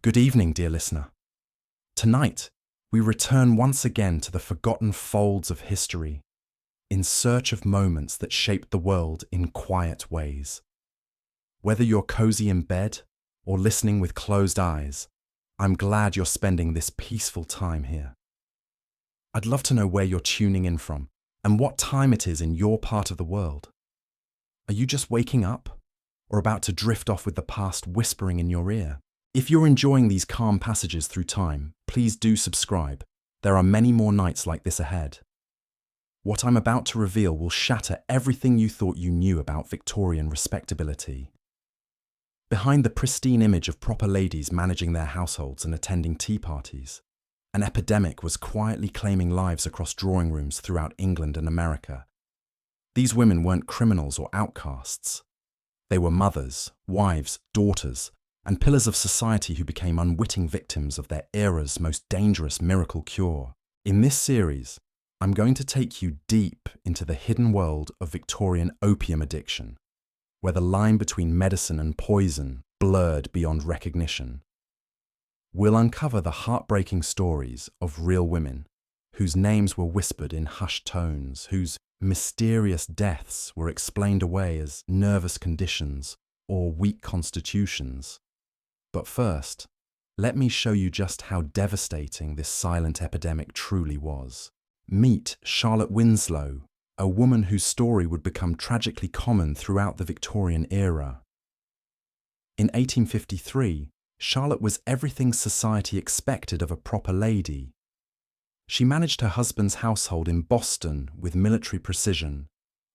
Good evening, dear listener. Tonight, we return once again to the forgotten folds of history, in search of moments that shaped the world in quiet ways. Whether you're cozy in bed or listening with closed eyes, I'm glad you're spending this peaceful time here. I'd love to know where you're tuning in from and what time it is in your part of the world. Are you just waking up or about to drift off with the past whispering in your ear? If you're enjoying these calm passages through time, please do subscribe. There are many more nights like this ahead. What I'm about to reveal will shatter everything you thought you knew about Victorian respectability. Behind the pristine image of proper ladies managing their households and attending tea parties, an epidemic was quietly claiming lives across drawing rooms throughout England and America. These women weren't criminals or outcasts. They were mothers, wives, daughters, and pillars of society who became unwitting victims of their era's most dangerous miracle cure. In this series, I'm going to take you deep into the hidden world of Victorian opium addiction, where the line between medicine and poison blurred beyond recognition. We'll uncover the heartbreaking stories of real women, whose names were whispered in hushed tones, whose mysterious deaths were explained away as nervous conditions or weak constitutions. But first, let me show you just how devastating this silent epidemic truly was. Meet Charlotte Winslow, a woman whose story would become tragically common throughout the Victorian era. In 1853, Charlotte was everything society expected of a proper lady. She managed her husband's household in Boston with military precision,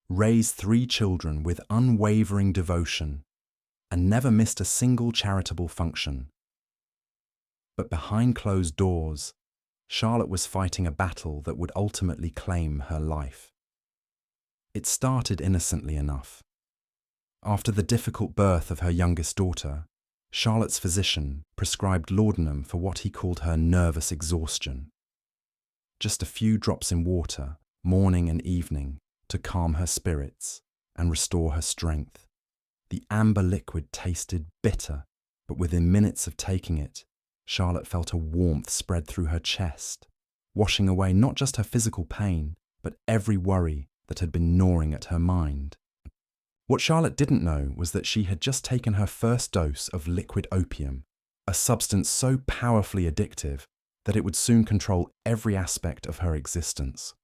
raised 3 children with unwavering devotion, and never missed a single charitable function. But behind closed doors, Charlotte was fighting a battle that would ultimately claim her life. It started innocently enough. After the difficult birth of her youngest daughter, Charlotte's physician prescribed laudanum for what he called her nervous exhaustion. Just a few drops in water, morning and evening, to calm her spirits and restore her strength. The amber liquid tasted bitter, but within minutes of taking it, Charlotte felt a warmth spread through her chest, washing away not just her physical pain, but every worry that had been gnawing at her mind. What Charlotte didn't know was that she had just taken her first dose of liquid opium, a substance so powerfully addictive that it would soon control every aspect of her existence.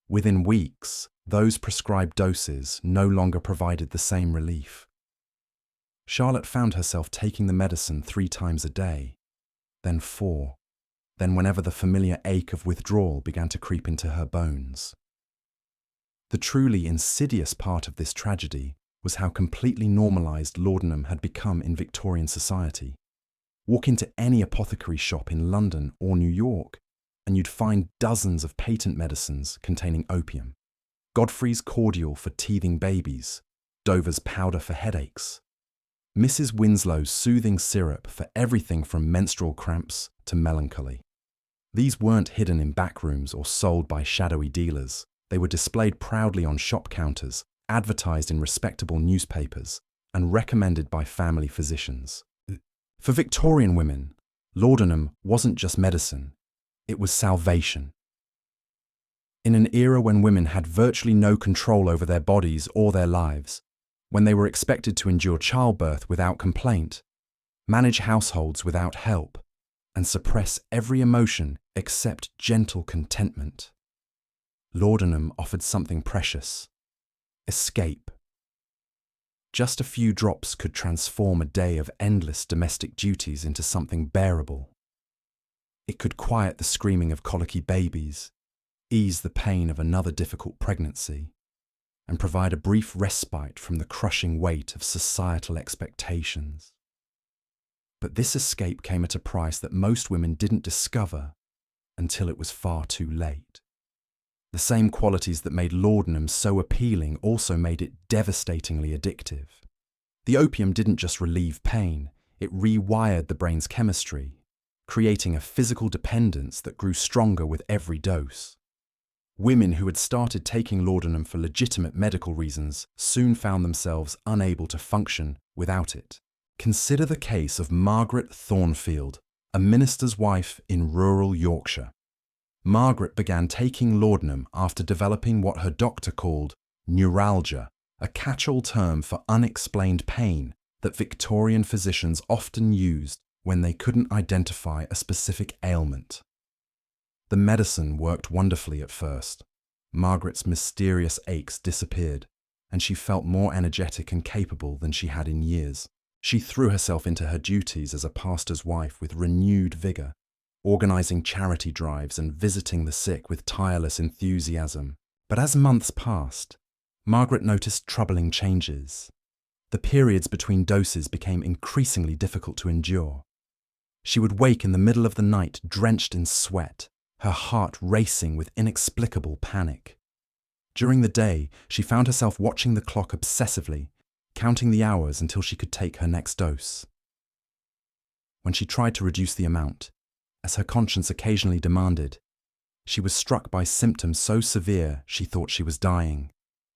Within weeks, those prescribed doses no longer provided the same relief. Charlotte found herself taking the medicine 3 times a day, then 4, then whenever the familiar ache of withdrawal began to creep into her bones. The truly insidious part of this tragedy was how completely normalized laudanum had become in Victorian society. Walk into any apothecary shop in London or New York, and you'd find dozens of patent medicines containing opium. Godfrey's cordial for teething babies, Dover's powder for headaches, Mrs. Winslow's soothing syrup for everything from menstrual cramps to melancholy. These weren't hidden in back rooms or sold by shadowy dealers. They were displayed proudly on shop counters, advertised in respectable newspapers, and recommended by family physicians. For Victorian women, laudanum wasn't just medicine, it was salvation. In an era when women had virtually no control over their bodies or their lives, when they were expected to endure childbirth without complaint, manage households without help, and suppress every emotion except gentle contentment, laudanum offered something precious: escape. Just a few drops could transform a day of endless domestic duties into something bearable. It could quiet the screaming of colicky babies, ease the pain of another difficult pregnancy, and provide a brief respite from the crushing weight of societal expectations. But this escape came at a price that most women didn't discover until it was far too late. The same qualities that made laudanum so appealing also made it devastatingly addictive. The opium didn't just relieve pain, it rewired the brain's chemistry, creating a physical dependence that grew stronger with every dose. Women who had started taking laudanum for legitimate medical reasons soon found themselves unable to function without it. Consider the case of Margaret Thornfield, a minister's wife in rural Yorkshire. Margaret began taking laudanum after developing what her doctor called neuralgia, a catch-all term for unexplained pain that Victorian physicians often used when they couldn't identify a specific ailment. The medicine worked wonderfully at first. Margaret's mysterious aches disappeared, and she felt more energetic and capable than she had in years. She threw herself into her duties as a pastor's wife with renewed vigour, organising charity drives and visiting the sick with tireless enthusiasm. But as months passed, Margaret noticed troubling changes. The periods between doses became increasingly difficult to endure. She would wake in the middle of the night drenched in sweat, her heart racing with inexplicable panic. During the day, she found herself watching the clock obsessively, counting the hours until she could take her next dose. When she tried to reduce the amount, as her conscience occasionally demanded, she was struck by symptoms so severe she thought she was dying.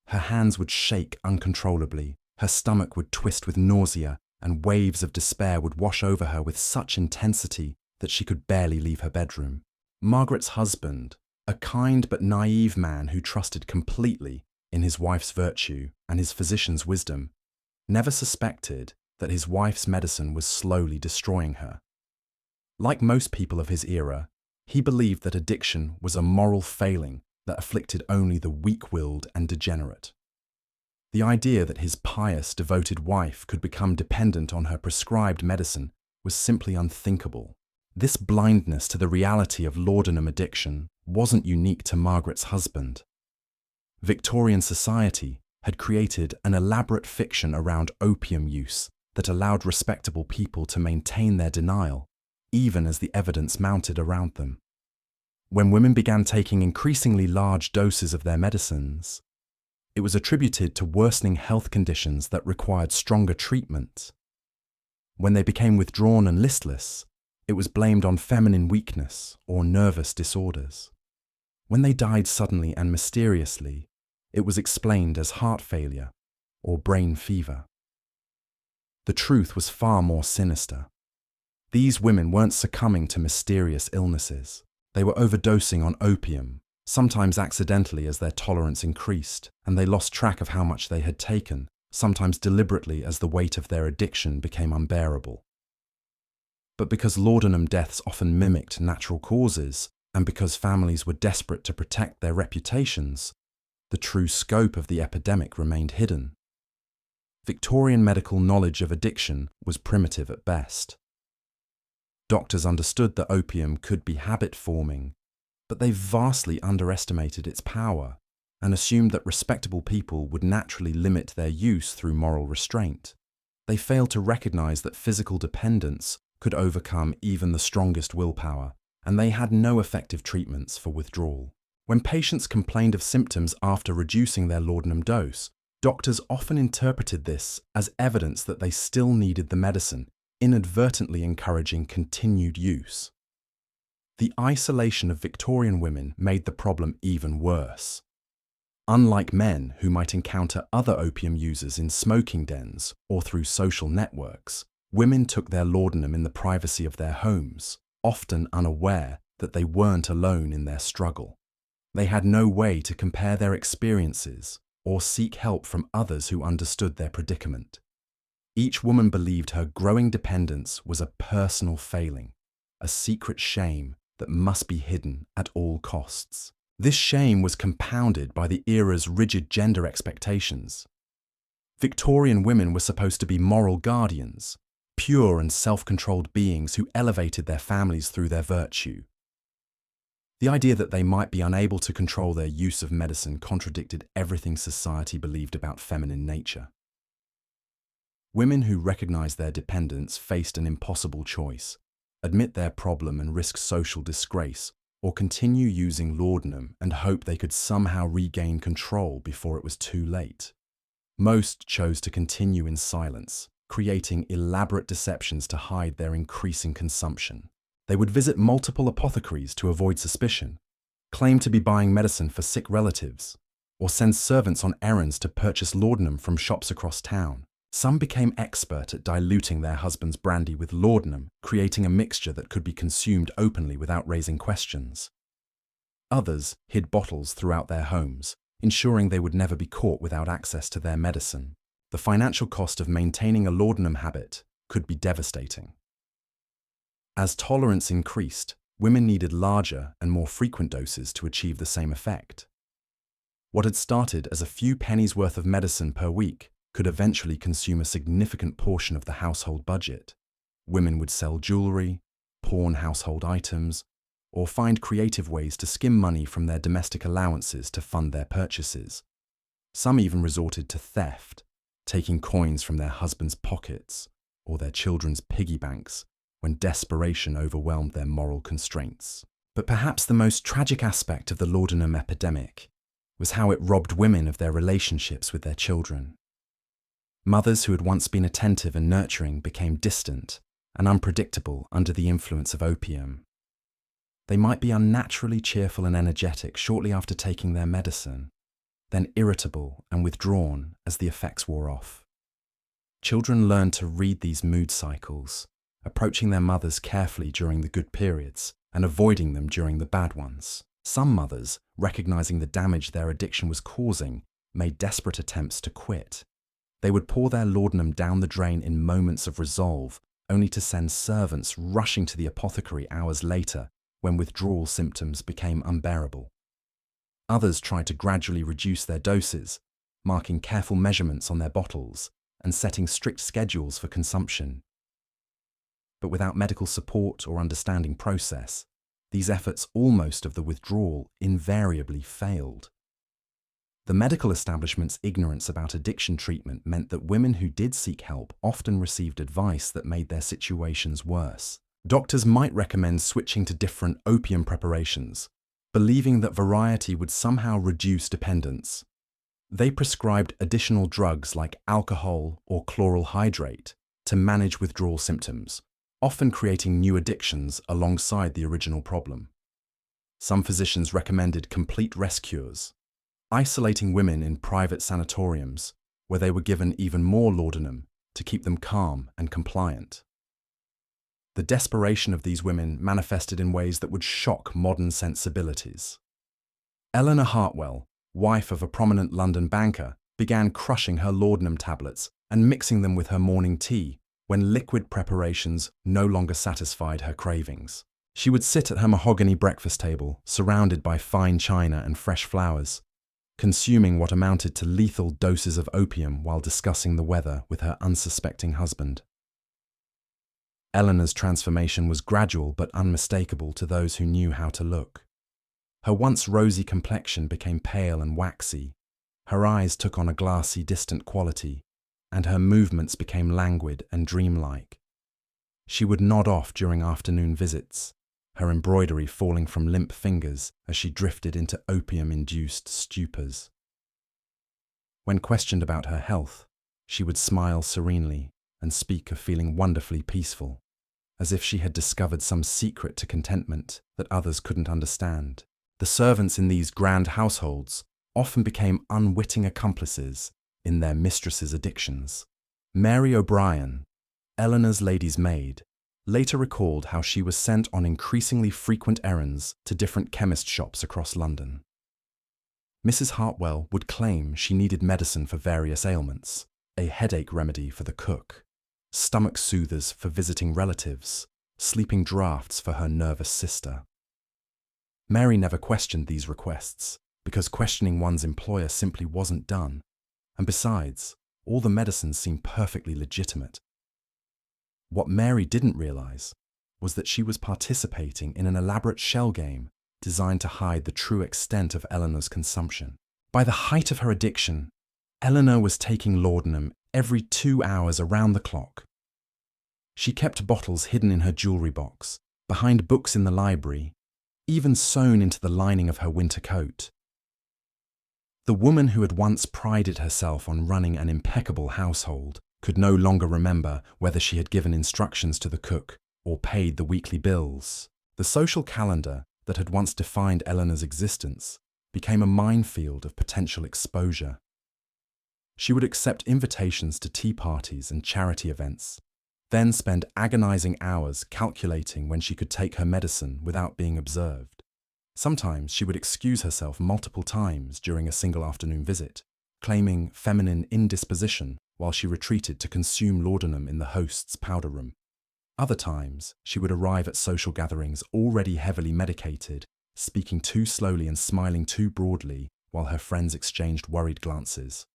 Her hands would shake uncontrollably, her stomach would twist with nausea, and waves of despair would wash over her with such intensity that she could barely leave her bedroom. Margaret's husband, a kind but naive man who trusted completely in his wife's virtue and his physician's wisdom, never suspected that his wife's medicine was slowly destroying her. Like most people of his era, he believed that addiction was a moral failing that afflicted only the weak-willed and degenerate. The idea that his pious, devoted wife could become dependent on her prescribed medicine was simply unthinkable. This blindness to the reality of laudanum addiction wasn't unique to Margaret's husband. Victorian society had created an elaborate fiction around opium use that allowed respectable people to maintain their denial, even as the evidence mounted around them. When women began taking increasingly large doses of their medicines, it was attributed to worsening health conditions that required stronger treatment. When they became withdrawn and listless, it was blamed on feminine weakness or nervous disorders. When they died suddenly and mysteriously, it was explained as heart failure or brain fever. The truth was far more sinister. These women weren't succumbing to mysterious illnesses. They were overdosing on opium, sometimes accidentally as their tolerance increased, and they lost track of how much they had taken, sometimes deliberately as the weight of their addiction became unbearable. But because laudanum deaths often mimicked natural causes, and because families were desperate to protect their reputations, the true scope of the epidemic remained hidden. Victorian medical knowledge of addiction was primitive at best. Doctors understood that opium could be habit-forming, but they vastly underestimated its power and assumed that respectable people would naturally limit their use through moral restraint. They failed to recognize that physical dependence could overcome even the strongest willpower, and they had no effective treatments for withdrawal. When patients complained of symptoms after reducing their laudanum dose, doctors often interpreted this as evidence that they still needed the medicine, inadvertently encouraging continued use. The isolation of Victorian women made the problem even worse. Unlike men who might encounter other opium users in smoking dens or through social networks, women took their laudanum in the privacy of their homes, often unaware that they weren't alone in their struggle. They had no way to compare their experiences or seek help from others who understood their predicament. Each woman believed her growing dependence was a personal failing, a secret shame that must be hidden at all costs. This shame was compounded by the era's rigid gender expectations. Victorian women were supposed to be moral guardians, pure and self-controlled beings who elevated their families through their virtue. The idea that they might be unable to control their use of medicine contradicted everything society believed about feminine nature. Women who recognized their dependence faced an impossible choice: admit their problem and risk social disgrace, or continue using laudanum and hope they could somehow regain control before it was too late. Most chose to continue in silence, creating elaborate deceptions to hide their increasing consumption. They would visit multiple apothecaries to avoid suspicion, claim to be buying medicine for sick relatives, or send servants on errands to purchase laudanum from shops across town. Some became expert at diluting their husband's brandy with laudanum, creating a mixture that could be consumed openly without raising questions. Others hid bottles throughout their homes, ensuring they would never be caught without access to their medicine. The financial cost of maintaining a laudanum habit could be devastating. As tolerance increased, women needed larger and more frequent doses to achieve the same effect. What had started as a few pennies worth of medicine per week could eventually consume a significant portion of the household budget. Women would sell jewelry, pawn household items, or find creative ways to skim money from their domestic allowances to fund their purchases. Some even resorted to theft, taking coins from their husbands' pockets or their children's piggy banks when desperation overwhelmed their moral constraints. But perhaps the most tragic aspect of the laudanum epidemic was how it robbed women of their relationships with their children. Mothers who had once been attentive and nurturing became distant and unpredictable under the influence of opium. They might be unnaturally cheerful and energetic shortly after taking their medicine, then irritable and withdrawn as the effects wore off. Children learned to read these mood cycles, approaching their mothers carefully during the good periods and avoiding them during the bad ones. Some mothers, recognizing the damage their addiction was causing, made desperate attempts to quit. They would pour their laudanum down the drain in moments of resolve, only to send servants rushing to the apothecary hours later when withdrawal symptoms became unbearable. Others tried to gradually reduce their doses, marking careful measurements on their bottles and setting strict schedules for consumption. But without medical support or understanding process, these efforts almost of the withdrawal invariably failed. The medical establishment's ignorance about addiction treatment meant that women who did seek help often received advice that made their situations worse. Doctors might recommend switching to different opium preparations, believing that variety would somehow reduce dependence. They prescribed additional drugs like alcohol or chloral hydrate to manage withdrawal symptoms, often creating new addictions alongside the original problem. Some physicians recommended complete rest cures, isolating women in private sanatoriums where they were given even more laudanum to keep them calm and compliant. The desperation of these women manifested in ways that would shock modern sensibilities. Eleanor Hartwell, wife of a prominent London banker, began crushing her laudanum tablets and mixing them with her morning tea when liquid preparations no longer satisfied her cravings. She would sit at her mahogany breakfast table, surrounded by fine china and fresh flowers, consuming what amounted to lethal doses of opium while discussing the weather with her unsuspecting husband. Eleanor's transformation was gradual but unmistakable to those who knew how to look. Her once rosy complexion became pale and waxy, her eyes took on a glassy, distant quality, and her movements became languid and dreamlike. She would nod off during afternoon visits, her embroidery falling from limp fingers as she drifted into opium-induced stupors. When questioned about her health, she would smile serenely and speak of feeling wonderfully peaceful, as if she had discovered some secret to contentment that others couldn't understand. The servants in these grand households often became unwitting accomplices in their mistress's addictions. Mary O'Brien, Eleanor's lady's maid, later recalled how she was sent on increasingly frequent errands to different chemist shops across London. Mrs. Hartwell would claim she needed medicine for various ailments, a headache remedy for the cook, stomach soothers for visiting relatives, sleeping draughts for her nervous sister. Mary never questioned these requests, because questioning one's employer simply wasn't done, and besides, all the medicines seemed perfectly legitimate. What Mary didn't realize was that she was participating in an elaborate shell game designed to hide the true extent of Eleanor's consumption. By the height of her addiction, Eleanor was taking laudanum every 2 hours around the clock. She kept bottles hidden in her jewelry box, behind books in the library, even sewn into the lining of her winter coat. The woman who had once prided herself on running an impeccable household could no longer remember whether she had given instructions to the cook or paid the weekly bills. The social calendar that had once defined Eleanor's existence became a minefield of potential exposure. She would accept invitations to tea parties and charity events, then spend agonizing hours calculating when she could take her medicine without being observed. Sometimes she would excuse herself multiple times during a single afternoon visit, claiming feminine indisposition while she retreated to consume laudanum in the host's powder room. Other times, she would arrive at social gatherings already heavily medicated, speaking too slowly and smiling too broadly while her friends exchanged worried glances.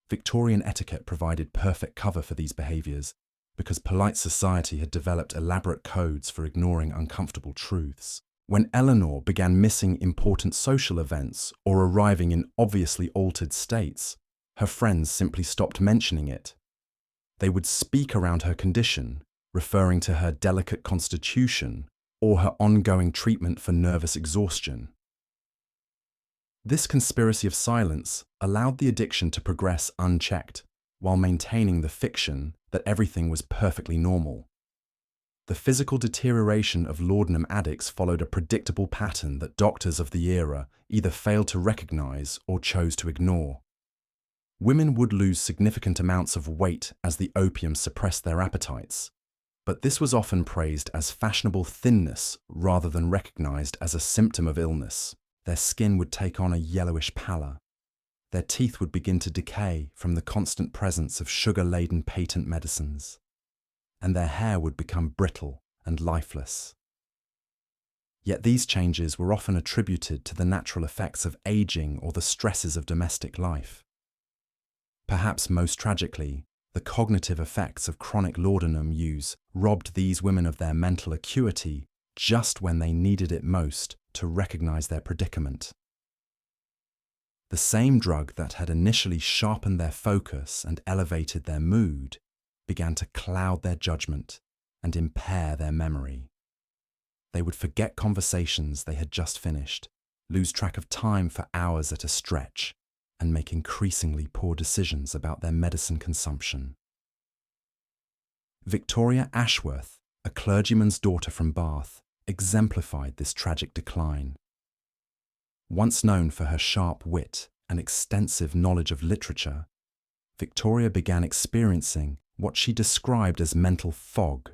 Victorian etiquette provided perfect cover for these behaviours because polite society had developed elaborate codes for ignoring uncomfortable truths. When Eleanor began missing important social events or arriving in obviously altered states, her friends simply stopped mentioning it. They would speak around her condition, referring to her delicate constitution or her ongoing treatment for nervous exhaustion. This conspiracy of silence allowed the addiction to progress unchecked, while maintaining the fiction that everything was perfectly normal. The physical deterioration of laudanum addicts followed a predictable pattern that doctors of the era either failed to recognize or chose to ignore. Women would lose significant amounts of weight as the opium suppressed their appetites, but this was often praised as fashionable thinness rather than recognized as a symptom of illness. Their skin would take on a yellowish pallor. Their teeth would begin to decay from the constant presence of sugar-laden patent medicines, and their hair would become brittle and lifeless. Yet these changes were often attributed to the natural effects of aging or the stresses of domestic life. Perhaps most tragically, the cognitive effects of chronic laudanum use robbed these women of their mental acuity just when they needed it most to recognize their predicament. The same drug that had initially sharpened their focus and elevated their mood began to cloud their judgment and impair their memory. They would forget conversations they had just finished, lose track of time for hours at a stretch, and make increasingly poor decisions about their medicine consumption. Victoria Ashworth, a clergyman's daughter from Bath, exemplified this tragic decline. Once known for her sharp wit and extensive knowledge of literature, Victoria began experiencing what she described as mental fog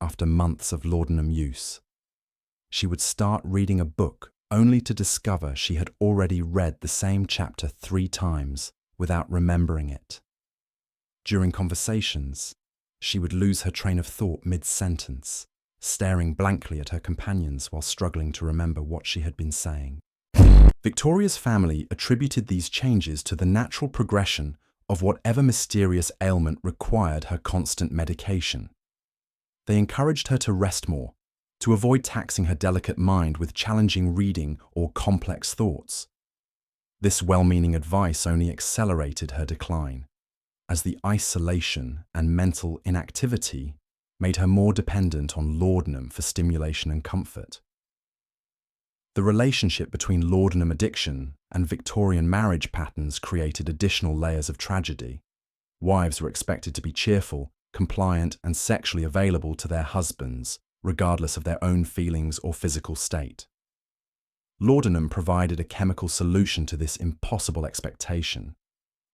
after months of laudanum use. She would start reading a book only to discover she had already read the same chapter 3 times without remembering it. During conversations, she would lose her train of thought mid-sentence, staring blankly at her companions while struggling to remember what she had been saying. Victoria's family attributed these changes to the natural progression of whatever mysterious ailment required her constant medication. They encouraged her to rest more, to avoid taxing her delicate mind with challenging reading or complex thoughts. This well-meaning advice only accelerated her decline, as the isolation and mental inactivity made her more dependent on laudanum for stimulation and comfort. The relationship between laudanum addiction and Victorian marriage patterns created additional layers of tragedy. Wives were expected to be cheerful, compliant, and sexually available to their husbands, regardless of their own feelings or physical state. Laudanum provided a chemical solution to this impossible expectation,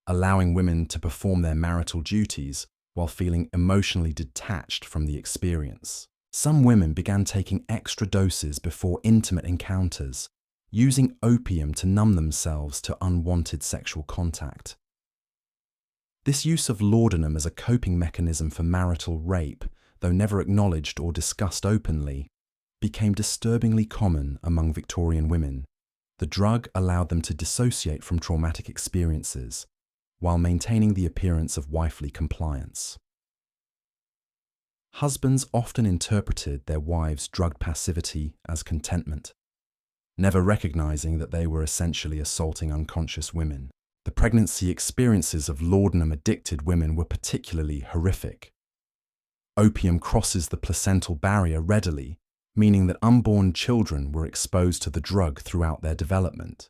allowing women to perform their marital duties while feeling emotionally detached from the experience. Some women began taking extra doses before intimate encounters, using opium to numb themselves to unwanted sexual contact. This use of laudanum as a coping mechanism for marital rape, though never acknowledged or discussed openly, became disturbingly common among Victorian women. The drug allowed them to dissociate from traumatic experiences, while maintaining the appearance of wifely compliance. Husbands often interpreted their wives' drug passivity as contentment, never recognizing that they were essentially assaulting unconscious women. The pregnancy experiences of laudanum-addicted women were particularly horrific. Opium crosses the placental barrier readily, meaning that unborn children were exposed to the drug throughout their development.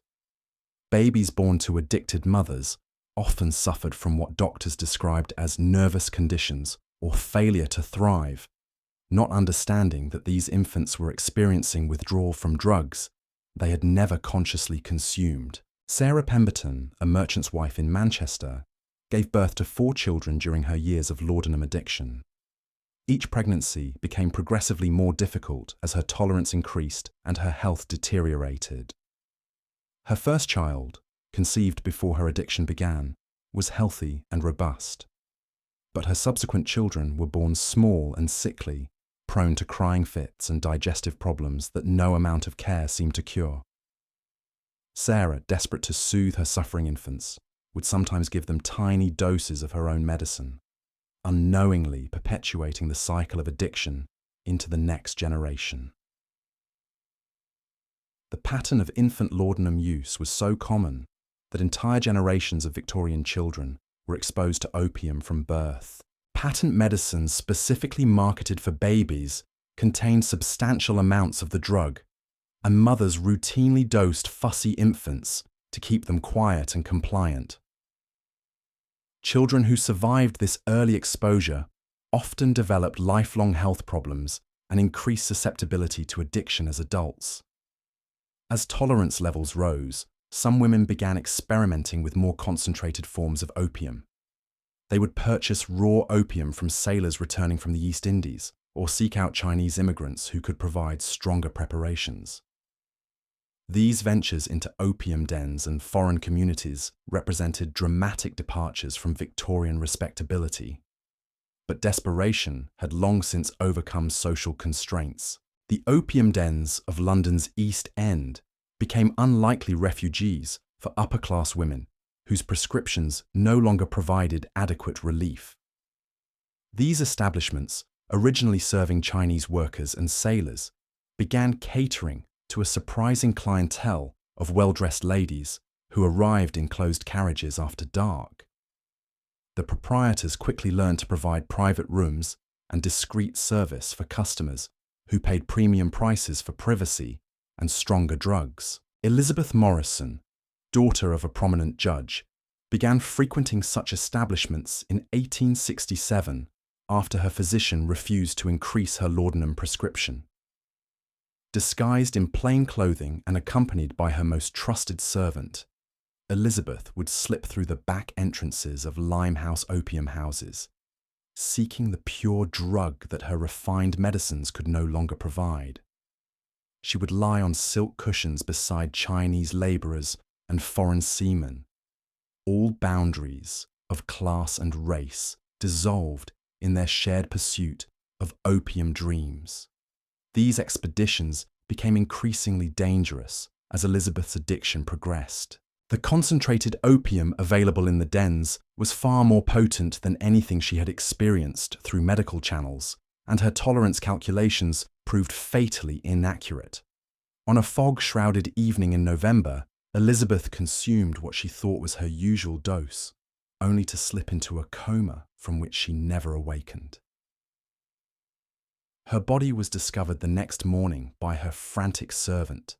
Babies born to addicted mothers often suffered from what doctors described as nervous conditions or failure to thrive, not understanding that these infants were experiencing withdrawal from drugs they had never consciously consumed. Sarah Pemberton, a merchant's wife in Manchester, gave birth to 4 children during her years of laudanum addiction. Each pregnancy became progressively more difficult as her tolerance increased and her health deteriorated. Her first child, conceived before her addiction began, was healthy and robust. But her subsequent children were born small and sickly, prone to crying fits and digestive problems that no amount of care seemed to cure. Sarah, desperate to soothe her suffering infants, would sometimes give them tiny doses of her own medicine, unknowingly perpetuating the cycle of addiction into the next generation. The pattern of infant laudanum use was so common that entire generations of Victorian children were exposed to opium from birth. Patent medicines specifically marketed for babies contained substantial amounts of the drug, and mothers routinely dosed fussy infants to keep them quiet and compliant. Children who survived this early exposure often developed lifelong health problems and increased susceptibility to addiction as adults. As tolerance levels rose, some women began experimenting with more concentrated forms of opium. They would purchase raw opium from sailors returning from the East Indies, or seek out Chinese immigrants who could provide stronger preparations. These ventures into opium dens and foreign communities represented dramatic departures from Victorian respectability. But desperation had long since overcome social constraints. The opium dens of London's East End became unlikely refugees for upper-class women whose prescriptions no longer provided adequate relief. These establishments, originally serving Chinese workers and sailors, began catering to a surprising clientele of well-dressed ladies who arrived in closed carriages after dark. The proprietors quickly learned to provide private rooms and discreet service for customers who paid premium prices for privacy and stronger drugs. Elizabeth Morrison, daughter of a prominent judge, began frequenting such establishments in 1867 after her physician refused to increase her laudanum prescription. Disguised in plain clothing and accompanied by her most trusted servant, Elizabeth would slip through the back entrances of Limehouse opium houses, seeking the pure drug that her refined medicines could no longer provide. She would lie on silk cushions beside Chinese labourers and foreign seamen. All boundaries of class and race dissolved in their shared pursuit of opium dreams. These expeditions became increasingly dangerous as Elizabeth's addiction progressed. The concentrated opium available in the dens was far more potent than anything she had experienced through medical channels, and her tolerance calculations proved fatally inaccurate. On a fog-shrouded evening in November, Elizabeth consumed what she thought was her usual dose, only to slip into a coma from which she never awakened. Her body was discovered the next morning by her frantic servant,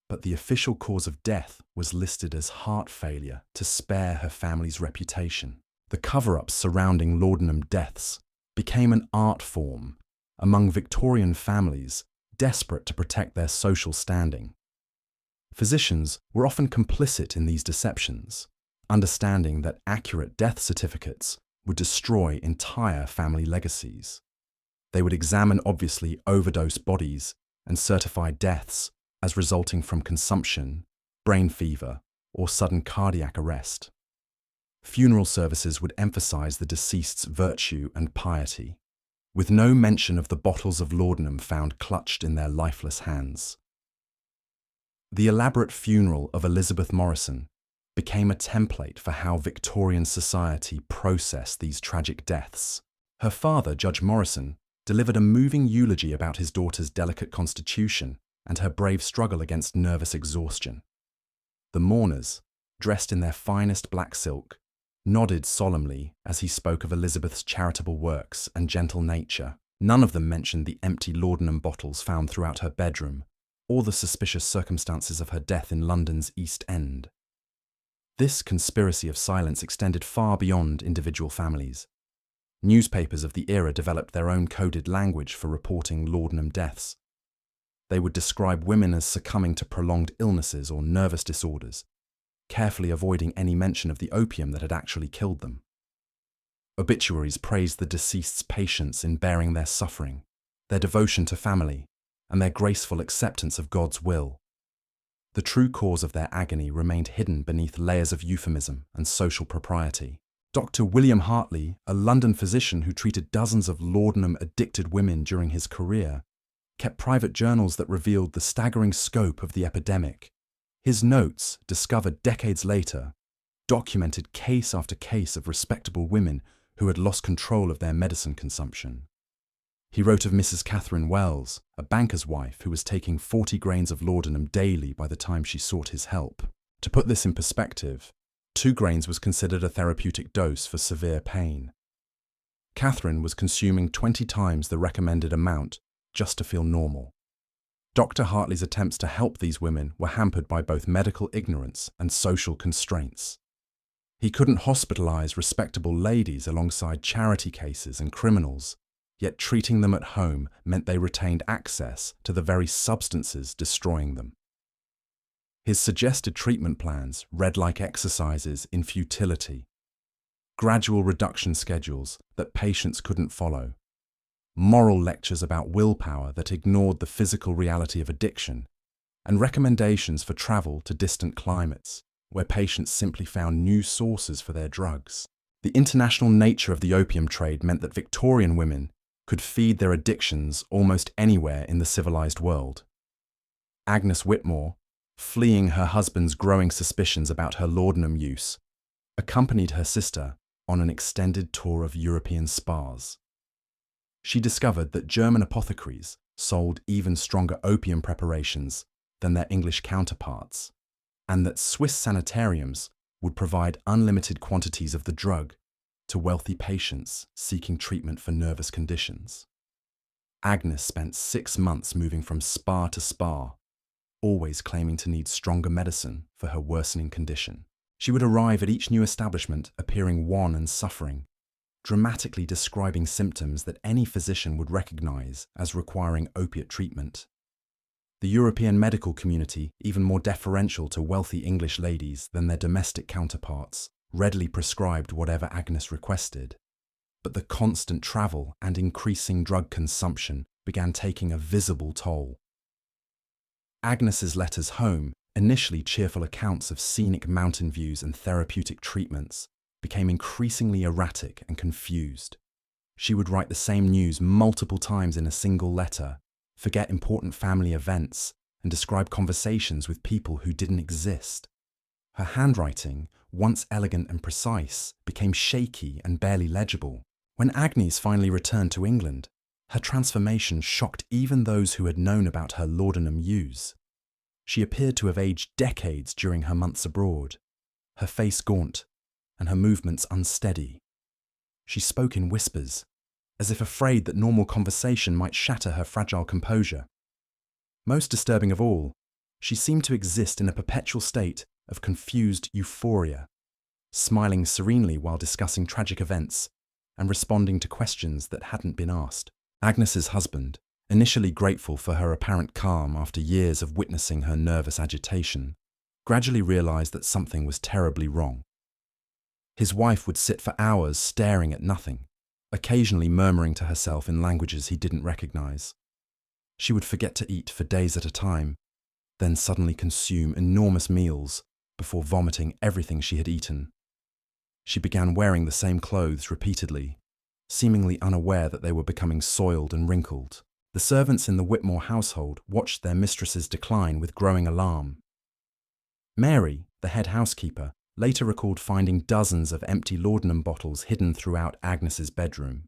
but the official cause of death was listed as heart failure to spare her family's reputation. The cover-ups surrounding laudanum deaths became an art form among Victorian families desperate to protect their social standing. Physicians were often complicit in these deceptions, understanding that accurate death certificates would destroy entire family legacies. They would examine obviously overdosed bodies and certify deaths as resulting from consumption, brain fever, or sudden cardiac arrest. Funeral services would emphasize the deceased's virtue and piety, with no mention of the bottles of laudanum found clutched in their lifeless hands. The elaborate funeral of Elizabeth Morrison became a template for how Victorian society processed these tragic deaths. Her father, Judge Morrison, delivered a moving eulogy about his daughter's delicate constitution and her brave struggle against nervous exhaustion. The mourners, dressed in their finest black silk, nodded solemnly as he spoke of Elizabeth's charitable works and gentle nature. None of them mentioned the empty laudanum bottles found throughout her bedroom, or the suspicious circumstances of her death in London's East End. This conspiracy of silence extended far beyond individual families. Newspapers of the era developed their own coded language for reporting laudanum deaths. They would describe women as succumbing to prolonged illnesses or nervous disorders, carefully avoiding any mention of the opium that had actually killed them. Obituaries praised the deceased's patience in bearing their suffering, their devotion to family, and their graceful acceptance of God's will. The true cause of their agony remained hidden beneath layers of euphemism and social propriety. Dr. William Hartley, a London physician who treated dozens of laudanum-addicted women during his career, kept private journals that revealed the staggering scope of the epidemic. His notes, discovered decades later, documented case after case of respectable women who had lost control of their medicine consumption. He wrote of Mrs. Catherine Wells, a banker's wife who was taking 40 grains of laudanum daily by the time she sought his help. To put this in perspective, 2 grains was considered a therapeutic dose for severe pain. Catherine was consuming 20 times the recommended amount just to feel normal. Dr. Hartley's attempts to help these women were hampered by both medical ignorance and social constraints. He couldn't hospitalize respectable ladies alongside charity cases and criminals, yet treating them at home meant they retained access to the very substances destroying them. His suggested treatment plans read like exercises in futility, gradual reduction schedules that patients couldn't follow, moral lectures about willpower that ignored the physical reality of addiction, and recommendations for travel to distant climates, where patients simply found new sources for their drugs. The international nature of the opium trade meant that Victorian women could feed their addictions almost anywhere in the civilized world. Agnes Whitmore, fleeing her husband's growing suspicions about her laudanum use, accompanied her sister on an extended tour of European spas. She discovered that German apothecaries sold even stronger opium preparations than their English counterparts, and that Swiss sanitariums would provide unlimited quantities of the drug to wealthy patients seeking treatment for nervous conditions. Agnes spent 6 months moving from spa to spa, always claiming to need stronger medicine for her worsening condition. She would arrive at each new establishment appearing wan and suffering, dramatically describing symptoms that any physician would recognize as requiring opiate treatment. The European medical community, even more deferential to wealthy English ladies than their domestic counterparts, readily prescribed whatever Agnes requested. But the constant travel and increasing drug consumption began taking a visible toll. Agnes's letters home, initially cheerful accounts of scenic mountain views and therapeutic treatments, became increasingly erratic and confused. She would write the same news multiple times in a single letter, forget important family events, and describe conversations with people who didn't exist. Her handwriting, once elegant and precise, became shaky and barely legible. When Agnes finally returned to England, her transformation shocked even those who had known about her laudanum use. She appeared to have aged decades during her months abroad, her face gaunt and her movements unsteady. She spoke in whispers, as if afraid that normal conversation might shatter her fragile composure. Most disturbing of all, she seemed to exist in a perpetual state of confused euphoria, smiling serenely while discussing tragic events and responding to questions that hadn't been asked. Agnes's husband, initially grateful for her apparent calm after years of witnessing her nervous agitation, gradually realized that something was terribly wrong. His wife would sit for hours staring at nothing, occasionally murmuring to herself in languages he didn't recognize. She would forget to eat for days at a time, then suddenly consume enormous meals before vomiting everything she had eaten. She began wearing the same clothes repeatedly, seemingly unaware that they were becoming soiled and wrinkled. The servants in the Whitmore household watched their mistress's decline with growing alarm. Mary, the head housekeeper, later recalled finding dozens of empty laudanum bottles hidden throughout Agnes's bedroom.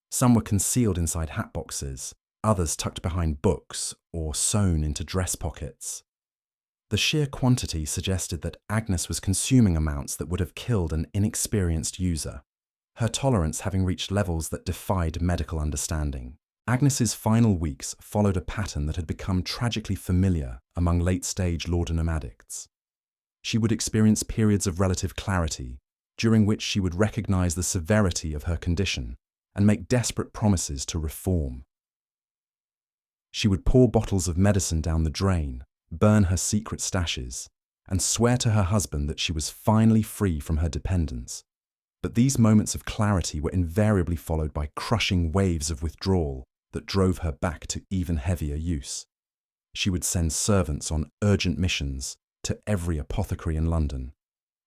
Some were concealed inside hat boxes, others tucked behind books or sewn into dress pockets. The sheer quantity suggested that Agnes was consuming amounts that would have killed an inexperienced user, her tolerance having reached levels that defied medical understanding. Agnes's final weeks followed a pattern that had become tragically familiar among late-stage laudanum addicts. She would experience periods of relative clarity, during which she would recognize the severity of her condition and make desperate promises to reform. She would pour bottles of medicine down the drain, burn her secret stashes, and swear to her husband that she was finally free from her dependence. But these moments of clarity were invariably followed by crushing waves of withdrawal that drove her back to even heavier use. She would send servants on urgent missions to every apothecary in London,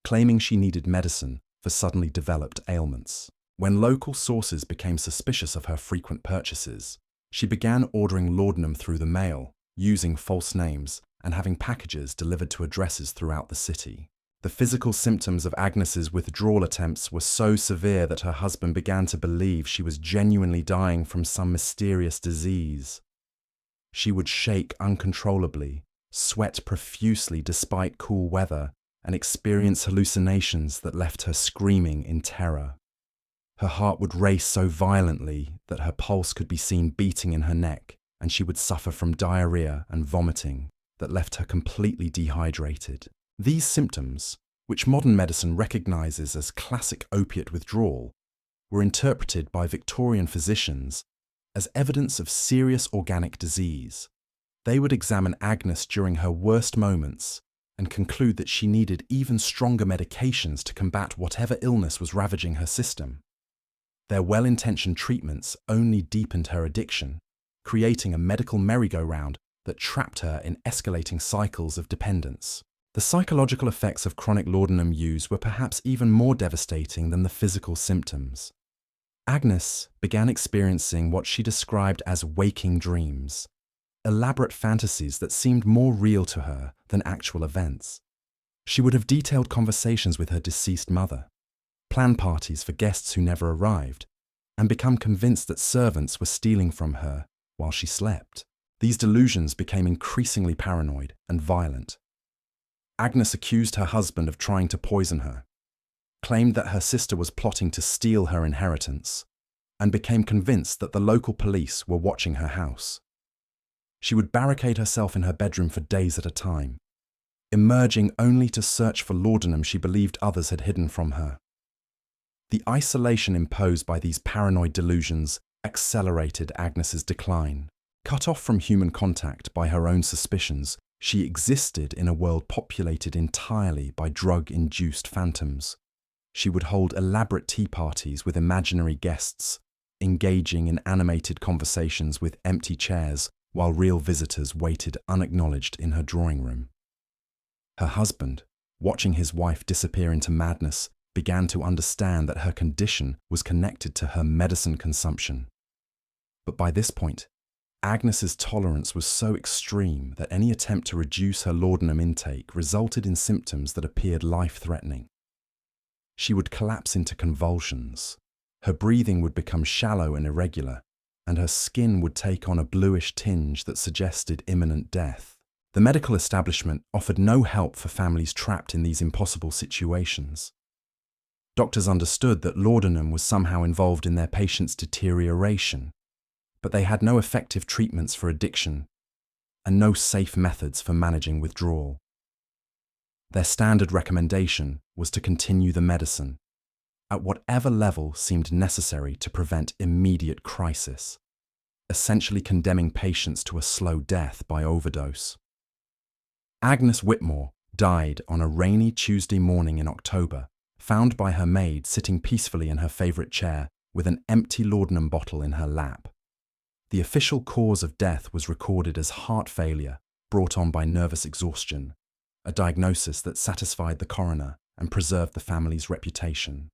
claiming she needed medicine for suddenly developed ailments. When local sources became suspicious of her frequent purchases, she began ordering laudanum through the mail, using false names, and having packages delivered to addresses throughout the city. The physical symptoms of Agnes's withdrawal attempts were so severe that her husband began to believe she was genuinely dying from some mysterious disease. She would shake uncontrollably, sweat profusely despite cool weather, and experience hallucinations that left her screaming in terror. Her heart would race so violently that her pulse could be seen beating in her neck, and she would suffer from diarrhea and vomiting that left her completely dehydrated. These symptoms, which modern medicine recognizes as classic opiate withdrawal, were interpreted by Victorian physicians as evidence of serious organic disease. They would examine Agnes during her worst moments and conclude that she needed even stronger medications to combat whatever illness was ravaging her system. Their well-intentioned treatments only deepened her addiction, creating a medical merry-go-round that trapped her in escalating cycles of dependence. The psychological effects of chronic laudanum use were perhaps even more devastating than the physical symptoms. Agnes began experiencing what she described as waking dreams, elaborate fantasies that seemed more real to her than actual events. She would have detailed conversations with her deceased mother, plan parties for guests who never arrived, and become convinced that servants were stealing from her while she slept. These delusions became increasingly paranoid and violent. Agnes accused her husband of trying to poison her, claimed that her sister was plotting to steal her inheritance, and became convinced that the local police were watching her house. She would barricade herself in her bedroom for days at a time, emerging only to search for laudanum she believed others had hidden from her. The isolation imposed by these paranoid delusions accelerated Agnes's decline. Cut off from human contact by her own suspicions, she existed in a world populated entirely by drug-induced phantoms. She would hold elaborate tea parties with imaginary guests, engaging in animated conversations with empty chairs while real visitors waited unacknowledged in her drawing room. Her husband, watching his wife disappear into madness, began to understand that her condition was connected to her medicine consumption. But by this point, Agnes's tolerance was so extreme that any attempt to reduce her laudanum intake resulted in symptoms that appeared life-threatening. She would collapse into convulsions, her breathing would become shallow and irregular, and her skin would take on a bluish tinge that suggested imminent death. The medical establishment offered no help for families trapped in these impossible situations. Doctors understood that laudanum was somehow involved in their patients' deterioration, but they had no effective treatments for addiction and no safe methods for managing withdrawal. Their standard recommendation was to continue the medicine at whatever level seemed necessary to prevent immediate crisis, essentially condemning patients to a slow death by overdose. Agnes Whitmore died on a rainy Tuesday morning in October, found by her maid sitting peacefully in her favourite chair with an empty laudanum bottle in her lap. The official cause of death was recorded as heart failure brought on by nervous exhaustion, a diagnosis that satisfied the coroner and preserved the family's reputation.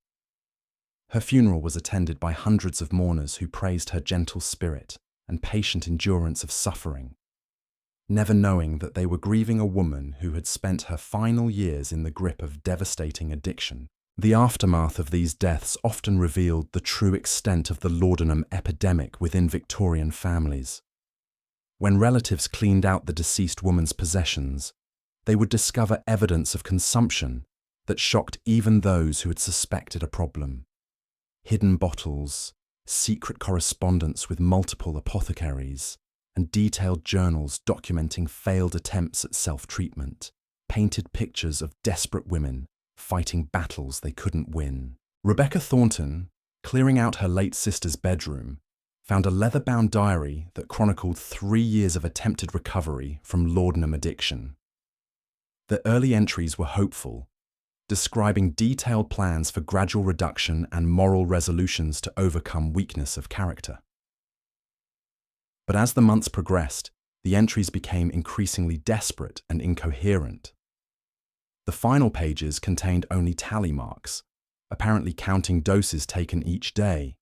Her funeral was attended by hundreds of mourners who praised her gentle spirit and patient endurance of suffering, never knowing that they were grieving a woman who had spent her final years in the grip of devastating addiction. The aftermath of these deaths often revealed the true extent of the laudanum epidemic within Victorian families. When relatives cleaned out the deceased woman's possessions, they would discover evidence of consumption that shocked even those who had suspected a problem. Hidden bottles, secret correspondence with multiple apothecaries, and detailed journals documenting failed attempts at self-treatment, painted pictures of desperate women fighting battles they couldn't win. Rebecca Thornton, clearing out her late sister's bedroom, found a leather-bound diary that chronicled 3 years of attempted recovery from laudanum addiction. The early entries were hopeful, describing detailed plans for gradual reduction and moral resolutions to overcome weakness of character. But as the months progressed, the entries became increasingly desperate and incoherent. The final pages contained only tally marks, apparently counting doses taken each day,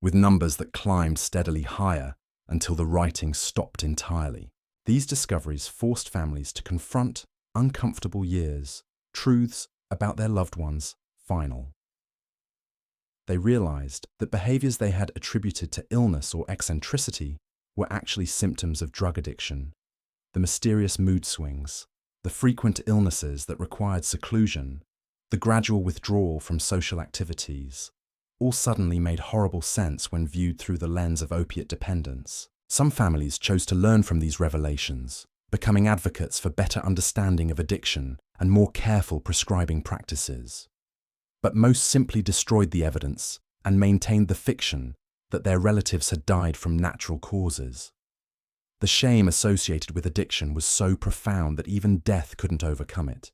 with numbers that climbed steadily higher until the writing stopped entirely. These discoveries forced families to confront uncomfortable truths about their loved ones, final. They realized that behaviors they had attributed to illness or eccentricity were actually symptoms of drug addiction, the mysterious mood swings, the frequent illnesses that required seclusion, the gradual withdrawal from social activities, all suddenly made horrible sense when viewed through the lens of opiate dependence. Some families chose to learn from these revelations, becoming advocates for better understanding of addiction and more careful prescribing practices. But most simply destroyed the evidence and maintained the fiction that their relatives had died from natural causes. The shame associated with addiction was so profound that even death couldn't overcome it.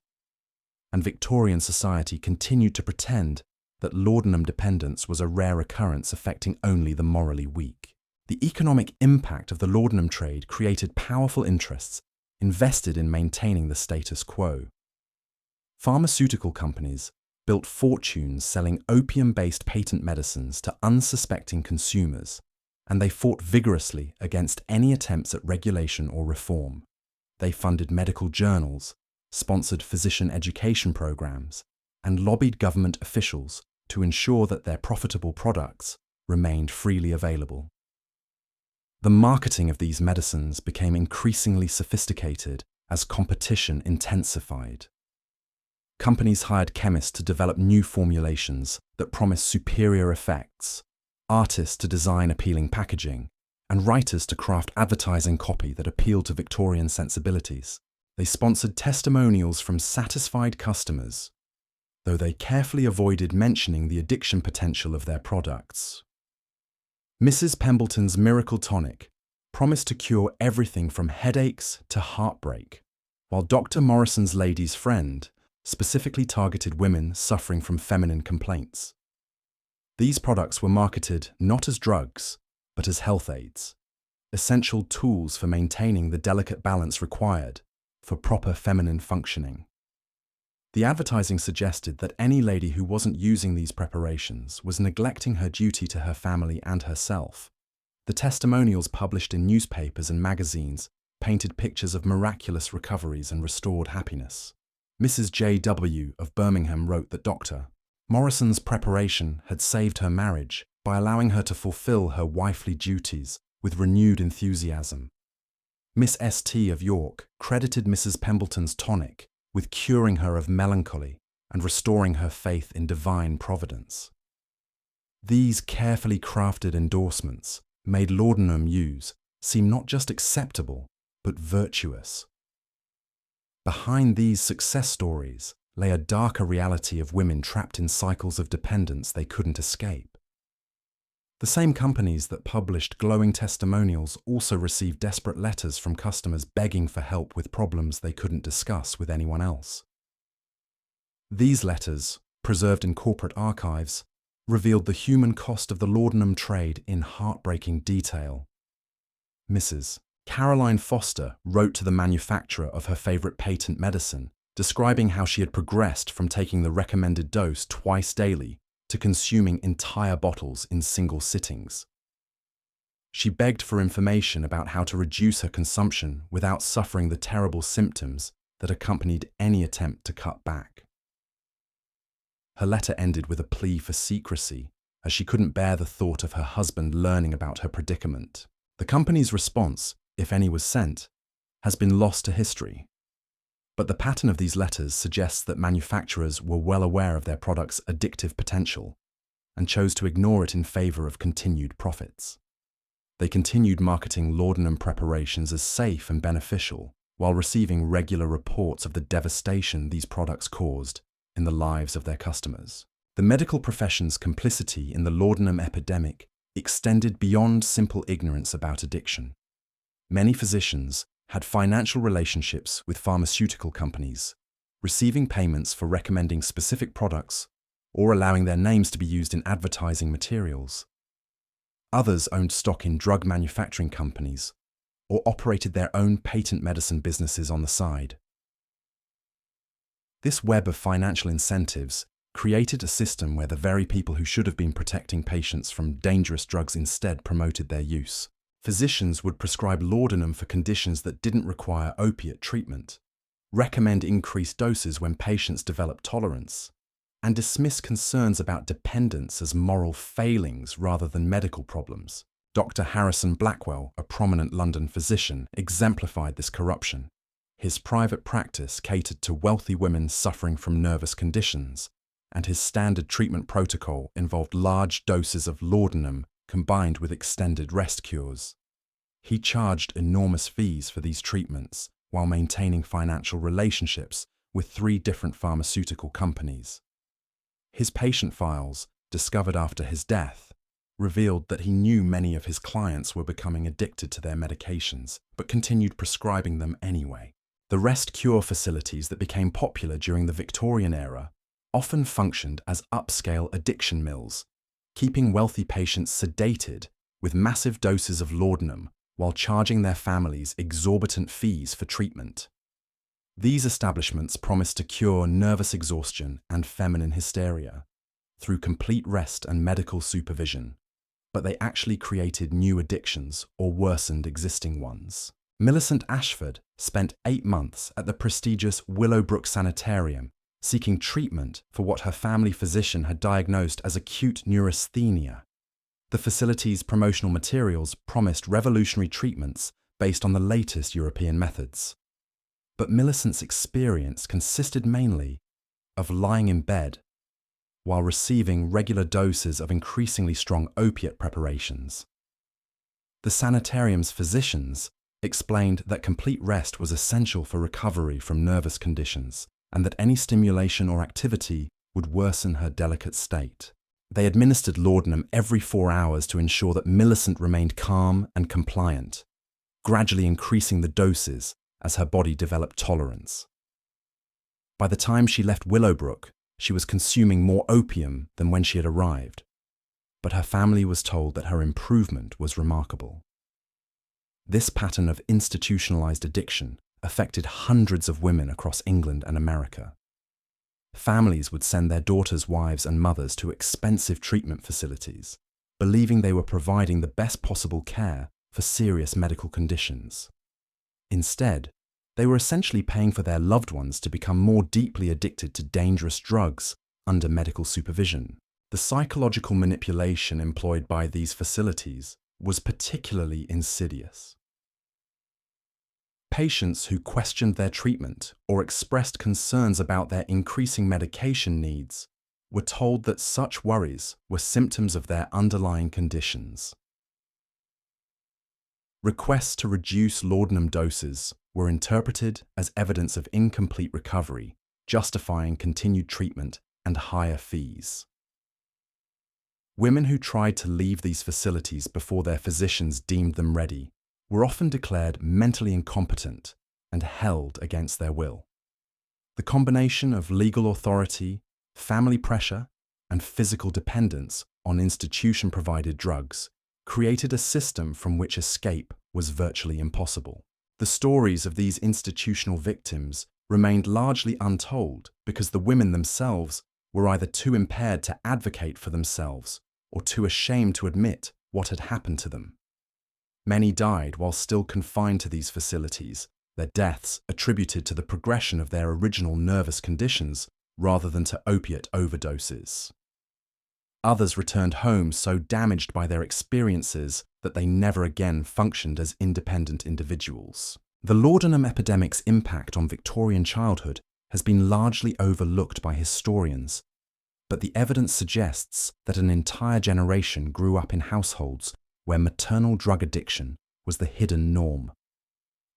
And Victorian society continued to pretend that laudanum dependence was a rare occurrence affecting only the morally weak. The economic impact of the laudanum trade created powerful interests invested in maintaining the status quo. Pharmaceutical companies built fortunes selling opium-based patent medicines to unsuspecting consumers, and they fought vigorously against any attempts at regulation or reform. They funded medical journals, sponsored physician education programs, and lobbied government officials to ensure that their profitable products remained freely available. The marketing of these medicines became increasingly sophisticated as competition intensified. Companies hired chemists to develop new formulations that promised superior effects, artists to design appealing packaging, and writers to craft advertising copy that appealed to Victorian sensibilities. They sponsored testimonials from satisfied customers, though they carefully avoided mentioning the addiction potential of their products. Mrs. Pembleton's Miracle Tonic promised to cure everything from headaches to heartbreak, while Dr. Morrison's Lady's Friend specifically targeted women suffering from feminine complaints. These products were marketed not as drugs, but as health aids, essential tools for maintaining the delicate balance required for proper feminine functioning. The advertising suggested that any lady who wasn't using these preparations was neglecting her duty to her family and herself. The testimonials published in newspapers and magazines painted pictures of miraculous recoveries and restored happiness. Mrs. J.W. of Birmingham wrote that Dr. Morrison's preparation had saved her marriage by allowing her to fulfill her wifely duties with renewed enthusiasm. Miss S.T. of York credited Mrs. Pembleton's tonic with curing her of melancholy and restoring her faith in divine providence. These carefully crafted endorsements made laudanum use seem not just acceptable, but virtuous. Behind these success stories lay a darker reality of women trapped in cycles of dependence they couldn't escape. The same companies that published glowing testimonials also received desperate letters from customers begging for help with problems they couldn't discuss with anyone else. These letters, preserved in corporate archives, revealed the human cost of the laudanum trade in heartbreaking detail. Mrs. Caroline Foster wrote to the manufacturer of her favorite patent medicine, describing how she had progressed from taking the recommended dose twice daily to consuming entire bottles in single sittings. She begged for information about how to reduce her consumption without suffering the terrible symptoms that accompanied any attempt to cut back. Her letter ended with a plea for secrecy, as she couldn't bear the thought of her husband learning about her predicament. The company's response, if any was sent, has been lost to history. But the pattern of these letters suggests that manufacturers were well aware of their product's addictive potential and chose to ignore it in favor of continued profits. They continued marketing laudanum preparations as safe and beneficial while receiving regular reports of the devastation these products caused in the lives of their customers. The medical profession's complicity in the laudanum epidemic extended beyond simple ignorance about addiction. Many physicians had financial relationships with pharmaceutical companies, receiving payments for recommending specific products or allowing their names to be used in advertising materials. Others owned stock in drug manufacturing companies or operated their own patent medicine businesses on the side. This web of financial incentives created a system where the very people who should have been protecting patients from dangerous drugs instead promoted their use. Physicians would prescribe laudanum for conditions that didn't require opiate treatment, recommend increased doses when patients developed tolerance, and dismiss concerns about dependence as moral failings rather than medical problems. Dr. Harrison Blackwell, a prominent London physician, exemplified this corruption. His private practice catered to wealthy women suffering from nervous conditions, and his standard treatment protocol involved large doses of laudanum combined with extended rest cures. He charged enormous fees for these treatments while maintaining financial relationships with 3 different pharmaceutical companies. His patient files, discovered after his death, revealed that he knew many of his clients were becoming addicted to their medications, but continued prescribing them anyway. The rest cure facilities that became popular during the Victorian era often functioned as upscale addiction mills, keeping wealthy patients sedated with massive doses of laudanum while charging their families exorbitant fees for treatment. These establishments promised to cure nervous exhaustion and feminine hysteria through complete rest and medical supervision, but they actually created new addictions or worsened existing ones. Millicent Ashford spent 8 months at the prestigious Willowbrook Sanitarium seeking treatment for what her family physician had diagnosed as acute neurasthenia. The facility's promotional materials promised revolutionary treatments based on the latest European methods. But Millicent's experience consisted mainly of lying in bed while receiving regular doses of increasingly strong opiate preparations. The sanitarium's physicians explained that complete rest was essential for recovery from nervous conditions and that any stimulation or activity would worsen her delicate state. They administered laudanum every 4 hours to ensure that Millicent remained calm and compliant, gradually increasing the doses as her body developed tolerance. By the time she left Willowbrook, she was consuming more opium than when she had arrived, but her family was told that her improvement was remarkable. This pattern of institutionalized addiction affected hundreds of women across England and America. Families would send their daughters, wives, and mothers to expensive treatment facilities, believing they were providing the best possible care for serious medical conditions. Instead, they were essentially paying for their loved ones to become more deeply addicted to dangerous drugs under medical supervision. The psychological manipulation employed by these facilities was particularly insidious. Patients who questioned their treatment or expressed concerns about their increasing medication needs were told that such worries were symptoms of their underlying conditions. Requests to reduce laudanum doses were interpreted as evidence of incomplete recovery, justifying continued treatment and higher fees. Women who tried to leave these facilities before their physicians deemed them ready were often declared mentally incompetent and held against their will. The combination of legal authority, family pressure, and physical dependence on institution-provided drugs created a system from which escape was virtually impossible. The stories of these institutional victims remained largely untold because the women themselves were either too impaired to advocate for themselves or too ashamed to admit what had happened to them. Many died while still confined to these facilities, their deaths attributed to the progression of their original nervous conditions rather than to opiate overdoses. Others returned home so damaged by their experiences that they never again functioned as independent individuals. The laudanum epidemic's impact on Victorian childhood has been largely overlooked by historians, but the evidence suggests that an entire generation grew up in households where maternal drug addiction was the hidden norm.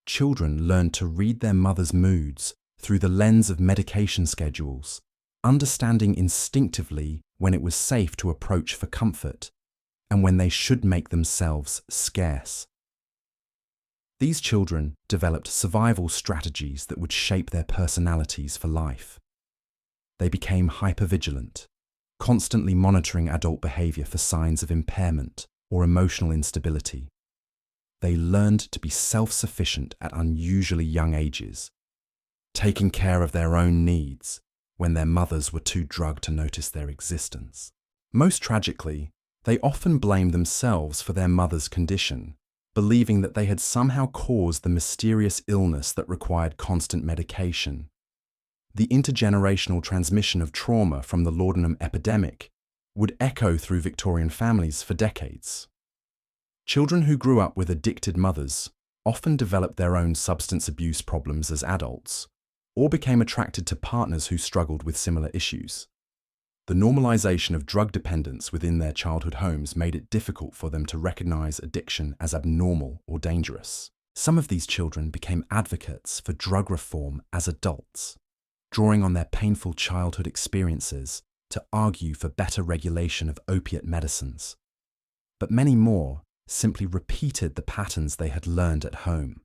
Children learned to read their mother's moods through the lens of medication schedules, understanding instinctively when it was safe to approach for comfort and when they should make themselves scarce. These children developed survival strategies that would shape their personalities for life. They became hypervigilant, constantly monitoring adult behavior for signs of impairment or emotional instability. They learned to be self-sufficient at unusually young ages, taking care of their own needs when their mothers were too drugged to notice their existence. Most tragically, they often blamed themselves for their mother's condition, believing that they had somehow caused the mysterious illness that required constant medication. The intergenerational transmission of trauma from the laudanum epidemic would echo through Victorian families for decades. Children who grew up with addicted mothers often developed their own substance abuse problems as adults, or became attracted to partners who struggled with similar issues. The normalization of drug dependence within their childhood homes made it difficult for them to recognize addiction as abnormal or dangerous. Some of these children became advocates for drug reform as adults, drawing on their painful childhood experiences to argue for better regulation of opiate medicines. But many more simply repeated the patterns they had learned at home,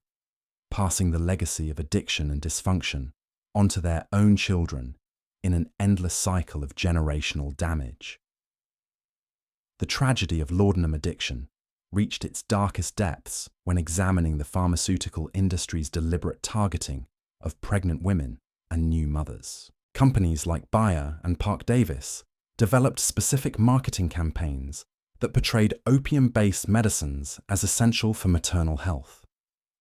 passing the legacy of addiction and dysfunction onto their own children in an endless cycle of generational damage. The tragedy of laudanum addiction reached its darkest depths when examining the pharmaceutical industry's deliberate targeting of pregnant women and new mothers. Companies like Bayer and Park Davis developed specific marketing campaigns that portrayed opium-based medicines as essential for maternal health,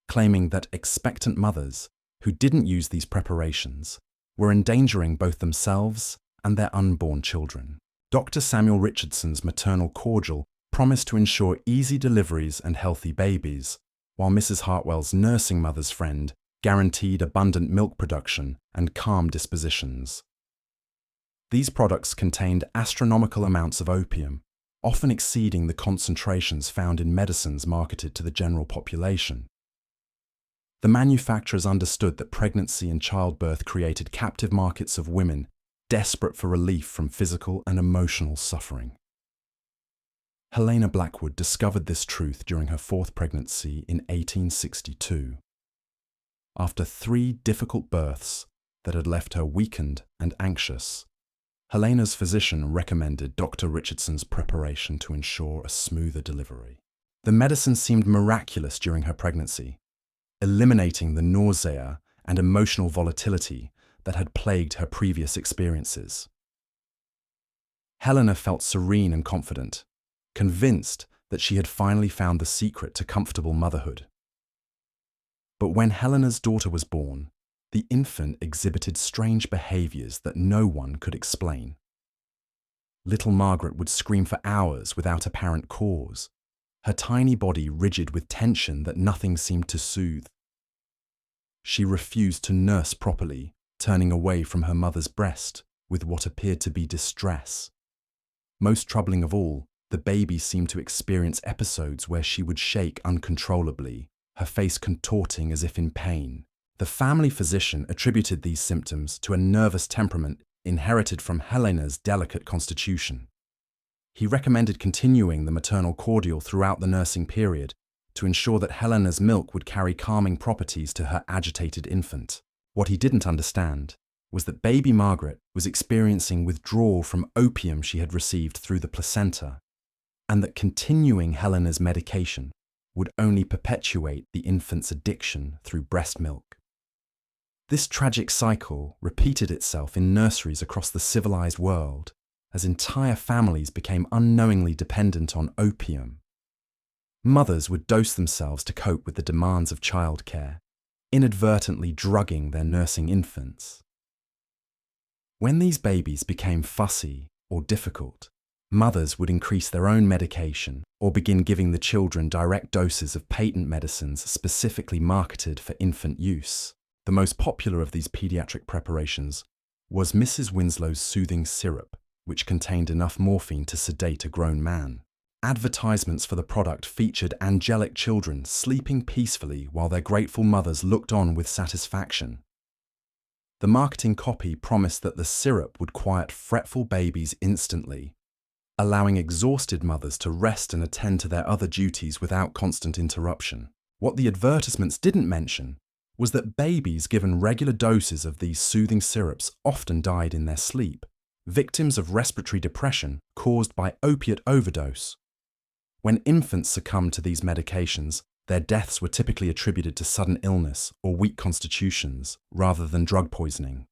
claiming that expectant mothers who didn't use these preparations were endangering both themselves and their unborn children. Dr. Samuel Richardson's maternal cordial promised to ensure easy deliveries and healthy babies, while Mrs. Hartwell's nursing mother's friend guaranteed abundant milk production and calm dispositions. These products contained astronomical amounts of opium, often exceeding the concentrations found in medicines marketed to the general population. The manufacturers understood that pregnancy and childbirth created captive markets of women desperate for relief from physical and emotional suffering. Helena Blackwood discovered this truth during her fourth pregnancy in 1862. After 3 difficult births that had left her weakened and anxious, Helena's physician recommended Dr. Richardson's preparation to ensure a smoother delivery. The medicine seemed miraculous during her pregnancy, eliminating the nausea and emotional volatility that had plagued her previous experiences. Helena felt serene and confident, convinced that she had finally found the secret to comfortable motherhood. But when Helena's daughter was born, the infant exhibited strange behaviors that no one could explain. Little Margaret would scream for hours without apparent cause, her tiny body rigid with tension that nothing seemed to soothe. She refused to nurse properly, turning away from her mother's breast with what appeared to be distress. Most troubling of all, the baby seemed to experience episodes where she would shake uncontrollably, her face contorting as if in pain. The family physician attributed these symptoms to a nervous temperament inherited from Helena's delicate constitution. He recommended continuing the maternal cordial throughout the nursing period to ensure that Helena's milk would carry calming properties to her agitated infant. What he didn't understand was that baby Margaret was experiencing withdrawal from opium she had received through the placenta, and that continuing Helena's medication would only perpetuate the infant's addiction through breast milk. This tragic cycle repeated itself in nurseries across the civilized world as entire families became unknowingly dependent on opium. Mothers would dose themselves to cope with the demands of childcare, inadvertently drugging their nursing infants. When these babies became fussy or difficult, mothers would increase their own medication or begin giving the children direct doses of patent medicines specifically marketed for infant use. The most popular of these pediatric preparations was Mrs. Winslow's soothing syrup, which contained enough morphine to sedate a grown man. Advertisements for the product featured angelic children sleeping peacefully while their grateful mothers looked on with satisfaction. The marketing copy promised that the syrup would quiet fretful babies instantly, allowing exhausted mothers to rest and attend to their other duties without constant interruption. What the advertisements didn't mention was that babies given regular doses of these soothing syrups often died in their sleep, victims of respiratory depression caused by opiate overdose. When infants succumbed to these medications, their deaths were typically attributed to sudden illness or weak constitutions rather than drug poisoning.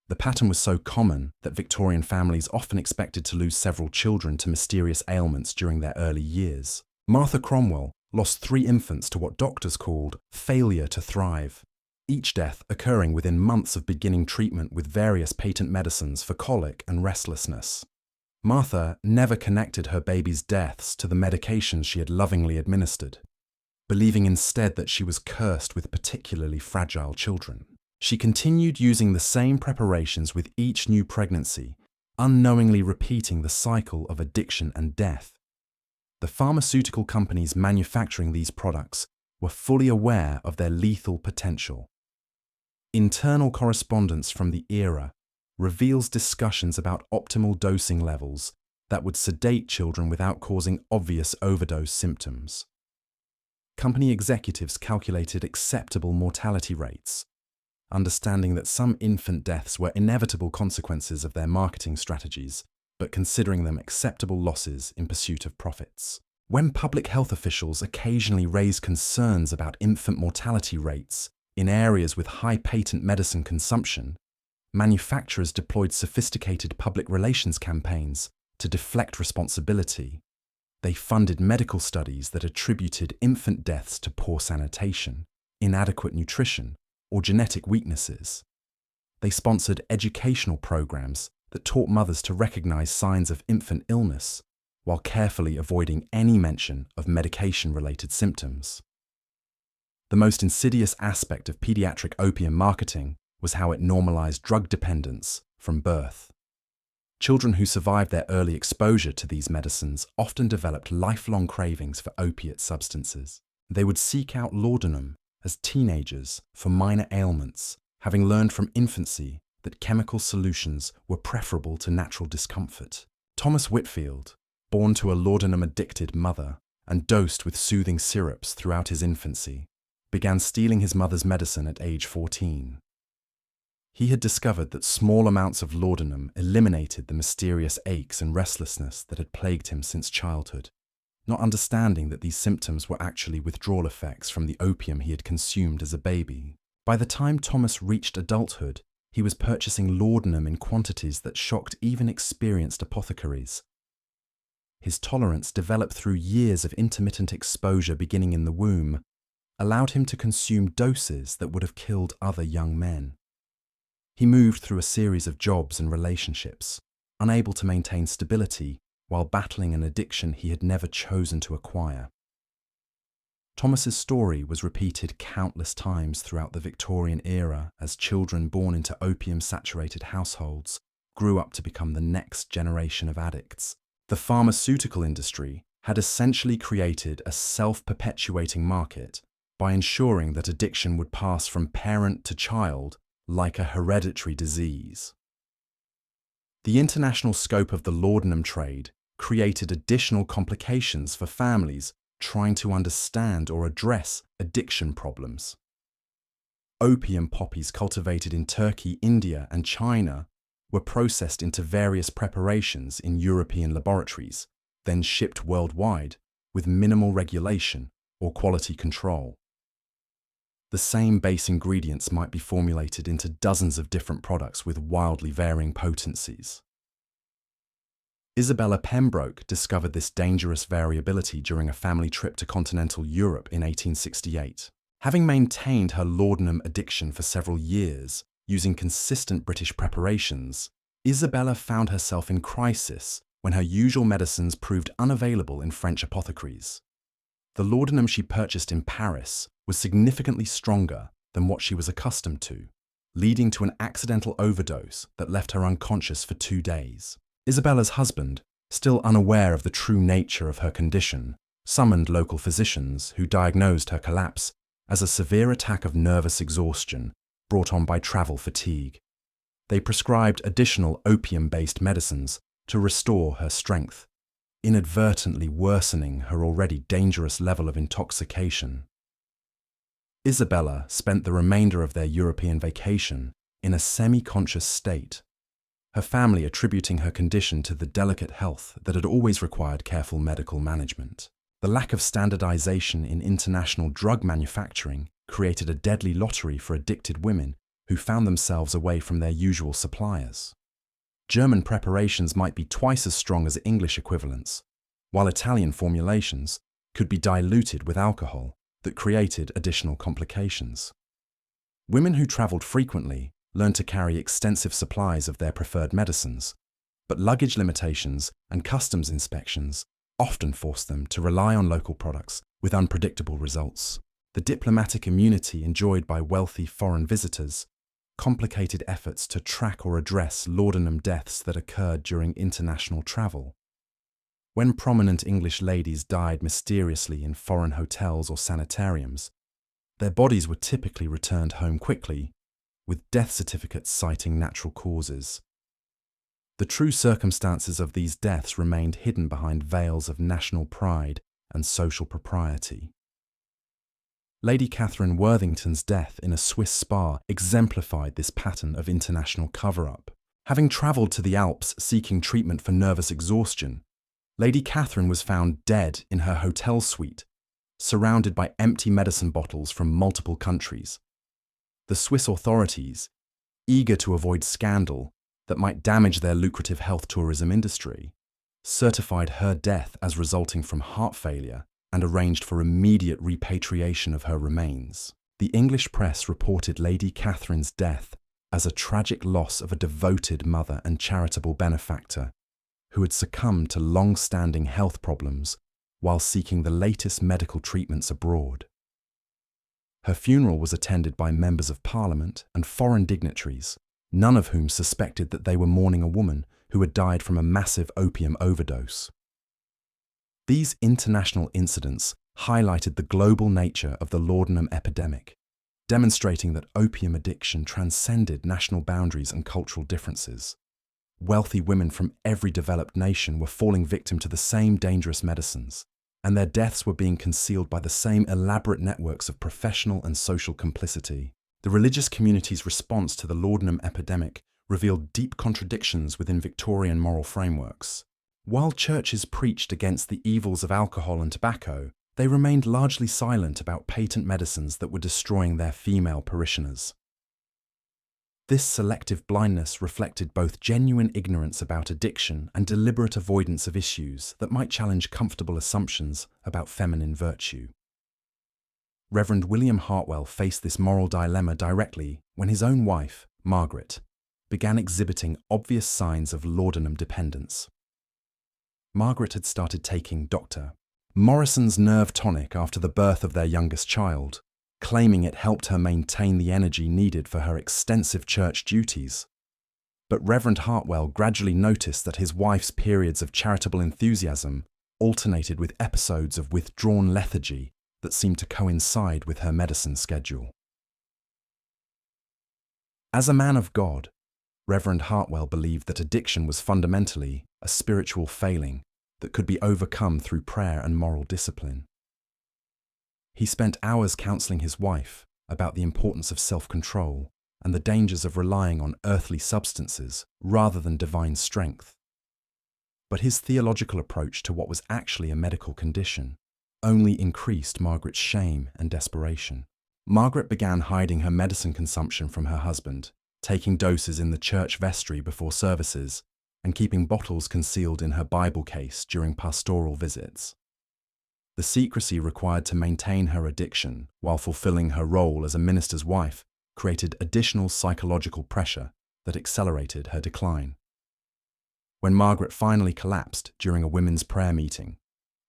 The pattern was so common that Victorian families often expected to lose several children to mysterious ailments during their early years. Martha Cromwell lost 3 infants to what doctors called failure to thrive, each death occurring within months of beginning treatment with various patent medicines for colic and restlessness. Martha never connected her baby's deaths to the medications she had lovingly administered, believing instead that she was cursed with particularly fragile children. She continued using the same preparations with each new pregnancy, unknowingly repeating the cycle of addiction and death. The pharmaceutical companies manufacturing these products were fully aware of their lethal potential. Internal correspondence from the era reveals discussions about optimal dosing levels that would sedate children without causing obvious overdose symptoms. Company executives calculated acceptable mortality rates, understanding that some infant deaths were inevitable consequences of their marketing strategies, but considering them acceptable losses in pursuit of profits. When public health officials occasionally raised concerns about infant mortality rates in areas with high patent medicine consumption, manufacturers deployed sophisticated public relations campaigns to deflect responsibility. They funded medical studies that attributed infant deaths to poor sanitation, inadequate nutrition, or genetic weaknesses. They sponsored educational programs that taught mothers to recognize signs of infant illness while carefully avoiding any mention of medication-related symptoms. The most insidious aspect of pediatric opium marketing was how it normalized drug dependence from birth. Children who survived their early exposure to these medicines often developed lifelong cravings for opiate substances. They would seek out laudanum as teenagers for minor ailments, having learned from infancy that chemical solutions were preferable to natural discomfort. Thomas Whitfield, born to a laudanum-addicted mother and dosed with soothing syrups throughout his infancy, began stealing his mother's medicine at age 14. He had discovered that small amounts of laudanum eliminated the mysterious aches and restlessness that had plagued him since childhood, not understanding that these symptoms were actually withdrawal effects from the opium he had consumed as a baby. By the time Thomas reached adulthood, he was purchasing laudanum in quantities that shocked even experienced apothecaries. His tolerance, developed through years of intermittent exposure beginning in the womb, allowed him to consume doses that would have killed other young men. He moved through a series of jobs and relationships, unable to maintain stability while battling an addiction he had never chosen to acquire. Thomas's story was repeated countless times throughout the Victorian era as children born into opium-saturated households grew up to become the next generation of addicts. The pharmaceutical industry had essentially created a self-perpetuating market by ensuring that addiction would pass from parent to child like a hereditary disease. The international scope of the laudanum trade created additional complications for families trying to understand or address addiction problems. Opium poppies cultivated in Turkey, India, and China were processed into various preparations in European laboratories, then shipped worldwide with minimal regulation or quality control. The same base ingredients might be formulated into dozens of different products with wildly varying potencies. Isabella Pembroke discovered this dangerous variability during a family trip to continental Europe in 1868. Having maintained her laudanum addiction for several years, using consistent British preparations, Isabella found herself in crisis when her usual medicines proved unavailable in French apothecaries. The laudanum she purchased in Paris was significantly stronger than what she was accustomed to, leading to an accidental overdose that left her unconscious for 2 days. Isabella's husband, still unaware of the true nature of her condition, summoned local physicians who diagnosed her collapse as a severe attack of nervous exhaustion brought on by travel fatigue. They prescribed additional opium-based medicines to restore her strength, inadvertently worsening her already dangerous level of intoxication. Isabella spent the remainder of their European vacation in a semi-conscious state, her family attributing her condition to the delicate health that had always required careful medical management. The lack of standardization in international drug manufacturing created a deadly lottery for addicted women who found themselves away from their usual suppliers. German preparations might be twice as strong as English equivalents, while Italian formulations could be diluted with alcohol that created additional complications. Women who traveled frequently learned to carry extensive supplies of their preferred medicines, but luggage limitations and customs inspections often forced them to rely on local products with unpredictable results. The diplomatic immunity enjoyed by wealthy foreign visitors complicated efforts to track or address laudanum deaths that occurred during international travel. When prominent English ladies died mysteriously in foreign hotels or sanitariums, their bodies were typically returned home quickly, with death certificates citing natural causes. The true circumstances of these deaths remained hidden behind veils of national pride and social propriety. Lady Catherine Worthington's death in a Swiss spa exemplified this pattern of international cover-up. Having travelled to the Alps seeking treatment for nervous exhaustion, Lady Catherine was found dead in her hotel suite, surrounded by empty medicine bottles from multiple countries. The Swiss authorities, eager to avoid scandal that might damage their lucrative health tourism industry, certified her death as resulting from heart failure and arranged for immediate repatriation of her remains. The English press reported Lady Catherine's death as a tragic loss of a devoted mother and charitable benefactor who had succumbed to long-standing health problems while seeking the latest medical treatments abroad. Her funeral was attended by members of Parliament and foreign dignitaries, none of whom suspected that they were mourning a woman who had died from a massive opium overdose. These international incidents highlighted the global nature of the laudanum epidemic, demonstrating that opium addiction transcended national boundaries and cultural differences. Wealthy women from every developed nation were falling victim to the same dangerous medicines, and their deaths were being concealed by the same elaborate networks of professional and social complicity. The religious community's response to the laudanum epidemic revealed deep contradictions within Victorian moral frameworks. While churches preached against the evils of alcohol and tobacco, they remained largely silent about patent medicines that were destroying their female parishioners. This selective blindness reflected both genuine ignorance about addiction and deliberate avoidance of issues that might challenge comfortable assumptions about feminine virtue. Reverend William Hartwell faced this moral dilemma directly when his own wife, Margaret, began exhibiting obvious signs of laudanum dependence. Margaret had started taking Dr. Morrison's nerve tonic after the birth of their youngest child, claiming it helped her maintain the energy needed for her extensive church duties. But Reverend Hartwell gradually noticed that his wife's periods of charitable enthusiasm alternated with episodes of withdrawn lethargy that seemed to coincide with her medicine schedule. As a man of God, Reverend Hartwell believed that addiction was fundamentally a spiritual failing that could be overcome through prayer and moral discipline. He spent hours counseling his wife about the importance of self-control and the dangers of relying on earthly substances rather than divine strength. But his theological approach to what was actually a medical condition only increased Margaret's shame and desperation. Margaret began hiding her medicine consumption from her husband, taking doses in the church vestry before services, and keeping bottles concealed in her Bible case during pastoral visits. The secrecy required to maintain her addiction while fulfilling her role as a minister's wife created additional psychological pressure that accelerated her decline. When Margaret finally collapsed during a women's prayer meeting,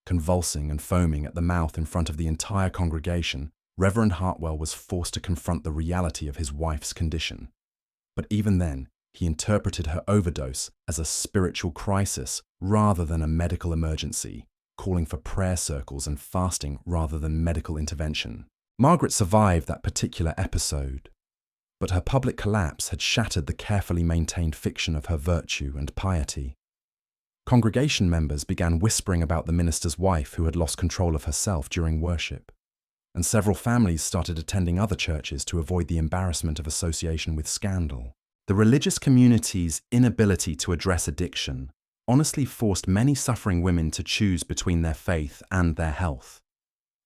convulsing and foaming at the mouth in front of the entire congregation, Reverend Hartwell was forced to confront the reality of his wife's condition. But even then, he interpreted her overdose as a spiritual crisis rather than a medical emergency, calling for prayer circles and fasting rather than medical intervention. Margaret survived that particular episode, but her public collapse had shattered the carefully maintained fiction of her virtue and piety. Congregation members began whispering about the minister's wife who had lost control of herself during worship, and several families started attending other churches to avoid the embarrassment of association with scandal. The religious community's inability to address addiction honestly forced many suffering women to choose between their faith and their health.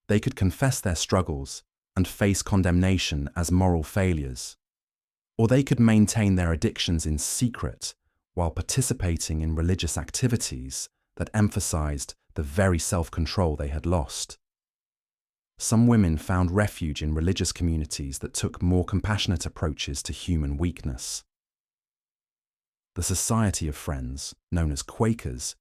They could confess their struggles and face condemnation as moral failures, or they could maintain their addictions in secret while participating in religious activities that emphasized the very self-control they had lost. Some women found refuge in religious communities that took more compassionate approaches to human weakness. The Society of Friends, known as Quakers,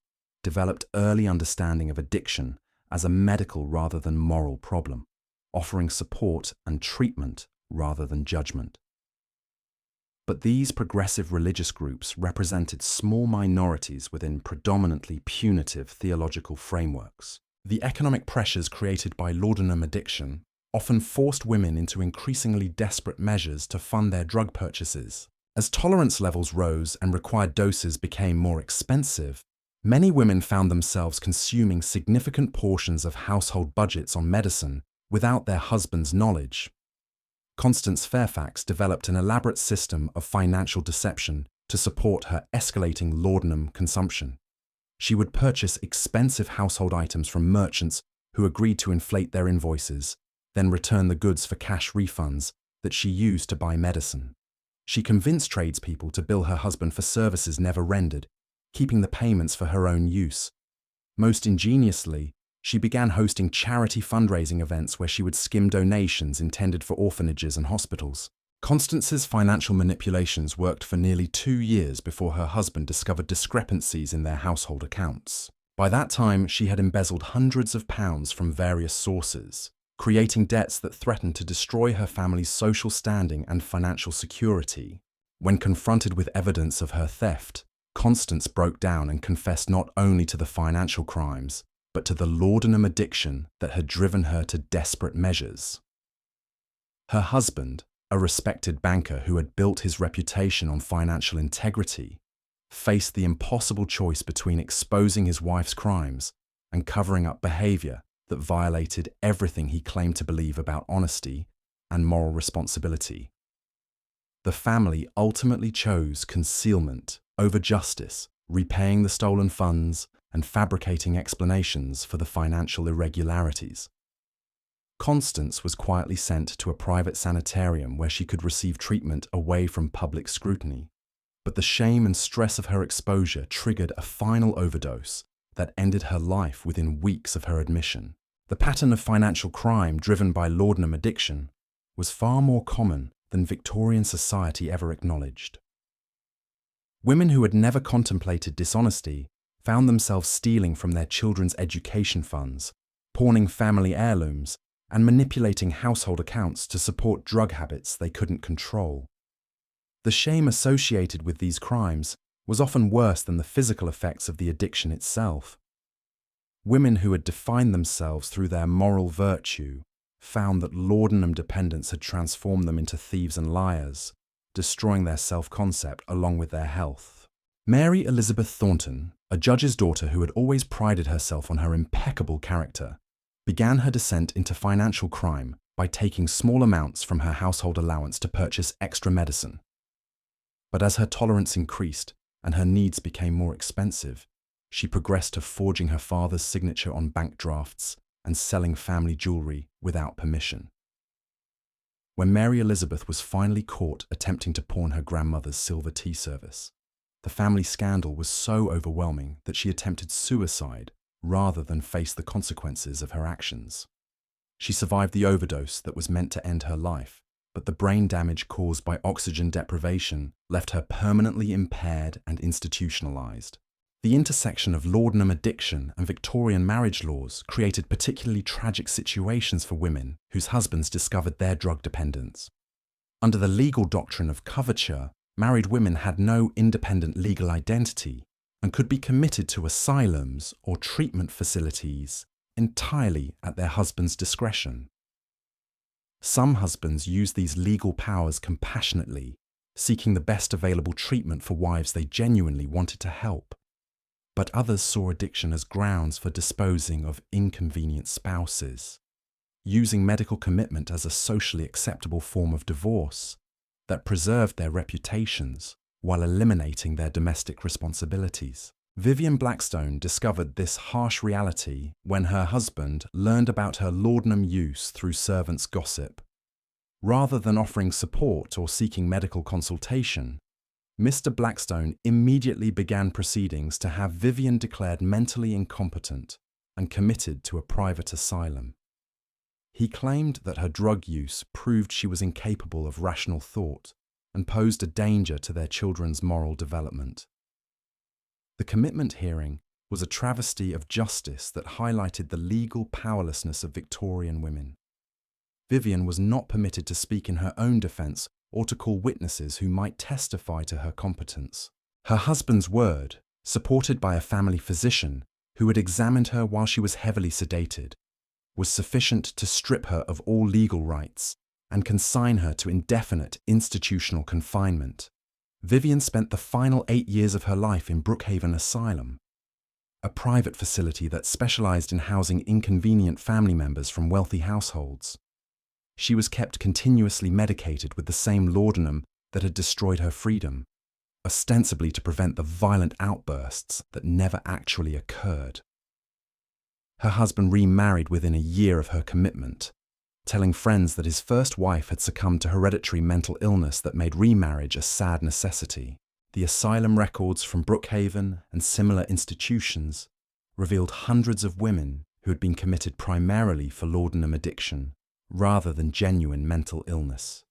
developed early understanding of addiction as a medical rather than moral problem, offering support and treatment rather than judgment. But these progressive religious groups represented small minorities within predominantly punitive theological frameworks. The economic pressures created by laudanum addiction often forced women into increasingly desperate measures to fund their drug purchases. As tolerance levels rose and required doses became more expensive, many women found themselves consuming significant portions of household budgets on medicine without their husband's knowledge. Constance Fairfax developed an elaborate system of financial deception to support her escalating laudanum consumption. She would purchase expensive household items from merchants who agreed to inflate their invoices, then return the goods for cash refunds that she used to buy medicine. She convinced tradespeople to bill her husband for services never rendered, keeping the payments for her own use. Most ingeniously, she began hosting charity fundraising events where she would skim donations intended for orphanages and hospitals. Constance's financial manipulations worked for nearly 2 years before her husband discovered discrepancies in their household accounts. By that time, she had embezzled hundreds of pounds from various sources, creating debts that threatened to destroy her family's social standing and financial security. When confronted with evidence of her theft, Constance broke down and confessed not only to the financial crimes, but to the laudanum addiction that had driven her to desperate measures. Her husband, a respected banker who had built his reputation on financial integrity, faced the impossible choice between exposing his wife's crimes and covering up behavior that violated everything he claimed to believe about honesty and moral responsibility. The family ultimately chose concealment over justice, repaying the stolen funds and fabricating explanations for the financial irregularities. Constance was quietly sent to a private sanitarium where she could receive treatment away from public scrutiny. But the shame and stress of her exposure triggered a final overdose that ended her life within weeks of her admission. The pattern of financial crime driven by laudanum addiction was far more common than Victorian society ever acknowledged. Women who had never contemplated dishonesty found themselves stealing from their children's education funds, pawning family heirlooms, and manipulating household accounts to support drug habits they couldn't control. The shame associated with these crimes was often worse than the physical effects of the addiction itself. Women who had defined themselves through their moral virtue found that laudanum dependence had transformed them into thieves and liars, destroying their self-concept along with their health. Mary Elizabeth Thornton, a judge's daughter who had always prided herself on her impeccable character, began her descent into financial crime by taking small amounts from her household allowance to purchase extra medicine. But as her tolerance increased and her needs became more expensive, she progressed to forging her father's signature on bank drafts and selling family jewelry without permission. When Mary Elizabeth was finally caught attempting to pawn her grandmother's silver tea service, the family scandal was so overwhelming that she attempted suicide rather than face the consequences of her actions. She survived the overdose that was meant to end her life, but the brain damage caused by oxygen deprivation left her permanently impaired and institutionalized. The intersection of laudanum addiction and Victorian marriage laws created particularly tragic situations for women whose husbands discovered their drug dependence. Under the legal doctrine of coverture, married women had no independent legal identity and could be committed to asylums or treatment facilities entirely at their husband's discretion. Some husbands used these legal powers compassionately, seeking the best available treatment for wives they genuinely wanted to help. But others saw addiction as grounds for disposing of inconvenient spouses. using medical commitment as a socially acceptable form of divorce that preserved their reputations while eliminating their domestic responsibilities. Vivian Blackstone discovered this harsh reality when her husband learned about her laudanum use through servants' gossip. Rather than offering support or seeking medical consultation, Mr. Blackstone immediately began proceedings to have Vivian declared mentally incompetent and committed to a private asylum. He claimed that her drug use proved she was incapable of rational thought and posed a danger to their children's moral development. The commitment hearing was a travesty of justice that highlighted the legal powerlessness of Victorian women. Vivian was not permitted to speak in her own defense or to call witnesses who might testify to her competence. Her husband's word, supported by a family physician who had examined her while she was heavily sedated, was sufficient to strip her of all legal rights and consign her to indefinite institutional confinement. Vivian spent the final 8 years of her life in Brookhaven Asylum, a private facility that specialized in housing inconvenient family members from wealthy households. She was kept continuously medicated with the same laudanum that had destroyed her freedom, ostensibly to prevent the violent outbursts that never actually occurred. Her husband remarried within a year of her commitment, telling friends that his first wife had succumbed to hereditary mental illness that made remarriage a sad necessity. The asylum records from Brookhaven and similar institutions revealed hundreds of women who had been committed primarily for laudanum addiction rather than genuine mental illness.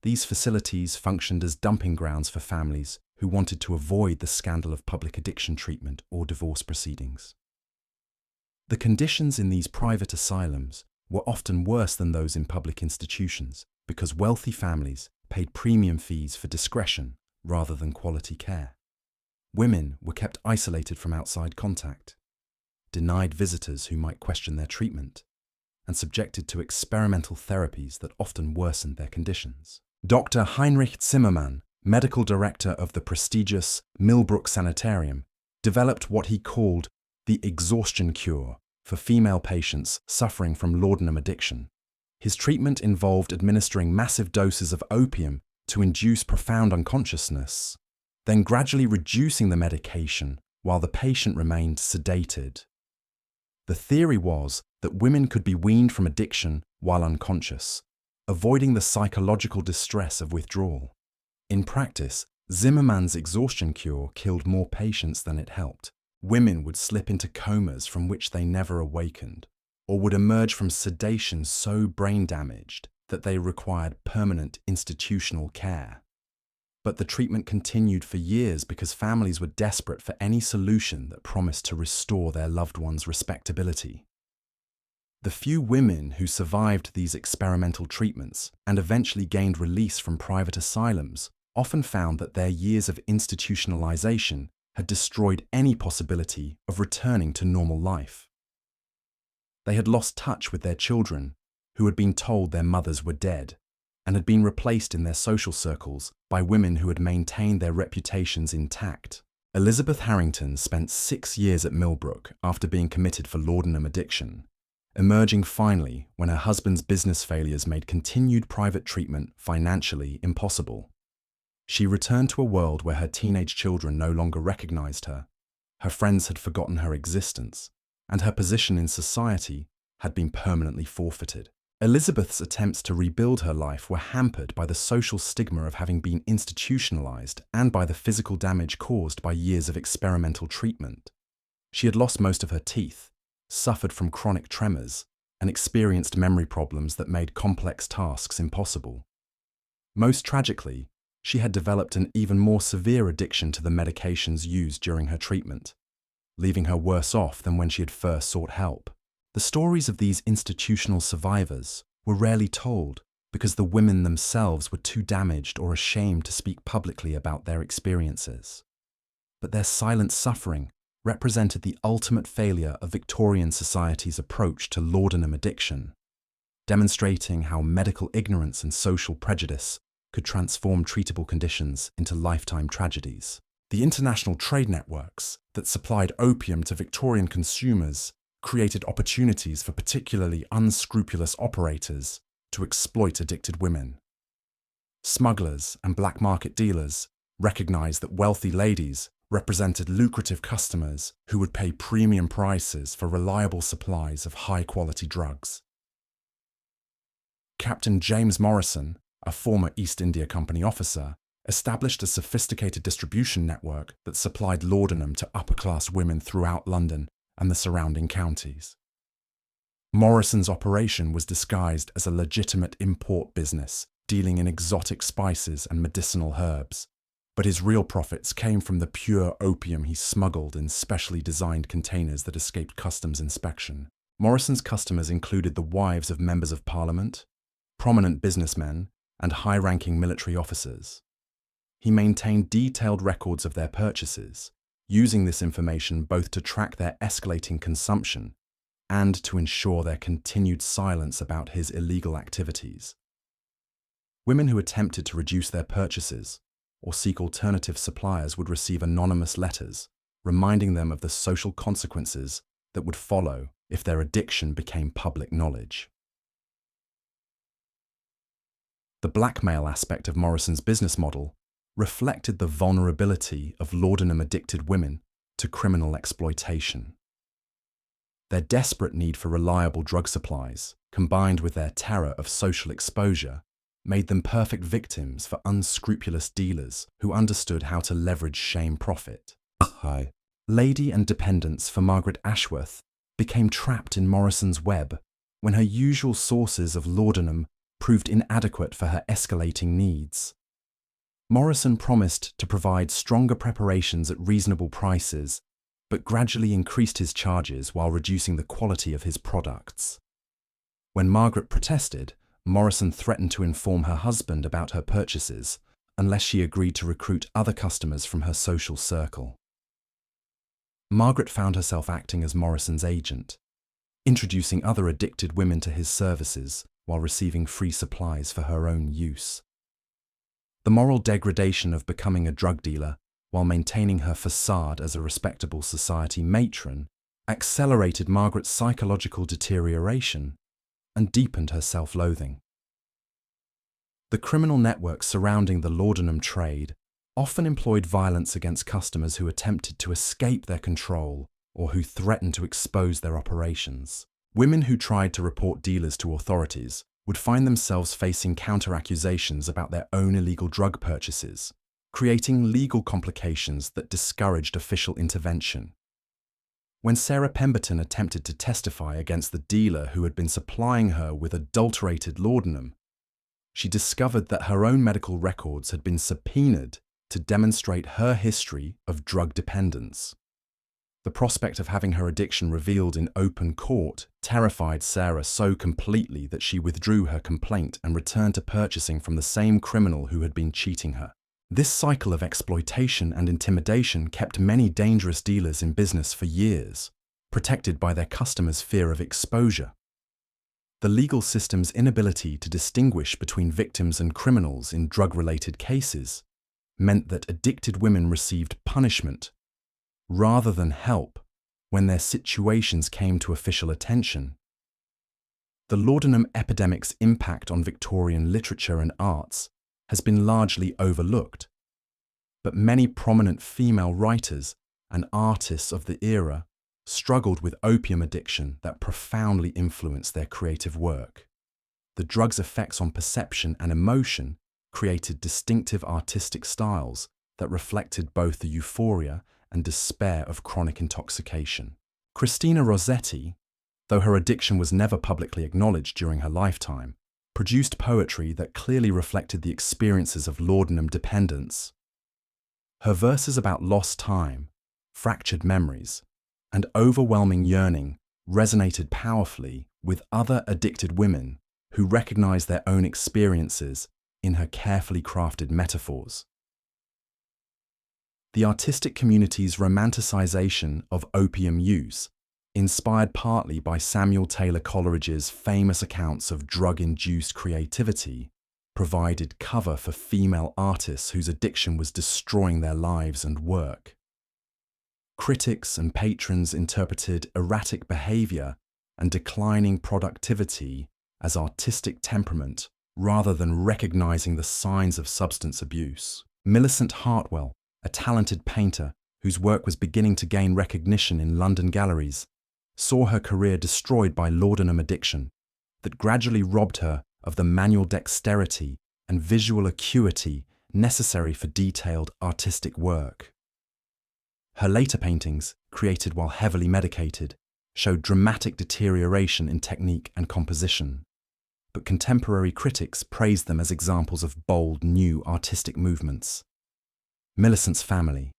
These facilities functioned as dumping grounds for families who wanted to avoid the scandal of public addiction treatment or divorce proceedings. The conditions in these private asylums were often worse than those in public institutions because wealthy families paid premium fees for discretion rather than quality care. Women were kept isolated from outside contact, denied visitors who might question their treatment, and subjected to experimental therapies that often worsened their conditions. Dr. Heinrich Zimmermann, medical director of the prestigious Millbrook Sanitarium, developed what he called the exhaustion cure for female patients suffering from laudanum addiction. His treatment involved administering massive doses of opium to induce profound unconsciousness, then gradually reducing the medication while the patient remained sedated. The theory was that women could be weaned from addiction while unconscious, avoiding the psychological distress of withdrawal. In practice, Zimmermann's exhaustion cure killed more patients than it helped. Women would slip into comas from which they never awakened, or would emerge from sedation so brain damaged that they required permanent institutional care. But the treatment continued for years because families were desperate for any solution that promised to restore their loved one's respectability. The few women who survived these experimental treatments and eventually gained release from private asylums often found that their years of institutionalization had destroyed any possibility of returning to normal life. They had lost touch with their children, who had been told their mothers were dead, and had been replaced in their social circles by women who had maintained their reputations intact. Elizabeth Harrington spent 6 years at Millbrook after being committed for laudanum addiction, emerging finally when her husband's business failures made continued private treatment financially impossible. She returned to a world where her teenage children no longer recognized her, her friends had forgotten her existence, and her position in society had been permanently forfeited. Elizabeth's attempts to rebuild her life were hampered by the social stigma of having been institutionalized and by the physical damage caused by years of experimental treatment. She had lost most of her teeth, suffered from chronic tremors, and experienced memory problems that made complex tasks impossible. Most tragically, she had developed an even more severe addiction to the medications used during her treatment, leaving her worse off than when she had first sought help. The stories of these institutional survivors were rarely told because the women themselves were too damaged or ashamed to speak publicly about their experiences. But their silent suffering represented the ultimate failure of Victorian society's approach to laudanum addiction, demonstrating how medical ignorance and social prejudice could transform treatable conditions into lifetime tragedies. The international trade networks that supplied opium to Victorian consumers created opportunities for particularly unscrupulous operators to exploit addicted women. Smugglers and black market dealers recognized that wealthy ladies represented lucrative customers who would pay premium prices for reliable supplies of high-quality drugs. Captain James Morrison, a former East India Company officer, established a sophisticated distribution network that supplied laudanum to upper-class women throughout London and the surrounding counties. Morrison's operation was disguised as a legitimate import business dealing in exotic spices and medicinal herbs, but his real profits came from the pure opium he smuggled in specially designed containers that escaped customs inspection. Morrison's customers included the wives of members of parliament, prominent businessmen, and high-ranking military officers. He maintained detailed records of their purchases, using this information both to track their escalating consumption and to ensure their continued silence about his illegal activities. Women who attempted to reduce their purchases or seek alternative suppliers would receive anonymous letters reminding them of the social consequences that would follow if their addiction became public knowledge. The blackmail aspect of Morrison's business model reflected the vulnerability of laudanum-addicted women to criminal exploitation. Their desperate need for reliable drug supplies, combined with their terror of social exposure, made them perfect victims for unscrupulous dealers who understood how to leverage shame profit. Lady and dependents for Margaret Ashworth became trapped in Morrison's web when her usual sources of laudanum proved inadequate for her escalating needs. Morrison promised to provide stronger preparations at reasonable prices, but gradually increased his charges while reducing the quality of his products. When Margaret protested, Morrison threatened to inform her husband about her purchases unless she agreed to recruit other customers from her social circle. Margaret found herself acting as Morrison's agent, introducing other addicted women to his services while receiving free supplies for her own use. The moral degradation of becoming a drug dealer while maintaining her facade as a respectable society matron accelerated Margaret's psychological deterioration and deepened her self-loathing. The criminal networks surrounding the laudanum trade often employed violence against customers who attempted to escape their control or who threatened to expose their operations. Women who tried to report dealers to authorities would find themselves facing counter-accusations about their own illegal drug purchases, creating legal complications that discouraged official intervention. When Sarah Pemberton attempted to testify against the dealer who had been supplying her with adulterated laudanum, she discovered that her own medical records had been subpoenaed to demonstrate her history of drug dependence. The prospect of having her addiction revealed in open court terrified Sarah so completely that she withdrew her complaint and returned to purchasing from the same criminal who had been cheating her. This cycle of exploitation and intimidation kept many dangerous dealers in business for years, protected by their customers' fear of exposure. The legal system's inability to distinguish between victims and criminals in drug-related cases meant that addicted women received punishment rather than help when their situations came to official attention. The laudanum epidemic's impact on Victorian literature and arts has been largely overlooked, but many prominent female writers and artists of the era struggled with opium addiction that profoundly influenced their creative work. The drug's effects on perception and emotion created distinctive artistic styles that reflected both the euphoria and despair of chronic intoxication. Christina Rossetti, though her addiction was never publicly acknowledged during her lifetime, produced poetry that clearly reflected the experiences of laudanum dependence. Her verses about lost time, fractured memories, and overwhelming yearning resonated powerfully with other addicted women who recognized their own experiences in her carefully crafted metaphors. The artistic community's romanticization of opium use, inspired partly by Samuel Taylor Coleridge's famous accounts of drug-induced creativity, provided cover for female artists whose addiction was destroying their lives and work. Critics and patrons interpreted erratic behavior and declining productivity as artistic temperament rather than recognizing the signs of substance abuse. Millicent Hartwell, a talented painter whose work was beginning to gain recognition in London galleries, saw her career destroyed by laudanum addiction that gradually robbed her of the manual dexterity and visual acuity necessary for detailed artistic work. Her later paintings, created while heavily medicated, showed dramatic deterioration in technique and composition, but contemporary critics praised them as examples of bold, new artistic movements. Millicent's family,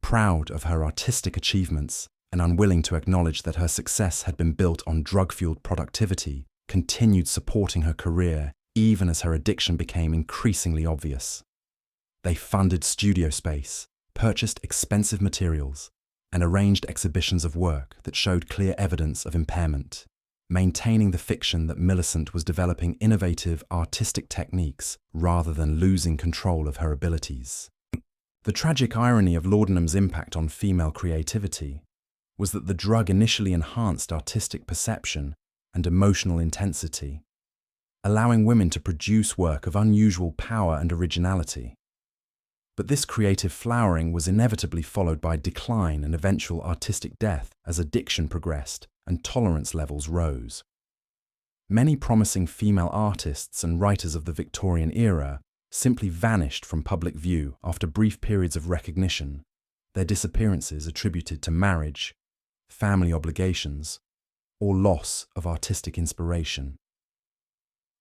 proud of her artistic achievements and unwilling to acknowledge that her success had been built on drug-fueled productivity, continued supporting her career even as her addiction became increasingly obvious. They funded studio space, purchased expensive materials, and arranged exhibitions of work that showed clear evidence of impairment, maintaining the fiction that Millicent was developing innovative artistic techniques rather than losing control of her abilities. The tragic irony of laudanum's impact on female creativity was that the drug initially enhanced artistic perception and emotional intensity, allowing women to produce work of unusual power and originality. But this creative flowering was inevitably followed by decline and eventual artistic death as addiction progressed and tolerance levels rose. Many promising female artists and writers of the Victorian era simply vanished from public view after brief periods of recognition, their disappearances attributed to marriage, family obligations, or loss of artistic inspiration.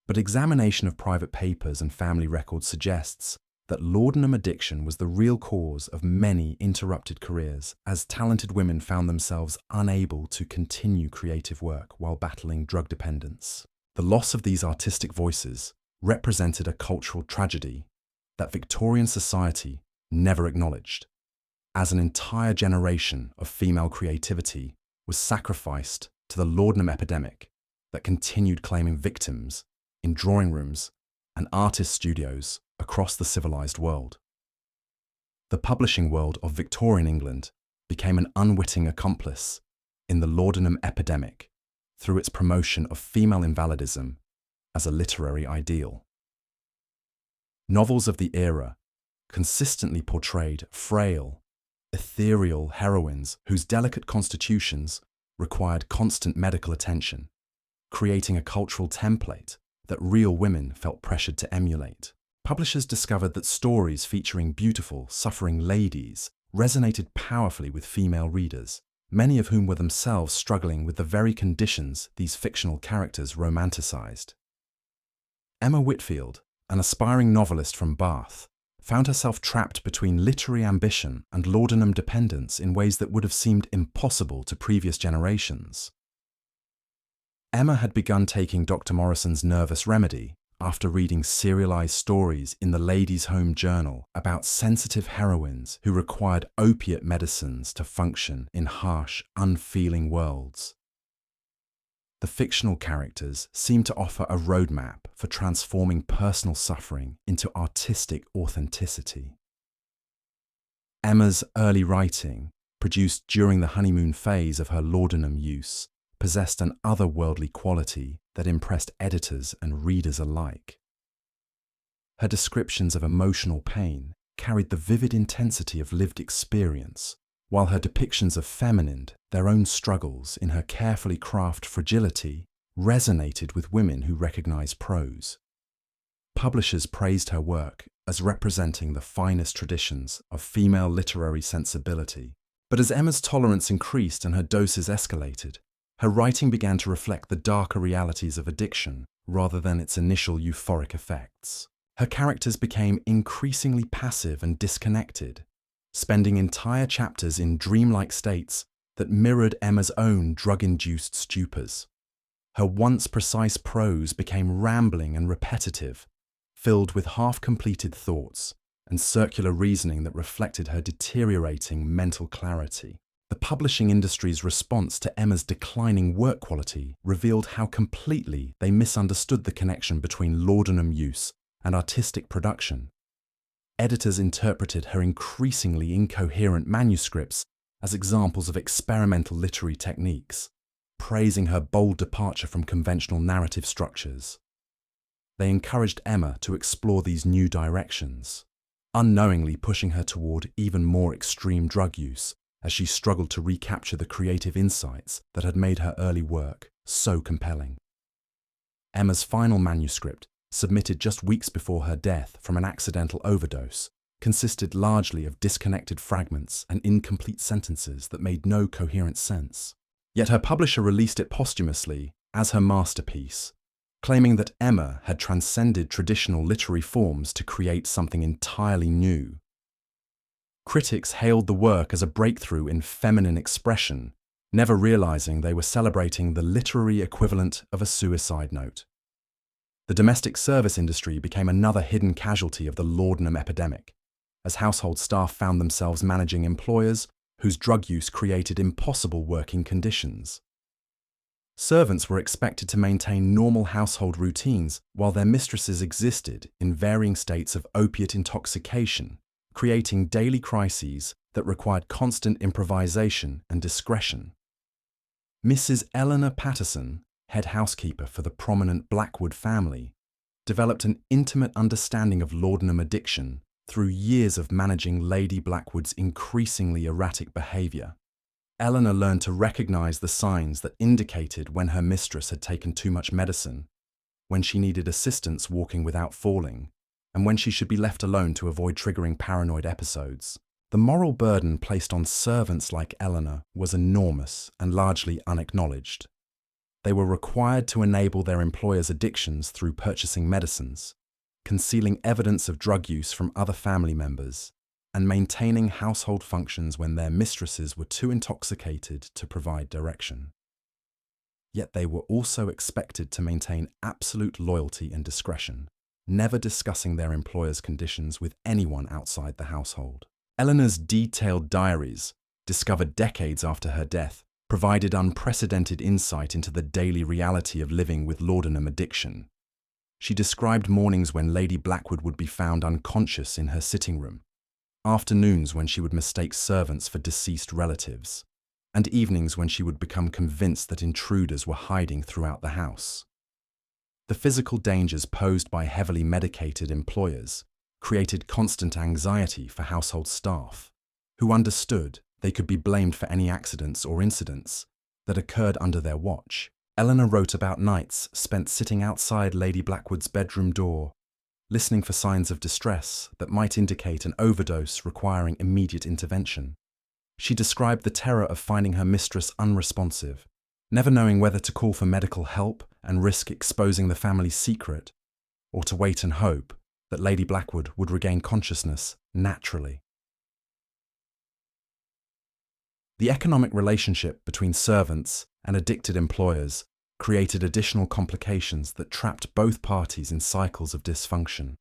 But examination of private papers and family records suggests that laudanum addiction was the real cause of many interrupted careers, as talented women found themselves unable to continue creative work while battling drug dependence. The loss of these artistic voices represented a cultural tragedy that Victorian society never acknowledged, as an entire generation of female creativity was sacrificed to the laudanum epidemic that continued claiming victims in drawing rooms and artist studios across the civilized world. The publishing world of Victorian England became an unwitting accomplice in the laudanum epidemic through its promotion of female invalidism as a literary ideal. Novels of the era consistently portrayed frail, ethereal heroines whose delicate constitutions required constant medical attention, creating a cultural template that real women felt pressured to emulate. Publishers discovered that stories featuring beautiful, suffering ladies resonated powerfully with female readers, many of whom were themselves struggling with the very conditions these fictional characters romanticized. Emma Whitfield, an aspiring novelist from Bath, found herself trapped between literary ambition and laudanum dependence in ways that would have seemed impossible to previous generations. Emma had begun taking Dr. Morrison's Nervous Remedy after reading serialized stories in the Ladies' Home Journal about sensitive heroines who required opiate medicines to function in harsh, unfeeling worlds. The fictional characters seemed to offer a roadmap for transforming personal suffering into artistic authenticity. Emma's early writing, produced during the honeymoon phase of her laudanum use, possessed an otherworldly quality that impressed editors and readers alike. Her descriptions of emotional pain carried the vivid intensity of lived experience, while her depictions of feminine, their own struggles in her carefully crafted fragility, resonated with women who recognized prose. Publishers praised her work as representing the finest traditions of female literary sensibility. But as Emma's tolerance increased and her doses escalated, her writing began to reflect the darker realities of addiction rather than its initial euphoric effects. Her characters became increasingly passive and disconnected, spending entire chapters in dreamlike states that mirrored Emma's own drug-induced stupors. Her once precise prose became rambling and repetitive, filled with half-completed thoughts and circular reasoning that reflected her deteriorating mental clarity. The publishing industry's response to Emma's declining work quality revealed how completely they misunderstood the connection between laudanum use and artistic production. Editors interpreted her increasingly incoherent manuscripts as examples of experimental literary techniques, praising her bold departure from conventional narrative structures. They encouraged Emma to explore these new directions, unknowingly pushing her toward even more extreme drug use as she struggled to recapture the creative insights that had made her early work so compelling. Emma's final manuscript, submitted just weeks before her death from an accidental overdose, consisted largely of disconnected fragments and incomplete sentences that made no coherent sense. Yet her publisher released it posthumously as her masterpiece, claiming that Emma had transcended traditional literary forms to create something entirely new. Critics hailed the work as a breakthrough in feminine expression, never realizing they were celebrating the literary equivalent of a suicide note. The domestic service industry became another hidden casualty of the laudanum epidemic, as household staff found themselves managing employers whose drug use created impossible working conditions. Servants were expected to maintain normal household routines while their mistresses existed in varying states of opiate intoxication, creating daily crises that required constant improvisation and discretion. Mrs. Eleanor Patterson, head housekeeper for the prominent Blackwood family, developed an intimate understanding of laudanum addiction through years of managing Lady Blackwood's increasingly erratic behavior. Eleanor learned to recognize the signs that indicated when her mistress had taken too much medicine, when she needed assistance walking without falling, and when she should be left alone to avoid triggering paranoid episodes. The moral burden placed on servants like Eleanor was enormous and largely unacknowledged. They were required to enable their employers' addictions through purchasing medicines, concealing evidence of drug use from other family members, and maintaining household functions when their mistresses were too intoxicated to provide direction. Yet they were also expected to maintain absolute loyalty and discretion, never discussing their employers' conditions with anyone outside the household. Eleanor's detailed diaries, discovered decades after her death, provided unprecedented insight into the daily reality of living with laudanum addiction. She described mornings when Lady Blackwood would be found unconscious in her sitting room, afternoons when she would mistake servants for deceased relatives, and evenings when she would become convinced that intruders were hiding throughout the house. The physical dangers posed by heavily medicated employers created constant anxiety for household staff, who understood they could be blamed for any accidents or incidents that occurred under their watch. Eleanor wrote about nights spent sitting outside Lady Blackwood's bedroom door, listening for signs of distress that might indicate an overdose requiring immediate intervention. She described the terror of finding her mistress unresponsive, never knowing whether to call for medical help and risk exposing the family's secret, or to wait and hope that Lady Blackwood would regain consciousness naturally. The economic relationship between servants and addicted employers created additional complications that trapped both parties in cycles of dysfunction.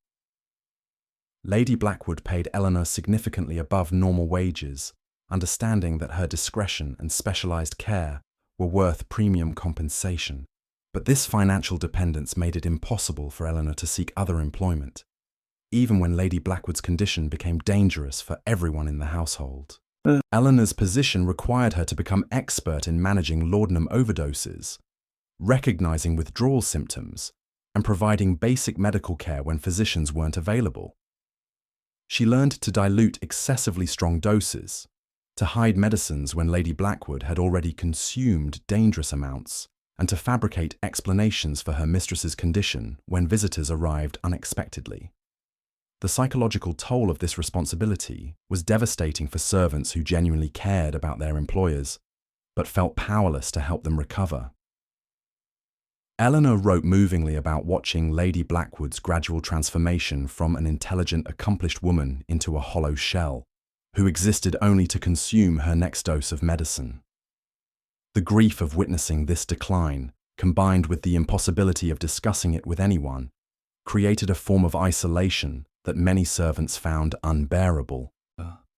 Lady Blackwood paid Eleanor significantly above normal wages, understanding that her discretion and specialized care were worth premium compensation. But this financial dependence made it impossible for Eleanor to seek other employment, even when Lady Blackwood's condition became dangerous for everyone in the household. Eleanor's position required her to become expert in managing laudanum overdoses, recognizing withdrawal symptoms, and providing basic medical care when physicians weren't available. She learned to dilute excessively strong doses, to hide medicines when Lady Blackwood had already consumed dangerous amounts, and to fabricate explanations for her mistress's condition when visitors arrived unexpectedly. The psychological toll of this responsibility was devastating for servants who genuinely cared about their employers, but felt powerless to help them recover. Eleanor wrote movingly about watching Lady Blackwood's gradual transformation from an intelligent, accomplished woman into a hollow shell, who existed only to consume her next dose of medicine. The grief of witnessing this decline, combined with the impossibility of discussing it with anyone, created a form of isolation that many servants found unbearable.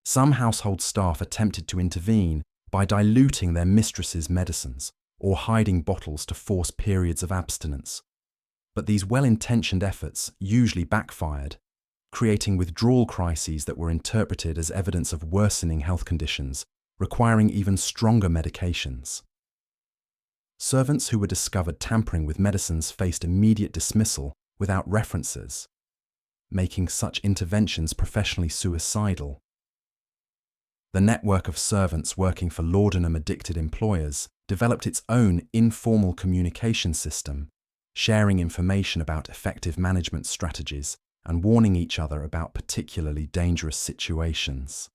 Some household staff attempted to intervene by diluting their mistress's medicines or hiding bottles to force periods of abstinence. But these well-intentioned efforts usually backfired, creating withdrawal crises that were interpreted as evidence of worsening health conditions requiring even stronger medications. Servants who were discovered tampering with medicines faced immediate dismissal without references, making such interventions professionally suicidal. The network of servants working for laudanum-addicted employers developed its own informal communication system, sharing information about effective management strategies and warning each other about particularly dangerous situations.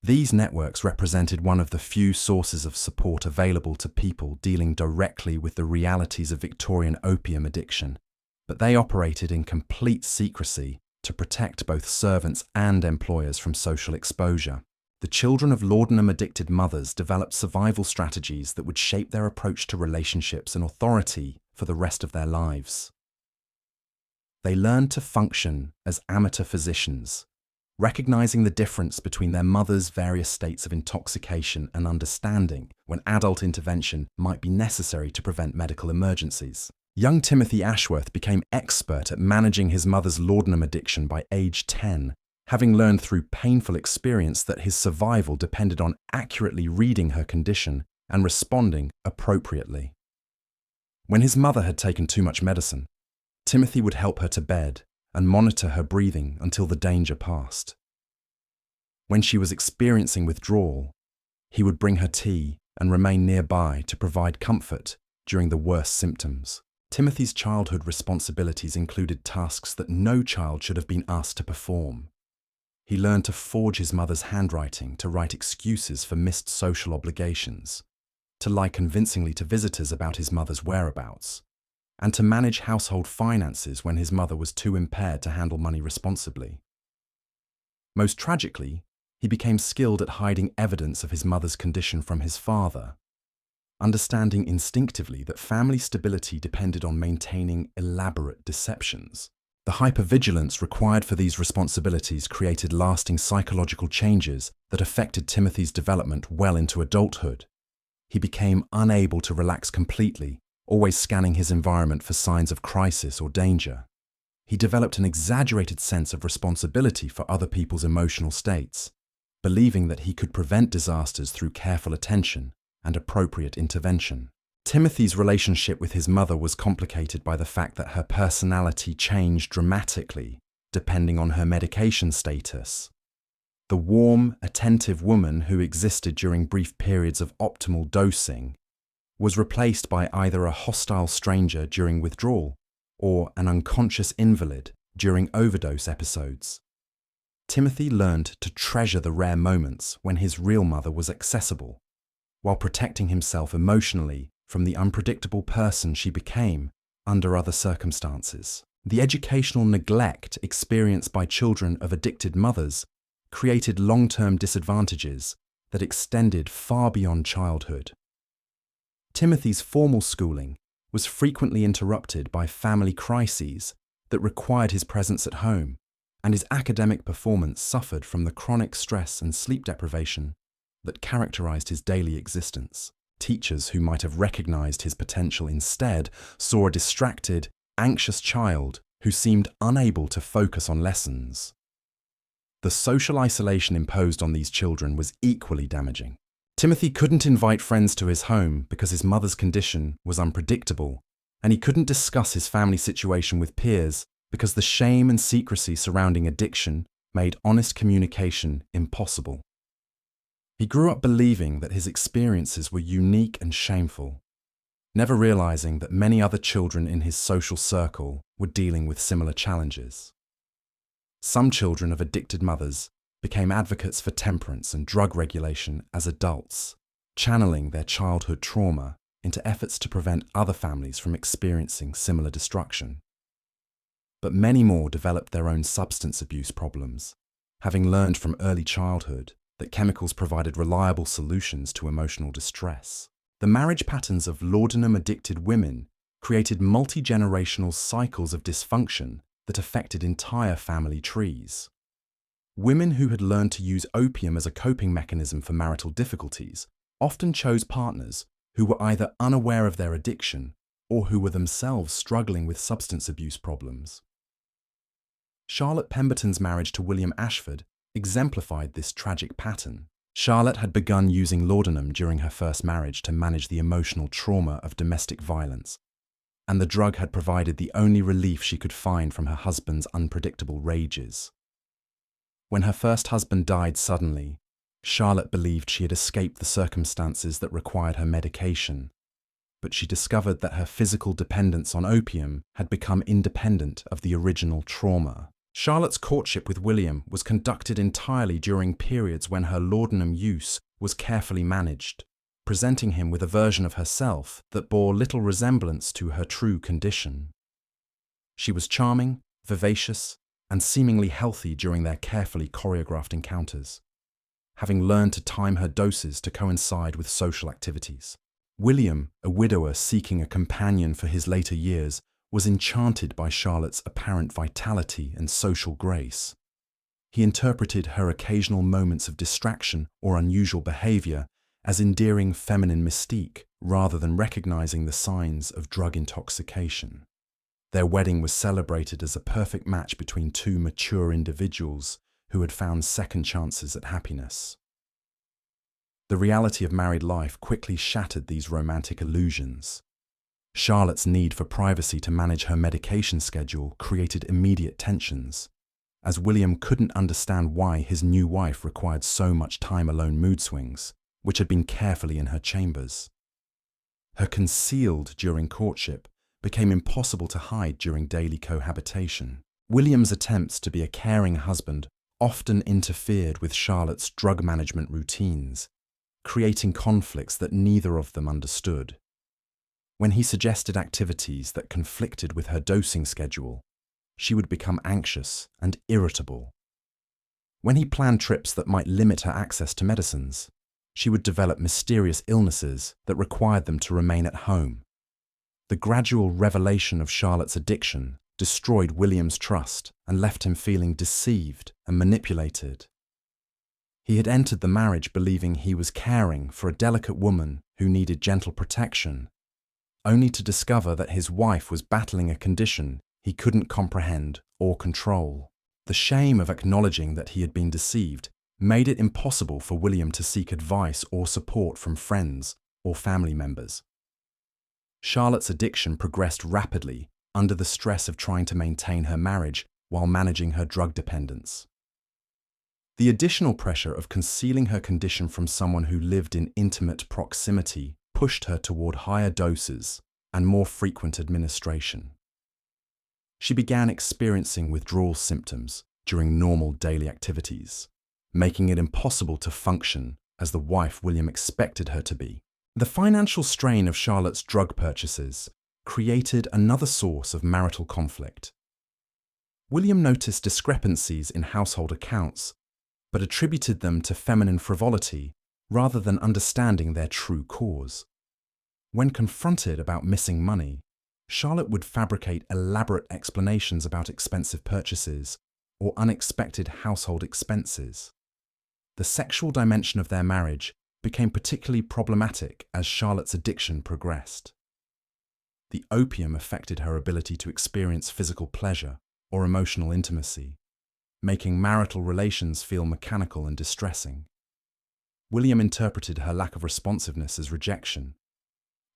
These networks represented one of the few sources of support available to people dealing directly with the realities of Victorian opium addiction, but they operated in complete secrecy to protect both servants and employers from social exposure. The children of laudanum-addicted mothers developed survival strategies that would shape their approach to relationships and authority for the rest of their lives. They learned to function as amateur physicians, recognizing the difference between their mother's various states of intoxication and understanding when adult intervention might be necessary to prevent medical emergencies. Young Timothy Ashworth became expert at managing his mother's laudanum addiction by age 10, having learned through painful experience that his survival depended on accurately reading her condition and responding appropriately. When his mother had taken too much medicine, Timothy would help her to bed and monitor her breathing until the danger passed. When she was experiencing withdrawal, he would bring her tea and remain nearby to provide comfort during the worst symptoms. Timothy's childhood responsibilities included tasks that no child should have been asked to perform. He learned to forge his mother's handwriting to write excuses for missed social obligations, to lie convincingly to visitors about his mother's whereabouts, and to manage household finances when his mother was too impaired to handle money responsibly. Most tragically, he became skilled at hiding evidence of his mother's condition from his father, understanding instinctively that family stability depended on maintaining elaborate deceptions. The hypervigilance required for these responsibilities created lasting psychological changes that affected Timothy's development well into adulthood. He became unable to relax completely, always scanning his environment for signs of crisis or danger. He developed an exaggerated sense of responsibility for other people's emotional states, believing that he could prevent disasters through careful attention and appropriate intervention. Timothy's relationship with his mother was complicated by the fact that her personality changed dramatically depending on her medication status. The warm, attentive woman who existed during brief periods of optimal dosing was replaced by either a hostile stranger during withdrawal or an unconscious invalid during overdose episodes. Timothy learned to treasure the rare moments when his real mother was accessible, while protecting himself emotionally from the unpredictable person she became under other circumstances. The educational neglect experienced by children of addicted mothers created long-term disadvantages that extended far beyond childhood. Timothy's formal schooling was frequently interrupted by family crises that required his presence at home, and his academic performance suffered from the chronic stress and sleep deprivation that characterized his daily existence. Teachers who might have recognized his potential instead saw a distracted, anxious child who seemed unable to focus on lessons. The social isolation imposed on these children was equally damaging. Timothy couldn't invite friends to his home because his mother's condition was unpredictable, and he couldn't discuss his family situation with peers because the shame and secrecy surrounding addiction made honest communication impossible. He grew up believing that his experiences were unique and shameful, never realizing that many other children in his social circle were dealing with similar challenges. Some children of addicted mothers became advocates for temperance and drug regulation as adults, channeling their childhood trauma into efforts to prevent other families from experiencing similar destruction. But many more developed their own substance abuse problems, having learned from early childhood that chemicals provided reliable solutions to emotional distress. The marriage patterns of laudanum-addicted women created multi-generational cycles of dysfunction that affected entire family trees. Women who had learned to use opium as a coping mechanism for marital difficulties often chose partners who were either unaware of their addiction or who were themselves struggling with substance abuse problems. Charlotte Pemberton's marriage to William Ashford exemplified this tragic pattern. Charlotte had begun using laudanum during her first marriage to manage the emotional trauma of domestic violence, and the drug had provided the only relief she could find from her husband's unpredictable rages. When her first husband died suddenly, Charlotte believed she had escaped the circumstances that required her medication, but she discovered that her physical dependence on opium had become independent of the original trauma. Charlotte's courtship with William was conducted entirely during periods when her laudanum use was carefully managed, presenting him with a version of herself that bore little resemblance to her true condition. She was charming, vivacious, and seemingly healthy during their carefully choreographed encounters, having learned to time her doses to coincide with social activities. William, a widower seeking a companion for his later years, was enchanted by Charlotte's apparent vitality and social grace. He interpreted her occasional moments of distraction or unusual behavior as endearing feminine mystique rather than recognizing the signs of drug intoxication. Their wedding was celebrated as a perfect match between two mature individuals who had found second chances at happiness. The reality of married life quickly shattered these romantic illusions. Charlotte's need for privacy to manage her medication schedule created immediate tensions, as William couldn't understand why his new wife required so much time alone mood swings, which had been carefully in her chambers. Her concealed during courtship became impossible to hide during daily cohabitation. William's attempts to be a caring husband often interfered with Charlotte's drug management routines, creating conflicts that neither of them understood. When he suggested activities that conflicted with her dosing schedule, she would become anxious and irritable. When he planned trips that might limit her access to medicines, she would develop mysterious illnesses that required them to remain at home. The gradual revelation of Charlotte's addiction destroyed William's trust and left him feeling deceived and manipulated. He had entered the marriage believing he was caring for a delicate woman who needed gentle protection, only to discover that his wife was battling a condition he couldn't comprehend or control. The shame of acknowledging that he had been deceived made it impossible for William to seek advice or support from friends or family members. Charlotte's addiction progressed rapidly under the stress of trying to maintain her marriage while managing her drug dependence. The additional pressure of concealing her condition from someone who lived in intimate proximity pushed her toward higher doses and more frequent administration. She began experiencing withdrawal symptoms during normal daily activities, making it impossible to function as the wife William expected her to be. The financial strain of Charlotte's drug purchases created another source of marital conflict. William noticed discrepancies in household accounts, but attributed them to feminine frivolity rather than understanding their true cause. When confronted about missing money, Charlotte would fabricate elaborate explanations about expensive purchases or unexpected household expenses. The sexual dimension of their marriage became particularly problematic as Charlotte's addiction progressed. The opium affected her ability to experience physical pleasure or emotional intimacy, making marital relations feel mechanical and distressing. William interpreted her lack of responsiveness as rejection,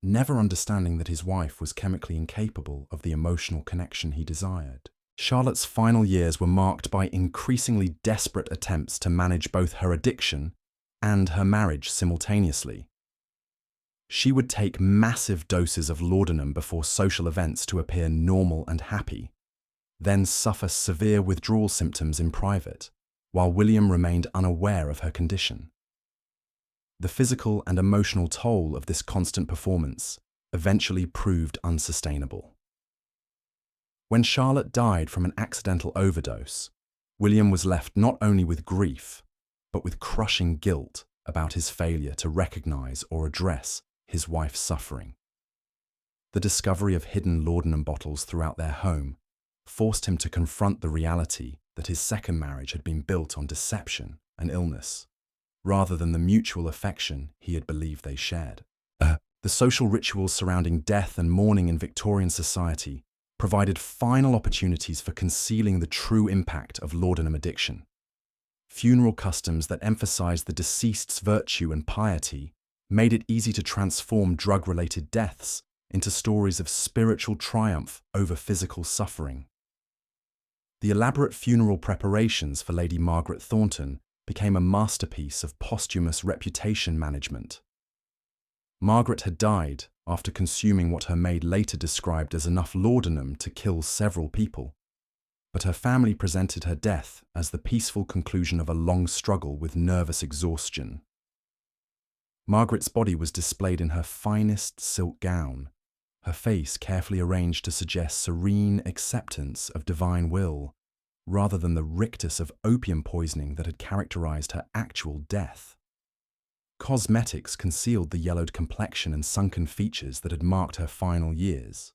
never understanding that his wife was chemically incapable of the emotional connection he desired. Charlotte's final years were marked by increasingly desperate attempts to manage both her addiction and her marriage simultaneously. She would take massive doses of laudanum before social events to appear normal and happy, then suffer severe withdrawal symptoms in private, while William remained unaware of her condition. The physical and emotional toll of this constant performance eventually proved unsustainable. When Charlotte died from an accidental overdose, William was left not only with grief, but with crushing guilt about his failure to recognize or address his wife's suffering. The discovery of hidden laudanum bottles throughout their home forced him to confront the reality that his second marriage had been built on deception and illness, rather than the mutual affection he had believed they shared. The social rituals surrounding death and mourning in Victorian society provided final opportunities for concealing the true impact of laudanum addiction. Funeral customs that emphasized the deceased's virtue and piety made it easy to transform drug-related deaths into stories of spiritual triumph over physical suffering. The elaborate funeral preparations for Lady Margaret Thornton became a masterpiece of posthumous reputation management. Margaret had died after consuming what her maid later described as enough laudanum to kill several people, but her family presented her death as the peaceful conclusion of a long struggle with nervous exhaustion. Margaret's body was displayed in her finest silk gown, her face carefully arranged to suggest serene acceptance of divine will, rather than the rictus of opium poisoning that had characterized her actual death. Cosmetics concealed the yellowed complexion and sunken features that had marked her final years,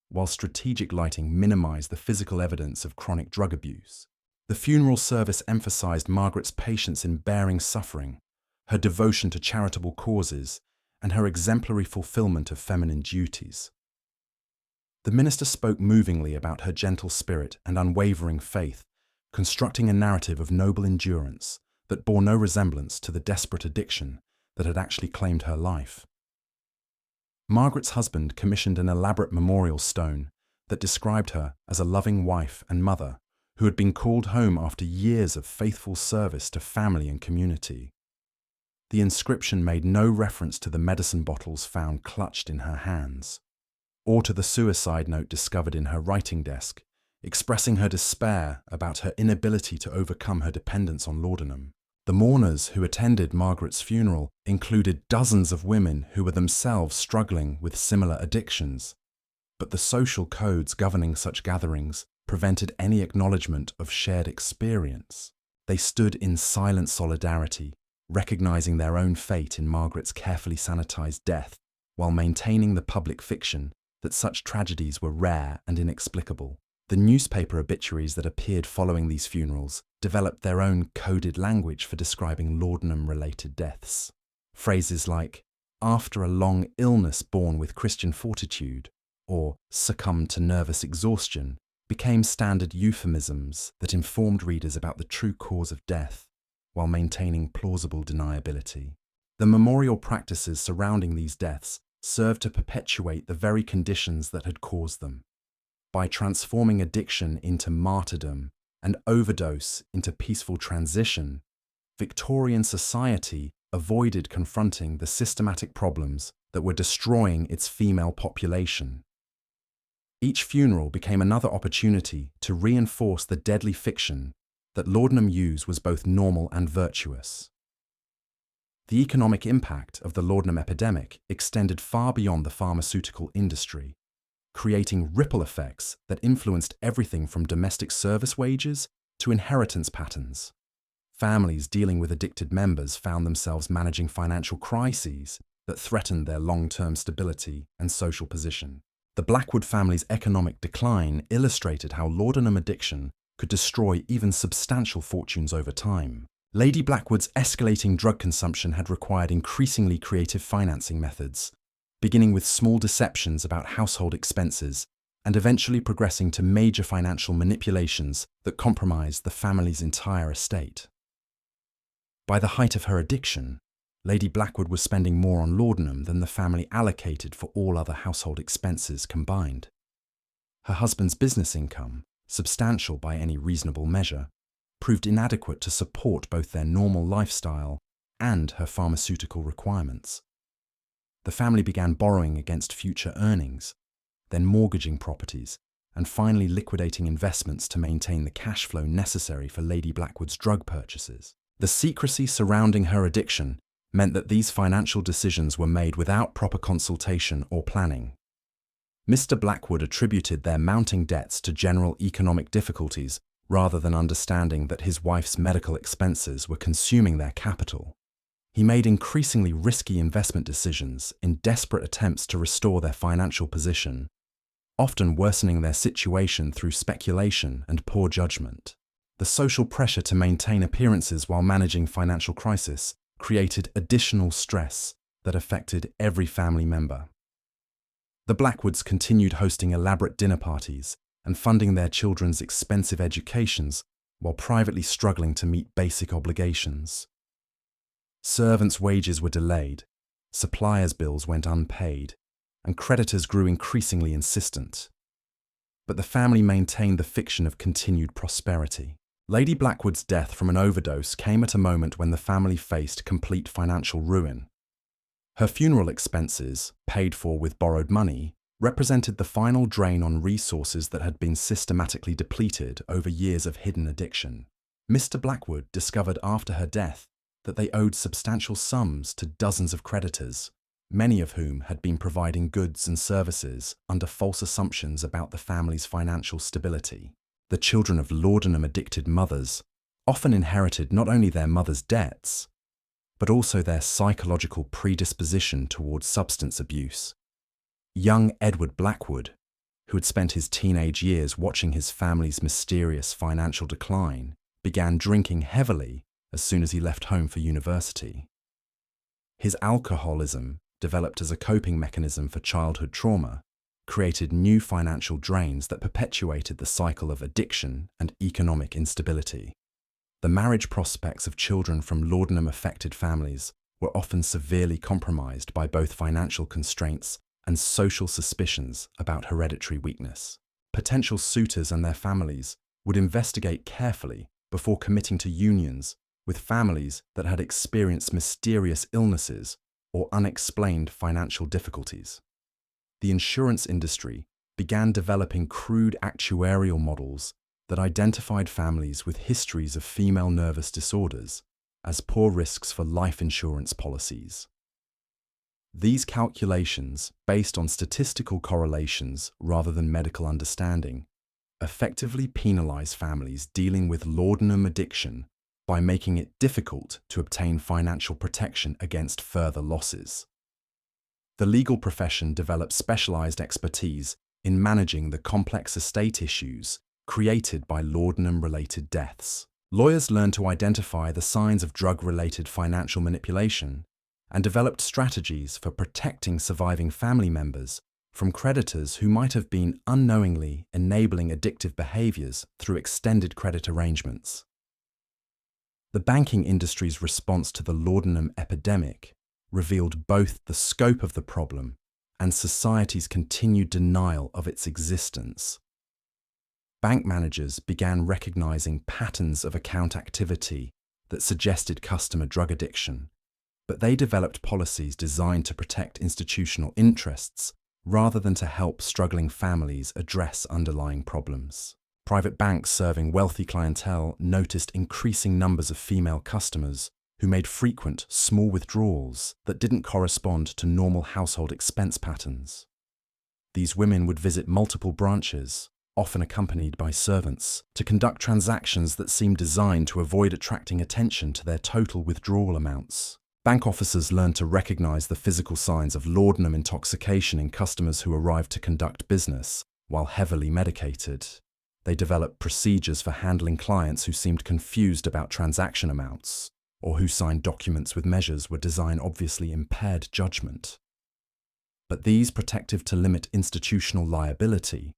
while strategic lighting minimized the physical evidence of chronic drug abuse. The funeral service emphasized Margaret's patience in bearing suffering, her devotion to charitable causes, and her exemplary fulfillment of feminine duties. The minister spoke movingly about her gentle spirit and unwavering faith, constructing a narrative of noble endurance that bore no resemblance to the desperate addiction that had actually claimed her life. Margaret's husband commissioned an elaborate memorial stone that described her as a loving wife and mother who had been called home after years of faithful service to family and community. The inscription made no reference to the medicine bottles found clutched in her hands, or to the suicide note discovered in her writing desk, expressing her despair about her inability to overcome her dependence on laudanum. The mourners who attended Margaret's funeral included dozens of women who were themselves struggling with similar addictions, but the social codes governing such gatherings prevented any acknowledgement of shared experience. They stood in silent solidarity, recognizing their own fate in Margaret's carefully sanitized death, while maintaining the public fiction that such tragedies were rare and inexplicable. The newspaper obituaries that appeared following these funerals developed their own coded language for describing laudanum-related deaths. Phrases like, "after a long illness borne with Christian fortitude," or "succumbed to nervous exhaustion," became standard euphemisms that informed readers about the true cause of death, while maintaining plausible deniability. The memorial practices surrounding these deaths served to perpetuate the very conditions that had caused them. By transforming addiction into martyrdom and overdose into peaceful transition, Victorian society avoided confronting the systematic problems that were destroying its female population. Each funeral became another opportunity to reinforce the deadly fiction that laudanum use was both normal and virtuous. The economic impact of the laudanum epidemic extended far beyond the pharmaceutical industry, creating ripple effects that influenced everything from domestic service wages to inheritance patterns. Families dealing with addicted members found themselves managing financial crises that threatened their long-term stability and social position. The Blackwood family's economic decline illustrated how laudanum addiction could destroy even substantial fortunes over time. Lady Blackwood's escalating drug consumption had required increasingly creative financing methods, beginning with small deceptions about household expenses and eventually progressing to major financial manipulations that compromised the family's entire estate. By the height of her addiction, Lady Blackwood was spending more on laudanum than the family allocated for all other household expenses combined. Her husband's business income, substantial by any reasonable measure, proved inadequate to support both their normal lifestyle and her pharmaceutical requirements. The family began borrowing against future earnings, then mortgaging properties, and finally liquidating investments to maintain the cash flow necessary for Lady Blackwood's drug purchases. The secrecy surrounding her addiction meant that these financial decisions were made without proper consultation or planning. Mr. Blackwood attributed their mounting debts to general economic difficulties rather than understanding that his wife's medical expenses were consuming their capital. He made increasingly risky investment decisions in desperate attempts to restore their financial position, often worsening their situation through speculation and poor judgment. The social pressure to maintain appearances while managing financial crisis created additional stress that affected every family member. The Blackwoods continued hosting elaborate dinner parties and funding their children's expensive educations while privately struggling to meet basic obligations. Servants' wages were delayed, suppliers' bills went unpaid, and creditors grew increasingly insistent. But the family maintained the fiction of continued prosperity. Lady Blackwood's death from an overdose came at a moment when the family faced complete financial ruin. Her funeral expenses, paid for with borrowed money, represented the final drain on resources that had been systematically depleted over years of hidden addiction. Mr. Blackwood discovered after her death that they owed substantial sums to dozens of creditors, many of whom had been providing goods and services under false assumptions about the family's financial stability. The children of laudanum-addicted mothers often inherited not only their mother's debts, but also their psychological predisposition towards substance abuse. Young Edward Blackwood, who had spent his teenage years watching his family's mysterious financial decline, began drinking heavily as soon as he left home for university. His alcoholism, developed as a coping mechanism for childhood trauma, created new financial drains that perpetuated the cycle of addiction and economic instability. The marriage prospects of children from laudanum-affected families were often severely compromised by both financial constraints and social suspicions about hereditary weakness. Potential suitors and their families would investigate carefully before committing to unions with families that had experienced mysterious illnesses or unexplained financial difficulties. The insurance industry began developing crude actuarial models that identified families with histories of female nervous disorders as poor risks for life insurance policies. These calculations, based on statistical correlations rather than medical understanding, effectively penalize families dealing with laudanum addiction by making it difficult to obtain financial protection against further losses. The legal profession developed specialized expertise in managing the complex estate issues created by laudanum-related deaths. Lawyers learned to identify the signs of drug-related financial manipulation and developed strategies for protecting surviving family members from creditors who might have been unknowingly enabling addictive behaviors through extended credit arrangements. The banking industry's response to the laudanum epidemic revealed both the scope of the problem and society's continued denial of its existence. Bank managers began recognizing patterns of account activity that suggested customer drug addiction, but they developed policies designed to protect institutional interests rather than to help struggling families address underlying problems. Private banks serving wealthy clientele noticed increasing numbers of female customers who made frequent, small withdrawals that didn't correspond to normal household expense patterns. These women would visit multiple branches, often accompanied by servants, to conduct transactions that seemed designed to avoid attracting attention to their total withdrawal amounts. Bank officers learned to recognize the physical signs of laudanum intoxication in customers who arrived to conduct business while heavily medicated. They developed procedures for handling clients who seemed confused about transaction amounts, or who signed documents with measures where design obviously impaired judgment. But these protective to limit institutional liability,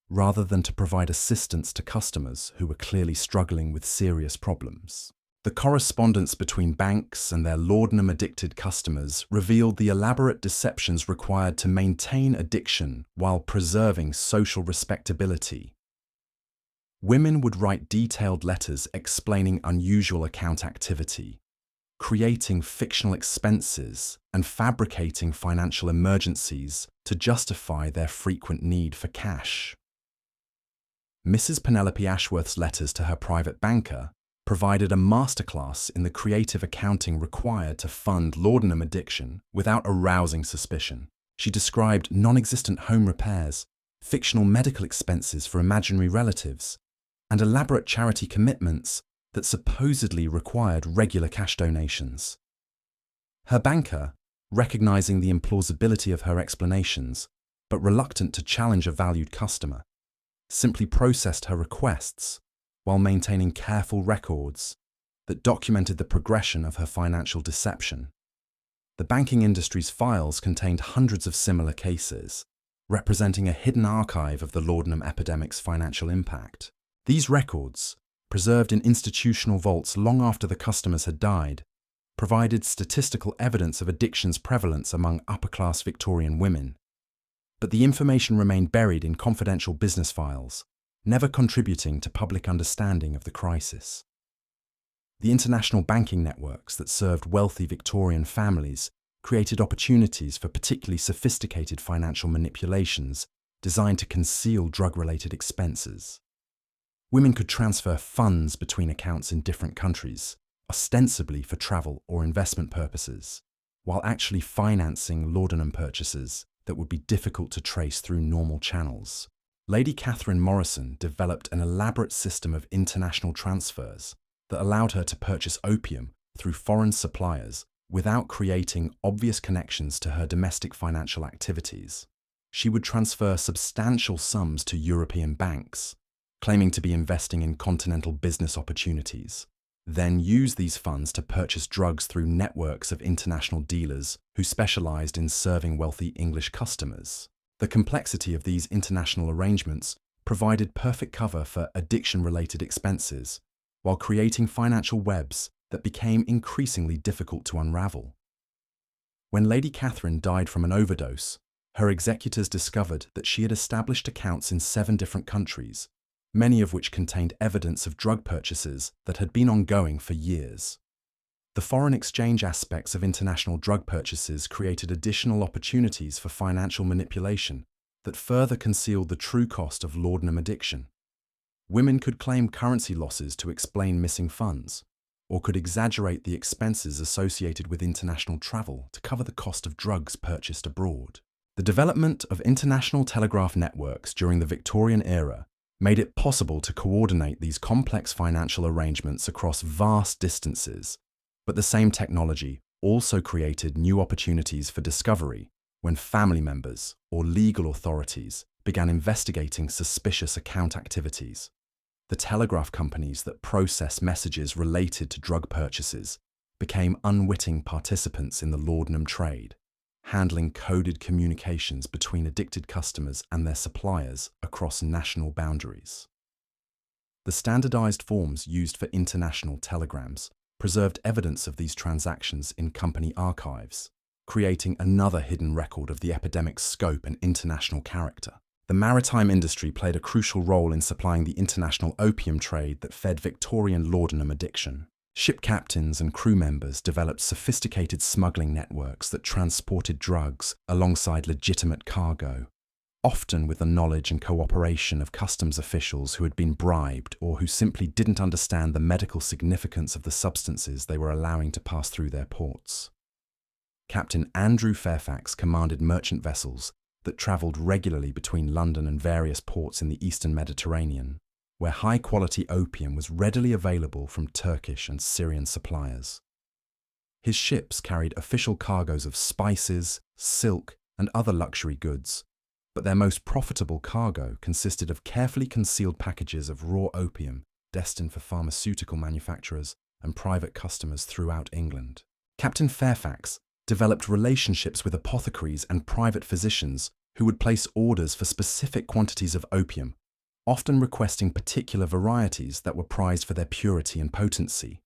rather than to provide assistance to customers who were clearly struggling with serious problems. The correspondence between banks and their laudanum-addicted customers revealed the elaborate deceptions required to maintain addiction while preserving social respectability. Women would write detailed letters explaining unusual account activity, creating fictional expenses, and fabricating financial emergencies to justify their frequent need for cash. Mrs. Penelope Ashworth's letters to her private banker provided a masterclass in the creative accounting required to fund laudanum addiction without arousing suspicion. She described non-existent home repairs, fictional medical expenses for imaginary relatives, and elaborate charity commitments that supposedly required regular cash donations. Her banker, recognizing the implausibility of her explanations, but reluctant to challenge a valued customer, simply processed her requests while maintaining careful records that documented the progression of her financial deception. The banking industry's files contained hundreds of similar cases, representing a hidden archive of the laudanum epidemic's financial impact. These records, preserved in institutional vaults long after the customers had died, provided statistical evidence of addiction's prevalence among upper-class Victorian women. But the information remained buried in confidential business files, never contributing to public understanding of the crisis. The international banking networks that served wealthy Victorian families created opportunities for particularly sophisticated financial manipulations designed to conceal drug-related expenses. Women could transfer funds between accounts in different countries, ostensibly for travel or investment purposes, while actually financing laudanum purchases that would be difficult to trace through normal channels. Lady Catherine Morrison developed an elaborate system of international transfers that allowed her to purchase opium through foreign suppliers without creating obvious connections to her domestic financial activities. She would transfer substantial sums to European banks, claiming to be investing in continental business opportunities, then use these funds to purchase drugs through networks of international dealers who specialized in serving wealthy English customers. The complexity of these international arrangements provided perfect cover for addiction-related expenses, while creating financial webs that became increasingly difficult to unravel. When Lady Catherine died from an overdose, her executors discovered that she had established accounts in 7 different countries, many of which contained evidence of drug purchases that had been ongoing for years. The foreign exchange aspects of international drug purchases created additional opportunities for financial manipulation that further concealed the true cost of laudanum addiction. Women could claim currency losses to explain missing funds, or could exaggerate the expenses associated with international travel to cover the cost of drugs purchased abroad. The development of international telegraph networks during the Victorian era made it possible to coordinate these complex financial arrangements across vast distances, but the same technology also created new opportunities for discovery when family members or legal authorities began investigating suspicious account activities. The telegraph companies that process messages related to drug purchases became unwitting participants in the laudanum trade, handling coded communications between addicted customers and their suppliers across national boundaries. The standardized forms used for international telegrams preserved evidence of these transactions in company archives, creating another hidden record of the epidemic's scope and international character. The maritime industry played a crucial role in supplying the international opium trade that fed Victorian laudanum addiction. Ship captains and crew members developed sophisticated smuggling networks that transported drugs alongside legitimate cargo, often with the knowledge and cooperation of customs officials who had been bribed or who simply didn't understand the medical significance of the substances they were allowing to pass through their ports. Captain Andrew Fairfax commanded merchant vessels that travelled regularly between London and various ports in the eastern Mediterranean, where high-quality opium was readily available from Turkish and Syrian suppliers. His ships carried official cargoes of spices, silk, and other luxury goods, but their most profitable cargo consisted of carefully concealed packages of raw opium destined for pharmaceutical manufacturers and private customers throughout England. Captain Fairfax developed relationships with apothecaries and private physicians who would place orders for specific quantities of opium, often requesting particular varieties that were prized for their purity and potency.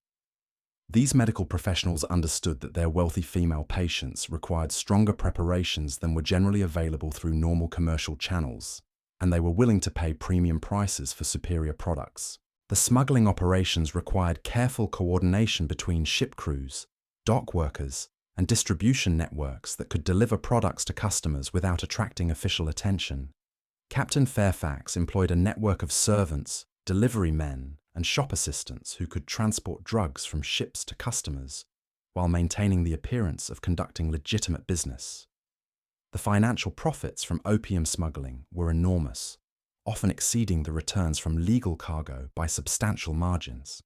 These medical professionals understood that their wealthy female patients required stronger preparations than were generally available through normal commercial channels, and they were willing to pay premium prices for superior products. The smuggling operations required careful coordination between ship crews, dock workers, and distribution networks that could deliver products to customers without attracting official attention. Captain Fairfax employed a network of servants, delivery men, and shop assistants who could transport drugs from ships to customers while maintaining the appearance of conducting legitimate business. The financial profits from opium smuggling were enormous, often exceeding the returns from legal cargo by substantial margins.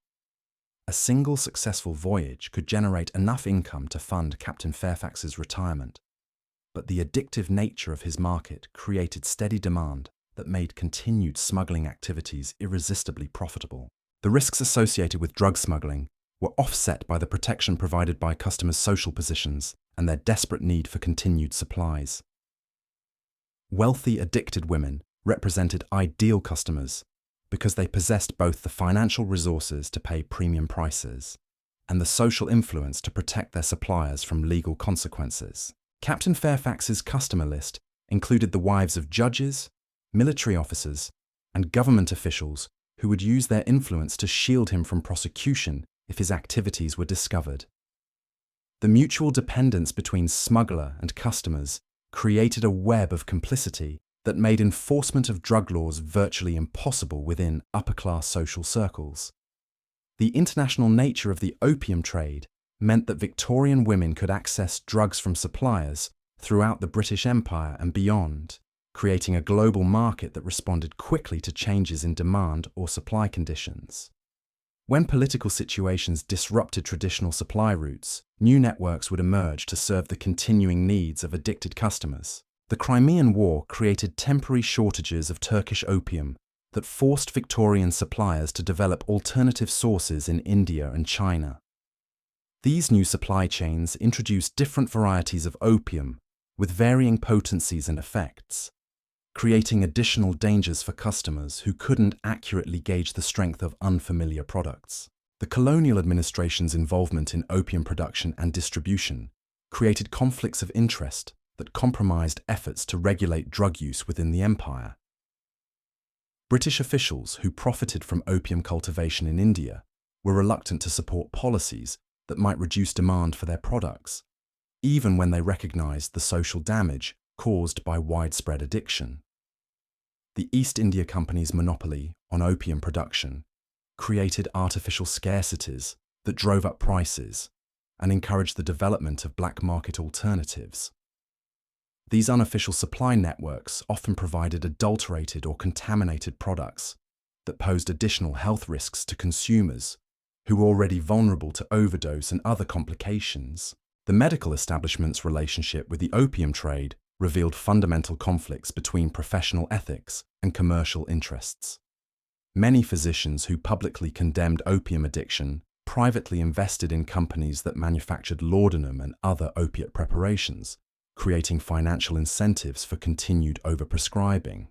A single successful voyage could generate enough income to fund Captain Fairfax's retirement, but the addictive nature of his market created steady demand that made continued smuggling activities irresistibly profitable. The risks associated with drug smuggling were offset by the protection provided by customers' social positions and their desperate need for continued supplies. Wealthy, addicted women represented ideal customers because they possessed both the financial resources to pay premium prices and the social influence to protect their suppliers from legal consequences. Captain Fairfax's customer list included the wives of judges, military officers, and government officials who would use their influence to shield him from prosecution if his activities were discovered. The mutual dependence between smuggler and customers created a web of complicity that made enforcement of drug laws virtually impossible within upper-class social circles. The international nature of the opium trade meant that Victorian women could access drugs from suppliers throughout the British Empire and beyond, creating a global market that responded quickly to changes in demand or supply conditions. When political situations disrupted traditional supply routes, new networks would emerge to serve the continuing needs of addicted customers. The Crimean War created temporary shortages of Turkish opium that forced Victorian suppliers to develop alternative sources in India and China. These new supply chains introduced different varieties of opium with varying potencies and effects, creating additional dangers for customers who couldn't accurately gauge the strength of unfamiliar products. The colonial administration's involvement in opium production and distribution created conflicts of interest that compromised efforts to regulate drug use within the empire. British officials who profited from opium cultivation in India were reluctant to support policies that might reduce demand for their products, even when they recognized the social damage caused by widespread addiction. The East India Company's monopoly on opium production created artificial scarcities that drove up prices and encouraged the development of black market alternatives. These unofficial supply networks often provided adulterated or contaminated products that posed additional health risks to consumers who were already vulnerable to overdose and other complications. The medical establishment's relationship with the opium trade revealed fundamental conflicts between professional ethics and commercial interests. Many physicians who publicly condemned opium addiction privately invested in companies that manufactured laudanum and other opiate preparations, creating financial incentives for continued overprescribing.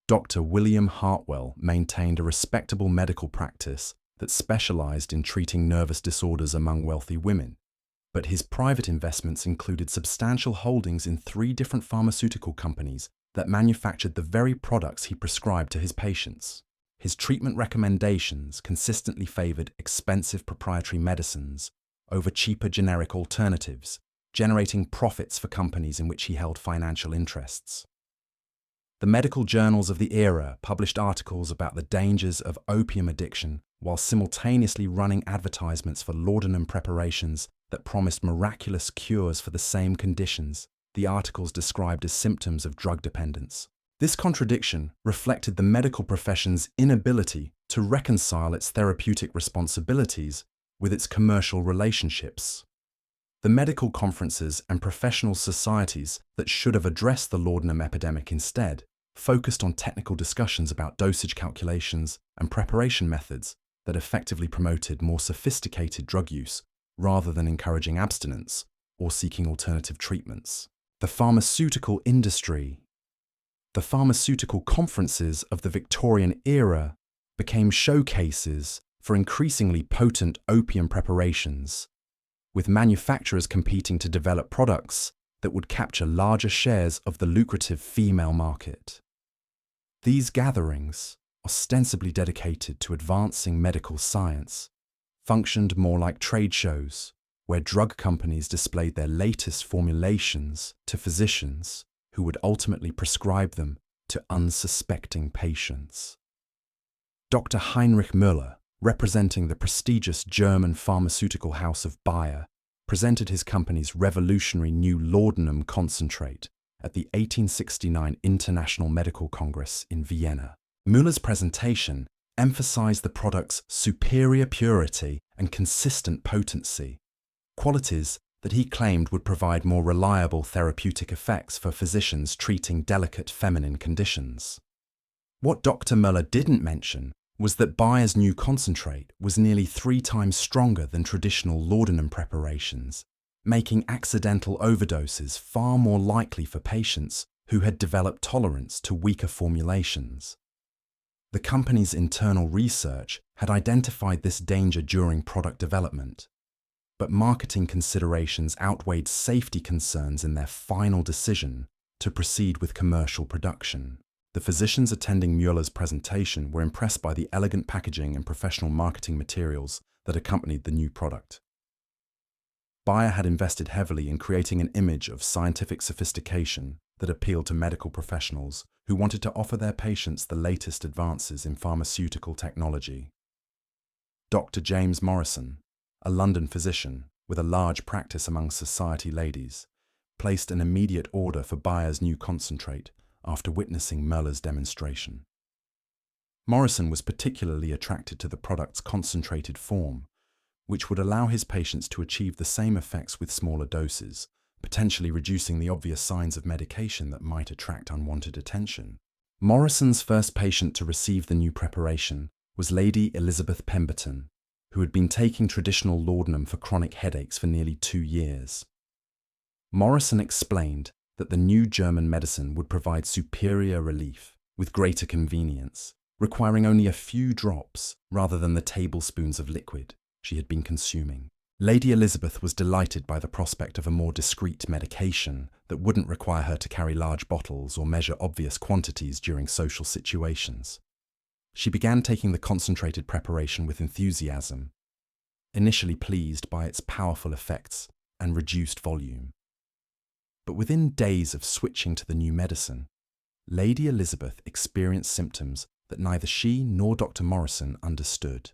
Dr. William Hartwell maintained a respectable medical practice that specialized in treating nervous disorders among wealthy women, but his private investments included substantial holdings in 3 different pharmaceutical companies that manufactured the very products he prescribed to his patients. His treatment recommendations consistently favored expensive proprietary medicines over cheaper generic alternatives, generating profits for companies in which he held financial interests. The medical journals of the era published articles about the dangers of opium addiction while simultaneously running advertisements for laudanum preparations that promised miraculous cures for the same conditions the articles described as symptoms of drug dependence. This contradiction reflected the medical profession's inability to reconcile its therapeutic responsibilities with its commercial relationships. The medical conferences and professional societies that should have addressed the laudanum epidemic instead focused on technical discussions about dosage calculations and preparation methods that effectively promoted more sophisticated drug use rather than encouraging abstinence or seeking alternative treatments. The pharmaceutical industry. The pharmaceutical conferences of the Victorian era became showcases for increasingly potent opium preparations, with manufacturers competing to develop products that would capture larger shares of the lucrative female market. These gatherings, ostensibly dedicated to advancing medical science, functioned more like trade shows, where drug companies displayed their latest formulations to physicians who would ultimately prescribe them to unsuspecting patients. Dr. Heinrich Müller, representing the prestigious German pharmaceutical house of Bayer, presented his company's revolutionary new laudanum concentrate at the 1869 International Medical Congress in Vienna. Müller's presentation emphasized the product's superior purity and consistent potency, qualities that he claimed would provide more reliable therapeutic effects for physicians treating delicate feminine conditions. What Dr. Müller didn't mention was that Bayer's new concentrate was nearly 3 times stronger than traditional laudanum preparations, making accidental overdoses far more likely for patients who had developed tolerance to weaker formulations. The company's internal research had identified this danger during product development, but marketing considerations outweighed safety concerns in their final decision to proceed with commercial production. The physicians attending Mueller's presentation were impressed by the elegant packaging and professional marketing materials that accompanied the new product. Bayer had invested heavily in creating an image of scientific sophistication that appealed to medical professionals who wanted to offer their patients the latest advances in pharmaceutical technology. Dr. James Morrison, a London physician with a large practice among society ladies, placed an immediate order for Bayer's new concentrate after witnessing Mueller's demonstration. Morrison was particularly attracted to the product's concentrated form, which would allow his patients to achieve the same effects with smaller doses, potentially reducing the obvious signs of medication that might attract unwanted attention. Morrison's first patient to receive the new preparation was Lady Elizabeth Pemberton, who had been taking traditional laudanum for chronic headaches for nearly 2 years. Morrison explained that the new German medicine would provide superior relief with greater convenience, requiring only a few drops rather than the tablespoons of liquid she had been consuming. Lady Elizabeth was delighted by the prospect of a more discreet medication that wouldn't require her to carry large bottles or measure obvious quantities during social situations. She began taking the concentrated preparation with enthusiasm, initially pleased by its powerful effects and reduced volume. But within days of switching to the new medicine, Lady Elizabeth experienced symptoms that neither she nor Dr. Morrison understood.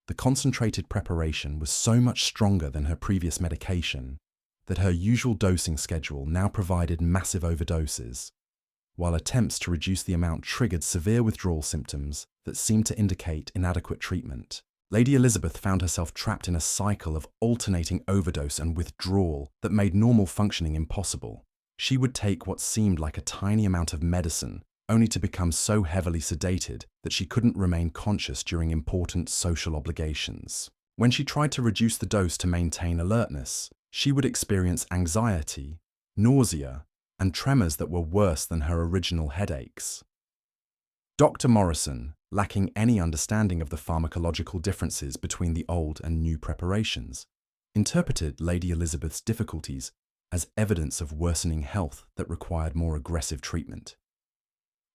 The concentrated preparation was so much stronger than her previous medication that her usual dosing schedule now provided massive overdoses, while attempts to reduce the amount triggered severe withdrawal symptoms that seemed to indicate inadequate treatment. Lady Elizabeth found herself trapped in a cycle of alternating overdose and withdrawal that made normal functioning impossible. She would take what seemed like a tiny amount of medicine, only to become so heavily sedated that she couldn't remain conscious during important social obligations. When she tried to reduce the dose to maintain alertness, she would experience anxiety, nausea, and tremors that were worse than her original headaches. Dr. Morrison, lacking any understanding of the pharmacological differences between the old and new preparations, interpreted Lady Elizabeth's difficulties as evidence of worsening health that required more aggressive treatment.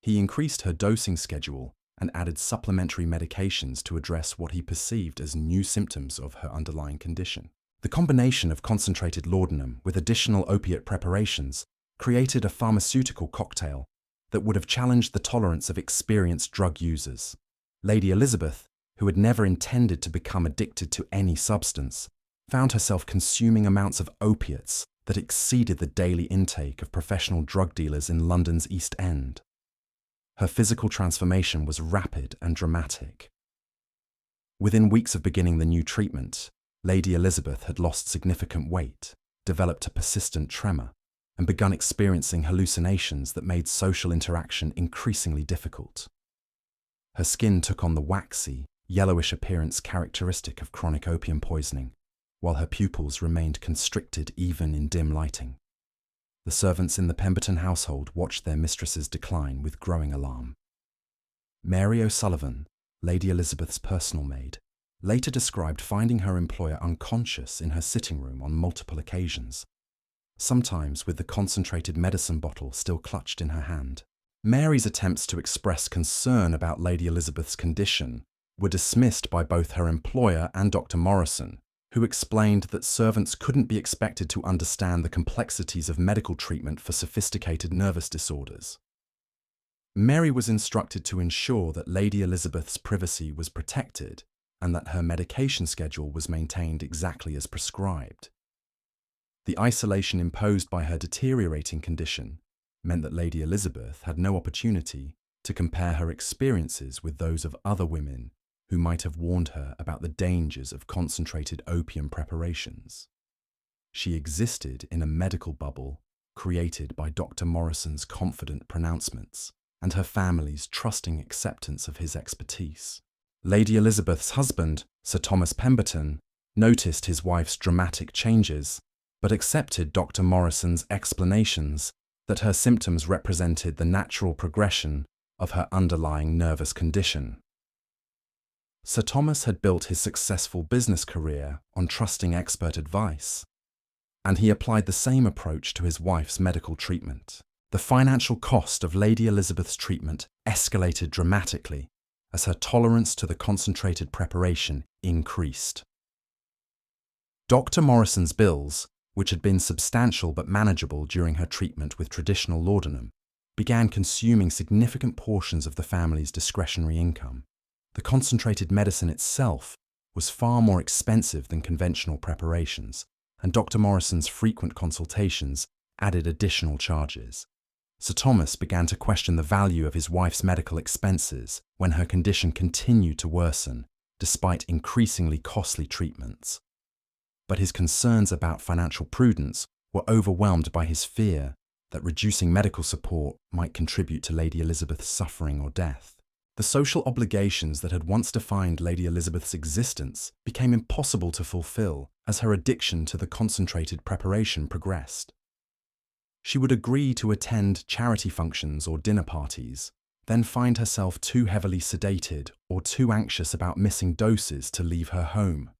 He increased her dosing schedule and added supplementary medications to address what he perceived as new symptoms of her underlying condition. The combination of concentrated laudanum with additional opiate preparations created a pharmaceutical cocktail that would have challenged the tolerance of experienced drug users. Lady Elizabeth, who had never intended to become addicted to any substance, found herself consuming amounts of opiates that exceeded the daily intake of professional drug dealers in London's East End. Her physical transformation was rapid and dramatic. Within weeks of beginning the new treatment, Lady Elizabeth had lost significant weight, developed a persistent tremor, and begun experiencing hallucinations that made social interaction increasingly difficult. Her skin took on the waxy, yellowish appearance characteristic of chronic opium poisoning, while her pupils remained constricted even in dim lighting. The servants in the Pemberton household watched their mistress's decline with growing alarm. Mary O'Sullivan, Lady Elizabeth's personal maid, later described finding her employer unconscious in her sitting room on multiple occasions, sometimes with the concentrated medicine bottle still clutched in her hand. Mary's attempts to express concern about Lady Elizabeth's condition were dismissed by both her employer and Dr. Morrison, who explained that servants couldn't be expected to understand the complexities of medical treatment for sophisticated nervous disorders. Mary was instructed to ensure that Lady Elizabeth's privacy was protected and that her medication schedule was maintained exactly as prescribed. The isolation imposed by her deteriorating condition meant that Lady Elizabeth had no opportunity to compare her experiences with those of other women who might have warned her about the dangers of concentrated opium preparations. She existed in a medical bubble created by Dr. Morrison's confident pronouncements and her family's trusting acceptance of his expertise. Lady Elizabeth's husband, Sir Thomas Pemberton, noticed his wife's dramatic changes, but accepted Dr. Morrison's explanations that her symptoms represented the natural progression of her underlying nervous condition. Sir Thomas had built his successful business career on trusting expert advice, and he applied the same approach to his wife's medical treatment. The financial cost of Lady Elizabeth's treatment escalated dramatically as her tolerance to the concentrated preparation increased. Dr. Morrison's bills, which had been substantial but manageable during her treatment with traditional laudanum, began consuming significant portions of the family's discretionary income. The concentrated medicine itself was far more expensive than conventional preparations, and Dr. Morrison's frequent consultations added additional charges. Sir Thomas began to question the value of his wife's medical expenses when her condition continued to worsen, despite increasingly costly treatments. But his concerns about financial prudence were overwhelmed by his fear that reducing medical support might contribute to Lady Elizabeth's suffering or death. The social obligations that had once defined Lady Elizabeth's existence became impossible to fulfill as her addiction to the concentrated preparation progressed. She would agree to attend charity functions or dinner parties, then find herself too heavily sedated or too anxious about missing doses to leave her home.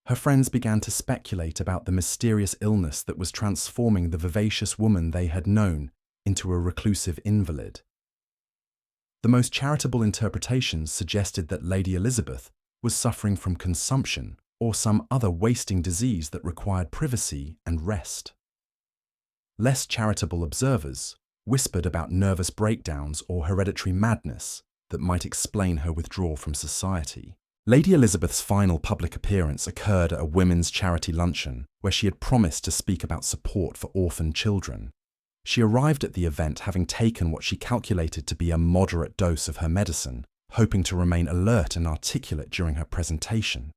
Her friends began to speculate about the mysterious illness that was transforming the vivacious woman they had known into a reclusive invalid. The most charitable interpretations suggested that Lady Elizabeth was suffering from consumption or some other wasting disease that required privacy and rest. Less charitable observers whispered about nervous breakdowns or hereditary madness that might explain her withdrawal from society. Lady Elizabeth's final public appearance occurred at a women's charity luncheon where she had promised to speak about support for orphan children. She arrived at the event having taken what she calculated to be a moderate dose of her medicine, hoping to remain alert and articulate during her presentation.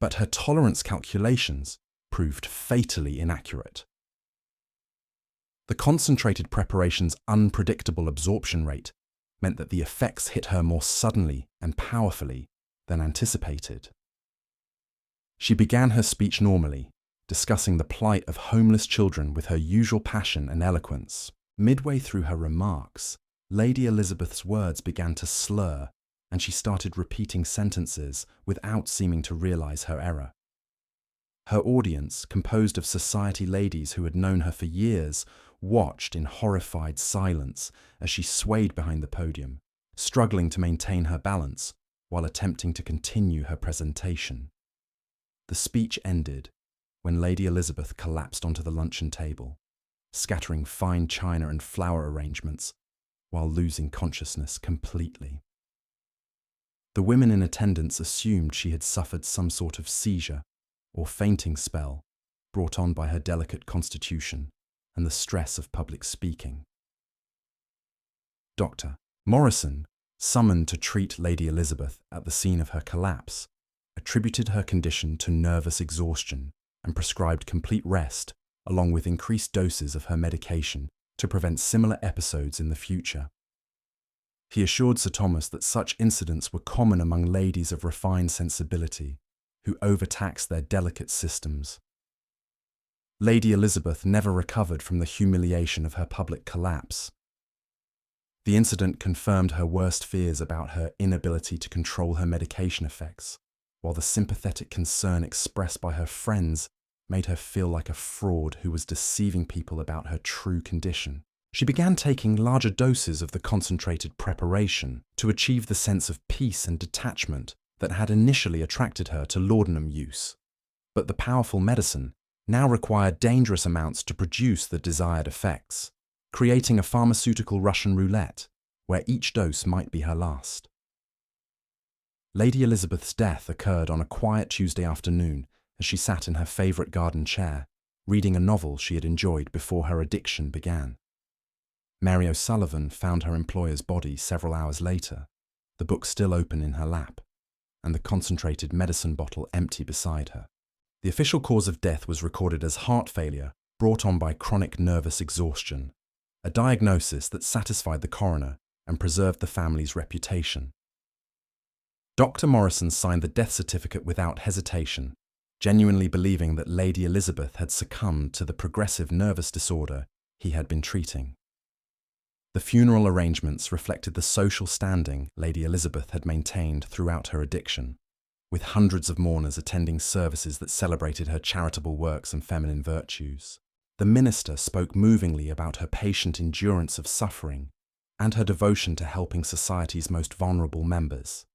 But her tolerance calculations proved fatally inaccurate. The concentrated preparation's unpredictable absorption rate meant that the effects hit her more suddenly and powerfully than anticipated. She began her speech normally, discussing the plight of homeless children with her usual passion and eloquence. Midway through her remarks, Lady Elizabeth's words began to slur, and she started repeating sentences without seeming to realize her error. Her audience, composed of society ladies who had known her for years, watched in horrified silence as she swayed behind the podium, struggling to maintain her balance while attempting to continue her presentation. The speech ended when Lady Elizabeth collapsed onto the luncheon table, scattering fine china and flower arrangements while losing consciousness completely. The women in attendance assumed she had suffered some sort of seizure or fainting spell brought on by her delicate constitution and the stress of public speaking. Dr. Morrison, summoned to treat Lady Elizabeth at the scene of her collapse, attributed her condition to nervous exhaustion and prescribed complete rest along with increased doses of her medication to prevent similar episodes in the future. He assured Sir Thomas that such incidents were common among ladies of refined sensibility who overtaxed their delicate systems. Lady Elizabeth never recovered from the humiliation of her public collapse. The incident confirmed her worst fears about her inability to control her medication effects, while the sympathetic concern expressed by her friends made her feel like a fraud who was deceiving people about her true condition. She began taking larger doses of the concentrated preparation to achieve the sense of peace and detachment that had initially attracted her to laudanum use. But the powerful medicine now required dangerous amounts to produce the desired effects, creating a pharmaceutical Russian roulette where each dose might be her last. Lady Elizabeth's death occurred on a quiet Tuesday afternoon as she sat in her favourite garden chair, reading a novel she had enjoyed before her addiction began. Mary O'Sullivan found her employer's body several hours later, the book still open in her lap, and the concentrated medicine bottle empty beside her. The official cause of death was recorded as heart failure brought on by chronic nervous exhaustion, a diagnosis that satisfied the coroner and preserved the family's reputation. Dr. Morrison signed the death certificate without hesitation, genuinely believing that Lady Elizabeth had succumbed to the progressive nervous disorder he had been treating. The funeral arrangements reflected the social standing Lady Elizabeth had maintained throughout her addiction, with hundreds of mourners attending services that celebrated her charitable works and feminine virtues. The minister spoke movingly about her patient endurance of suffering and her devotion to helping society's most vulnerable members.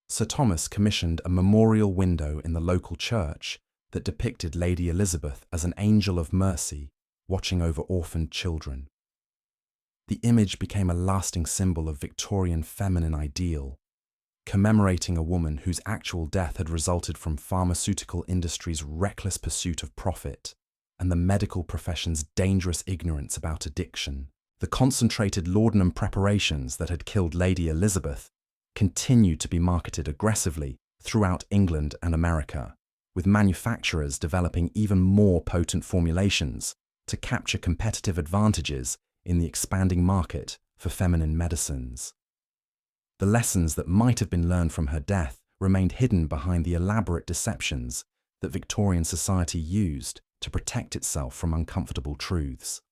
Sir Thomas commissioned a memorial window in the local church that depicted Lady Elizabeth as an angel of mercy watching over orphaned children. The image became a lasting symbol of Victorian feminine ideal, commemorating a woman whose actual death had resulted from pharmaceutical industry's reckless pursuit of profit and the medical profession's dangerous ignorance about addiction. The concentrated laudanum preparations that had killed Lady Elizabeth continued to be marketed aggressively throughout England and America, with manufacturers developing even more potent formulations to capture competitive advantages in the expanding market for feminine medicines. The lessons that might have been learned from her death remained hidden behind the elaborate deceptions that Victorian society used to protect itself from uncomfortable truths.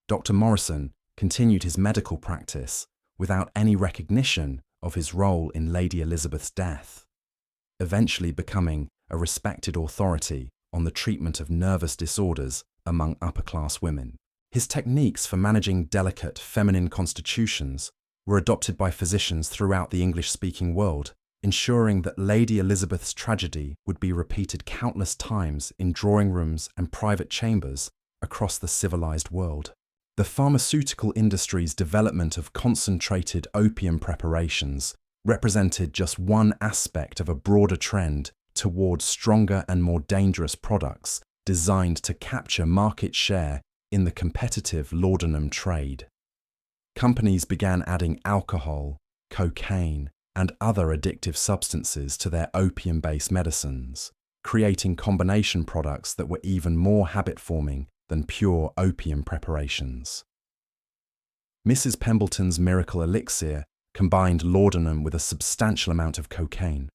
Dr. Morrison continued his medical practice without any recognition of his role in Lady Elizabeth's death, eventually becoming a respected authority on the treatment of nervous disorders among upper-class women. His techniques for managing delicate feminine constitutions were adopted by physicians throughout the English-speaking world, ensuring that Lady Elizabeth's tragedy would be repeated countless times in drawing rooms and private chambers across the civilized world. The pharmaceutical industry's development of concentrated opium preparations represented just one aspect of a broader trend toward stronger and more dangerous products designed to capture market share in the competitive laudanum trade. Companies began adding alcohol, cocaine, and other addictive substances to their opium-based medicines, creating combination products that were even more habit-forming than pure opium preparations. Mrs. Pemberton's miracle elixir combined laudanum with a substantial amount of cocaine,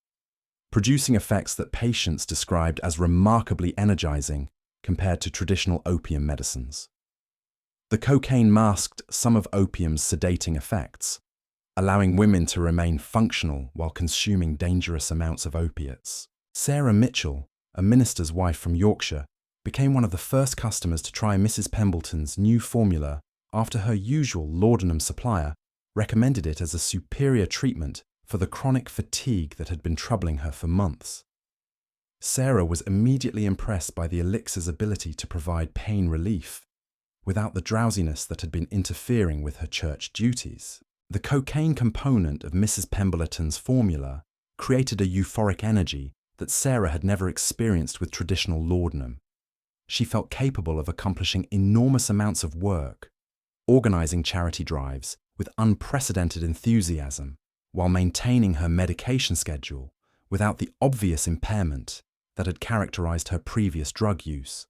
producing effects that patients described as remarkably energizing compared to traditional opium medicines. The cocaine masked some of opium's sedating effects, allowing women to remain functional while consuming dangerous amounts of opiates. Sarah Mitchell, a minister's wife from Yorkshire, became one of the first customers to try Mrs. Pemberton's new formula after her usual laudanum supplier recommended it as a superior treatment for the chronic fatigue that had been troubling her for months. Sarah was immediately impressed by the elixir's ability to provide pain relief without the drowsiness that had been interfering with her church duties. The cocaine component of Mrs. Pemberton's formula created a euphoric energy that Sarah had never experienced with traditional laudanum. She felt capable of accomplishing enormous amounts of work, organizing charity drives with unprecedented enthusiasm, while maintaining her medication schedule without the obvious impairment that had characterized her previous drug use.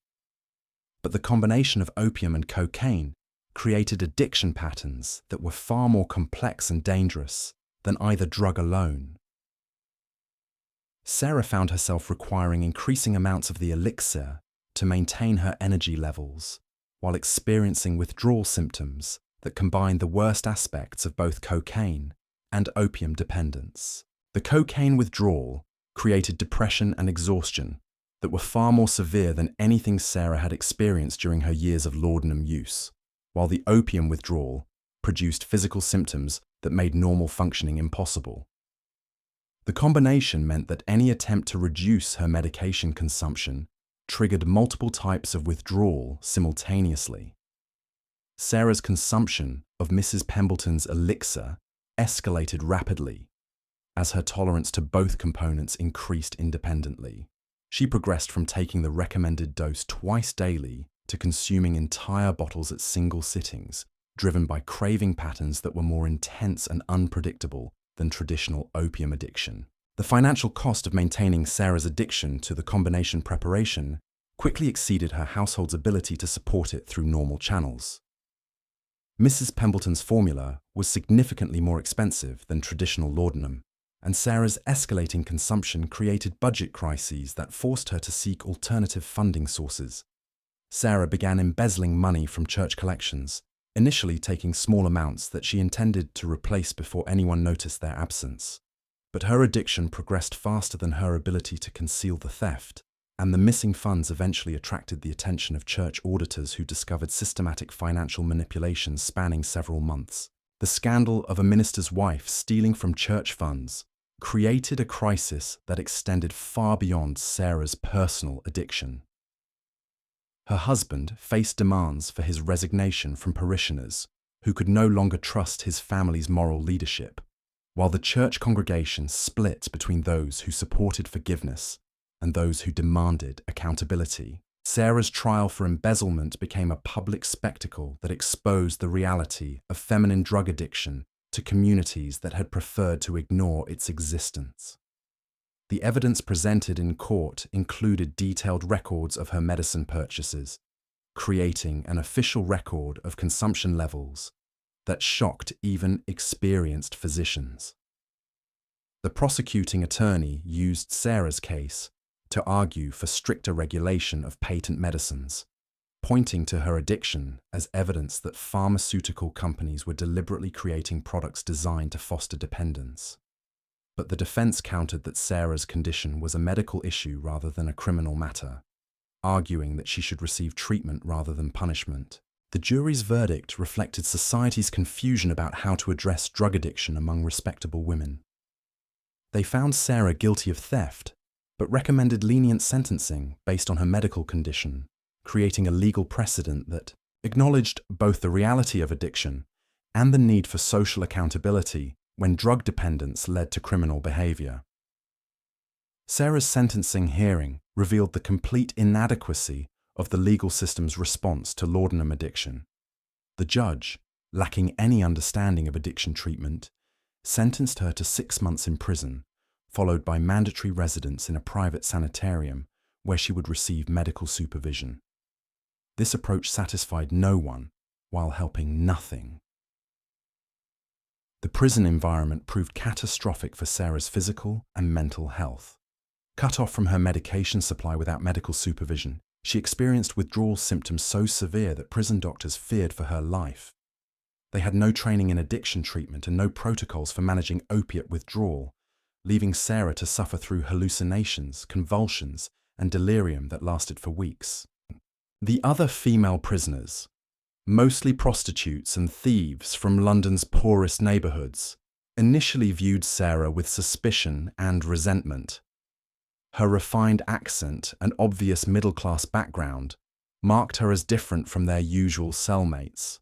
But the combination of opium and cocaine created addiction patterns that were far more complex and dangerous than either drug alone. Sarah found herself requiring increasing amounts of the elixir to maintain her energy levels, while experiencing withdrawal symptoms that combined the worst aspects of both cocaine and opium dependence. The cocaine withdrawal created depression and exhaustion that were far more severe than anything Sarah had experienced during her years of laudanum use, while the opium withdrawal produced physical symptoms that made normal functioning impossible. The combination meant that any attempt to reduce her medication consumption triggered multiple types of withdrawal simultaneously. Sarah's consumption of Mrs. Pemberton's elixir escalated rapidly as her tolerance to both components increased independently. She progressed from taking the recommended dose twice daily to consuming entire bottles at single sittings, driven by craving patterns that were more intense and unpredictable than traditional opium addiction. The financial cost of maintaining Sarah's addiction to the combination preparation quickly exceeded her household's ability to support it through normal channels. Mrs. Pemberton's formula was significantly more expensive than traditional laudanum, and Sarah's escalating consumption created budget crises that forced her to seek alternative funding sources. Sarah began embezzling money from church collections initially taking small amounts that she intended to replace before anyone noticed their absence. But her addiction progressed faster than her ability to conceal the theft, and the missing funds eventually attracted the attention of church auditors who discovered systematic financial manipulations spanning several months. The scandal of a minister's wife stealing from church funds created a crisis that extended far beyond Sarah's personal addiction. Her husband faced demands for his resignation from parishioners who could no longer trust his family's moral leadership, while the church congregation split between those who supported forgiveness and those who demanded accountability. Sarah's trial for embezzlement became a public spectacle that exposed the reality of feminine drug addiction to communities that had preferred to ignore its existence. The evidence presented in court included detailed records of her medicine purchases, creating an official record of consumption levels that shocked even experienced physicians. The prosecuting attorney used Sarah's case to argue for stricter regulation of patent medicines, pointing to her addiction as evidence that pharmaceutical companies were deliberately creating products designed to foster dependence. But the defense countered that Sarah's condition was a medical issue rather than a criminal matter, arguing that she should receive treatment rather than punishment. The jury's verdict reflected society's confusion about how to address drug addiction among respectable women. They found Sarah guilty of theft, but recommended lenient sentencing based on her medical condition, creating a legal precedent that acknowledged both the reality of addiction and the need for social accountability when drug dependence led to criminal behavior. Sarah's sentencing hearing revealed the complete inadequacy of the legal system's response to laudanum addiction. The judge, lacking any understanding of addiction treatment, sentenced her to 6 months in prison, followed by mandatory residence in a private sanitarium where she would receive medical supervision. This approach satisfied no one while helping nothing. The prison environment proved catastrophic for Sarah's physical and mental health. Cut off from her medication supply without medical supervision, she experienced withdrawal symptoms so severe that prison doctors feared for her life. They had no training in addiction treatment and no protocols for managing opiate withdrawal, leaving Sarah to suffer through hallucinations, convulsions, and delirium that lasted for weeks. The other female prisoners, mostly prostitutes and thieves from London's poorest neighbourhoods, initially viewed Sarah with suspicion and resentment. Her refined accent and obvious middle-class background marked her as different from their usual cellmates.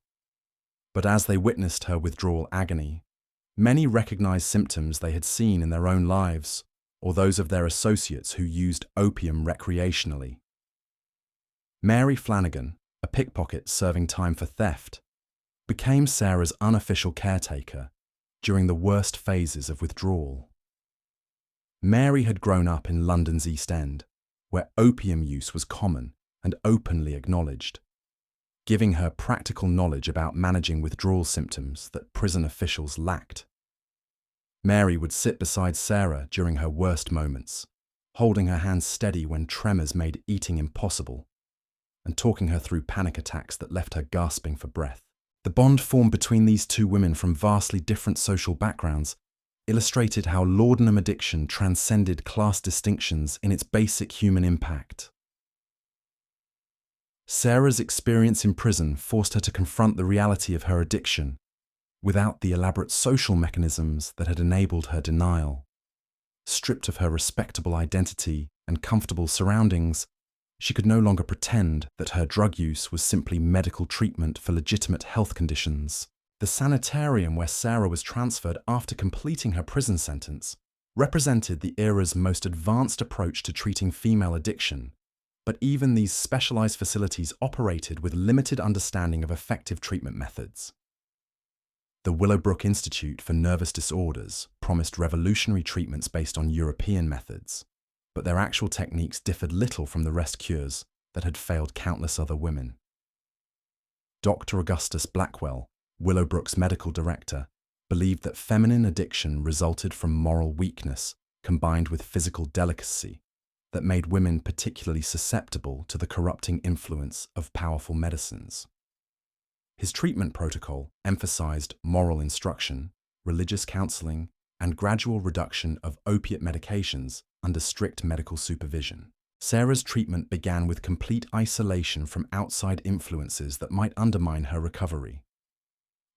But as they witnessed her withdrawal agony, many recognised symptoms they had seen in their own lives or those of their associates who used opium recreationally. Mary Flanagan, a pickpocket serving time for theft, became Sarah's unofficial caretaker during the worst phases of withdrawal. Mary had grown up in London's East End, where opium use was common and openly acknowledged, giving her practical knowledge about managing withdrawal symptoms that prison officials lacked. Mary would sit beside Sarah during her worst moments, holding her hands steady when tremors made eating impossible, and talking her through panic attacks that left her gasping for breath. The bond formed between these two women from vastly different social backgrounds illustrated how laudanum addiction transcended class distinctions in its basic human impact. Sarah's experience in prison forced her to confront the reality of her addiction without the elaborate social mechanisms that had enabled her denial. Stripped of her respectable identity and comfortable surroundings, she could no longer pretend that her drug use was simply medical treatment for legitimate health conditions. The sanitarium where Sarah was transferred after completing her prison sentence represented the era's most advanced approach to treating female addiction, but even these specialized facilities operated with limited understanding of effective treatment methods. The Willowbrook Institute for Nervous Disorders promised revolutionary treatments based on European methods, but their actual techniques differed little from the rest cures that had failed countless other women. Dr. Augustus Blackwell, Willowbrook's medical director, believed that feminine addiction resulted from moral weakness combined with physical delicacy that made women particularly susceptible to the corrupting influence of powerful medicines. His treatment protocol emphasized moral instruction, religious counseling, and gradual reduction of opiate medications under strict medical supervision. Sarah's treatment began with complete isolation from outside influences that might undermine her recovery.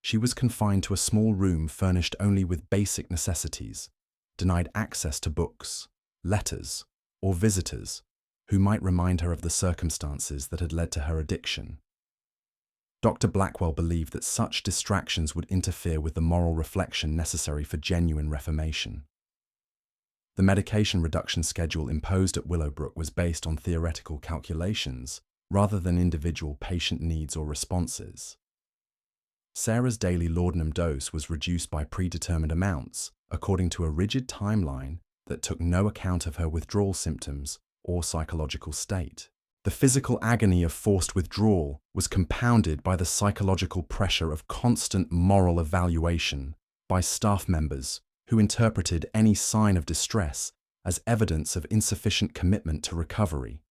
She was confined to a small room furnished only with basic necessities, denied access to books, letters, or visitors who might remind her of the circumstances that had led to her addiction. Dr. Blackwell believed that such distractions would interfere with the moral reflection necessary for genuine reformation. The medication reduction schedule imposed at Willowbrook was based on theoretical calculations rather than individual patient needs or responses. Sarah's daily laudanum dose was reduced by predetermined amounts according to a rigid timeline that took no account of her withdrawal symptoms or psychological state. The physical agony of forced withdrawal was compounded by the psychological pressure of constant moral evaluation by staff members who interpreted any sign of distress as evidence of insufficient commitment to recovery.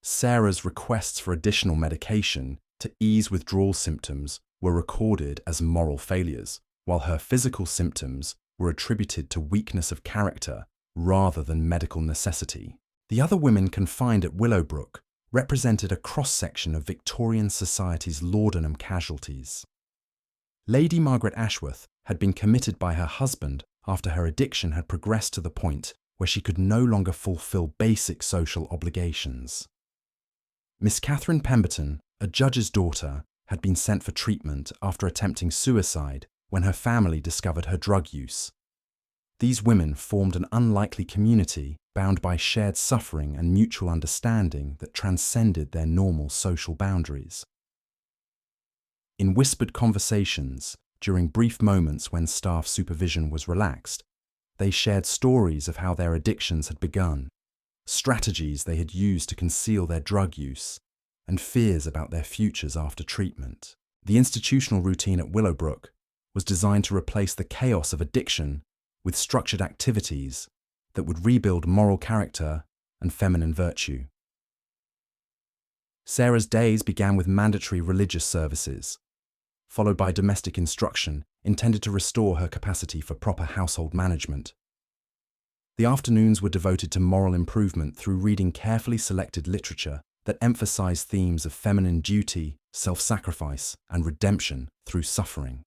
Sarah's requests for additional medication to ease withdrawal symptoms were recorded as moral failures, while her physical symptoms were attributed to weakness of character rather than medical necessity. The other women confined at Willowbrook represented a cross-section of Victorian society's laudanum casualties. Lady Margaret Ashworth had been committed by her husband after her addiction had progressed to the point where she could no longer fulfill basic social obligations. Miss Catherine Pemberton, a judge's daughter, had been sent for treatment after attempting suicide when her family discovered her drug use. These women formed an unlikely community bound by shared suffering and mutual understanding that transcended their normal social boundaries. In whispered conversations, during brief moments when staff supervision was relaxed, they shared stories of how their addictions had begun, strategies they had used to conceal their drug use, and fears about their futures after treatment. The institutional routine at Willowbrook was designed to replace the chaos of addiction with structured activities that would rebuild moral character and feminine virtue. Sarah's days began with mandatory religious services, followed by domestic instruction intended to restore her capacity for proper household management. The afternoons were devoted to moral improvement through reading carefully selected literature that emphasized themes of feminine duty, self-sacrifice, and redemption through suffering.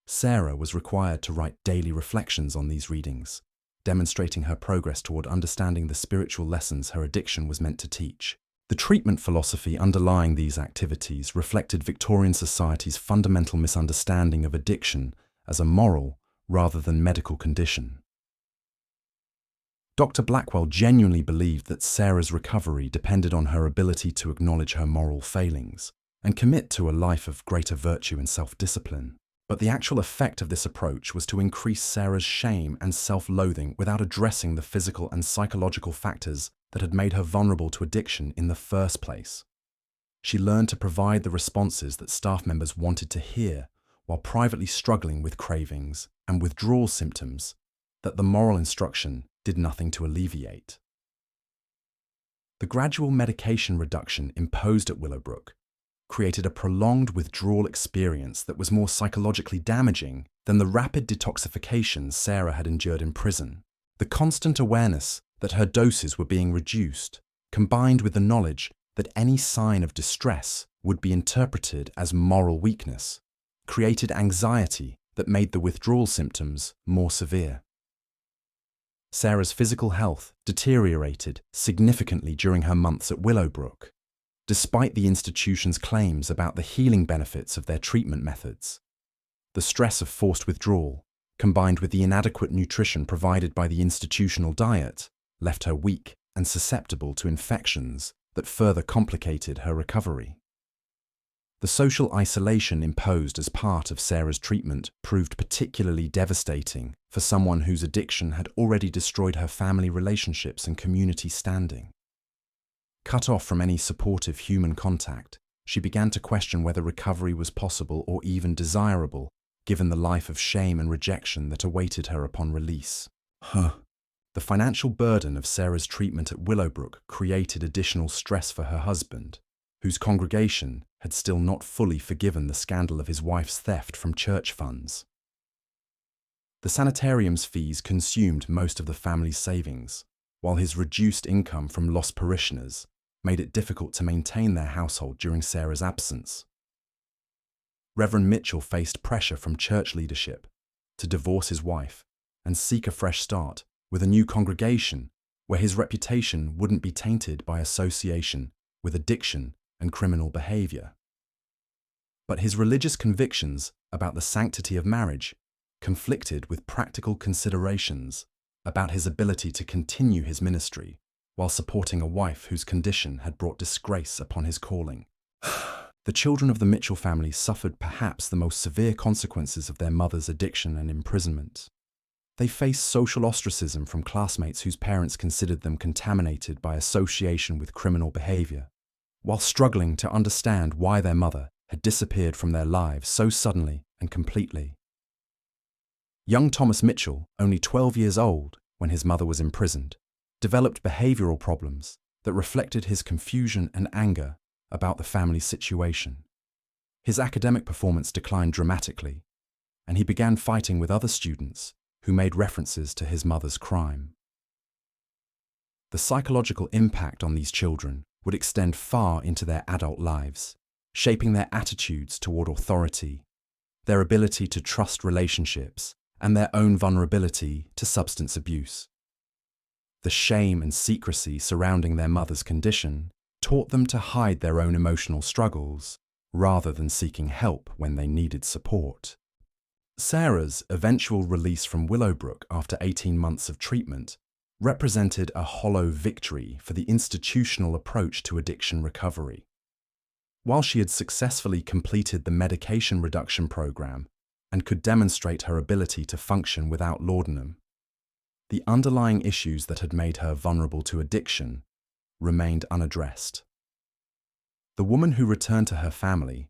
Sarah was required to write daily reflections on these readings, demonstrating her progress toward understanding the spiritual lessons her addiction was meant to teach. The treatment philosophy underlying these activities reflected Victorian society's fundamental misunderstanding of addiction as a moral rather than medical condition. Dr. Blackwell genuinely believed that Sarah's recovery depended on her ability to acknowledge her moral failings and commit to a life of greater virtue and self-discipline. But the actual effect of this approach was to increase Sarah's shame and self-loathing without addressing the physical and psychological factors that had made her vulnerable to addiction in the first place. She learned to provide the responses that staff members wanted to hear while privately struggling with cravings and withdrawal symptoms that the moral instruction did nothing to alleviate. The gradual medication reduction imposed at Willowbrook created a prolonged withdrawal experience that was more psychologically damaging than the rapid detoxification Sarah had endured in prison. The constant awareness that her doses were being reduced, combined with the knowledge that any sign of distress would be interpreted as moral weakness, created anxiety that made the withdrawal symptoms more severe. Sarah's physical health deteriorated significantly during her months at Willowbrook, despite the institution's claims about the healing benefits of their treatment methods. The stress of forced withdrawal, combined with the inadequate nutrition provided by the institutional diet, left her weak and susceptible to infections that further complicated her recovery. The social isolation imposed as part of Sarah's treatment proved particularly devastating for someone whose addiction had already destroyed her family relationships and community standing. Cut off from any supportive human contact, she began to question whether recovery was possible or even desirable, given the life of shame and rejection that awaited her upon release. The financial burden of Sarah's treatment at Willowbrook created additional stress for her husband, whose congregation had still not fully forgiven the scandal of his wife's theft from church funds. The sanitarium's fees consumed most of the family's savings, while his reduced income from lost parishioners made it difficult to maintain their household during Sarah's absence. Reverend Mitchell faced pressure from church leadership to divorce his wife and seek a fresh start with a new congregation where his reputation wouldn't be tainted by association with addiction and criminal behavior. But his religious convictions about the sanctity of marriage conflicted with practical considerations about his ability to continue his ministry while supporting a wife whose condition had brought disgrace upon his calling. The children of the Mitchell family suffered perhaps the most severe consequences of their mother's addiction and imprisonment. They faced social ostracism from classmates whose parents considered them contaminated by association with criminal behavior, while struggling to understand why their mother had disappeared from their lives so suddenly and completely. Young Thomas Mitchell, only 12 years old when his mother was imprisoned, developed behavioral problems that reflected his confusion and anger about the family's situation. His academic performance declined dramatically, and he began fighting with other students who made references to his mother's crime. The psychological impact on these children would extend far into their adult lives, shaping their attitudes toward authority, their ability to trust relationships, and their own vulnerability to substance abuse. The shame and secrecy surrounding their mother's condition taught them to hide their own emotional struggles rather than seeking help when they needed support. Sarah's eventual release from Willowbrook after 18 months of treatment represented a hollow victory for the institutional approach to addiction recovery. While she had successfully completed the medication reduction program and could demonstrate her ability to function without laudanum, the underlying issues that had made her vulnerable to addiction remained unaddressed. The woman who returned to her family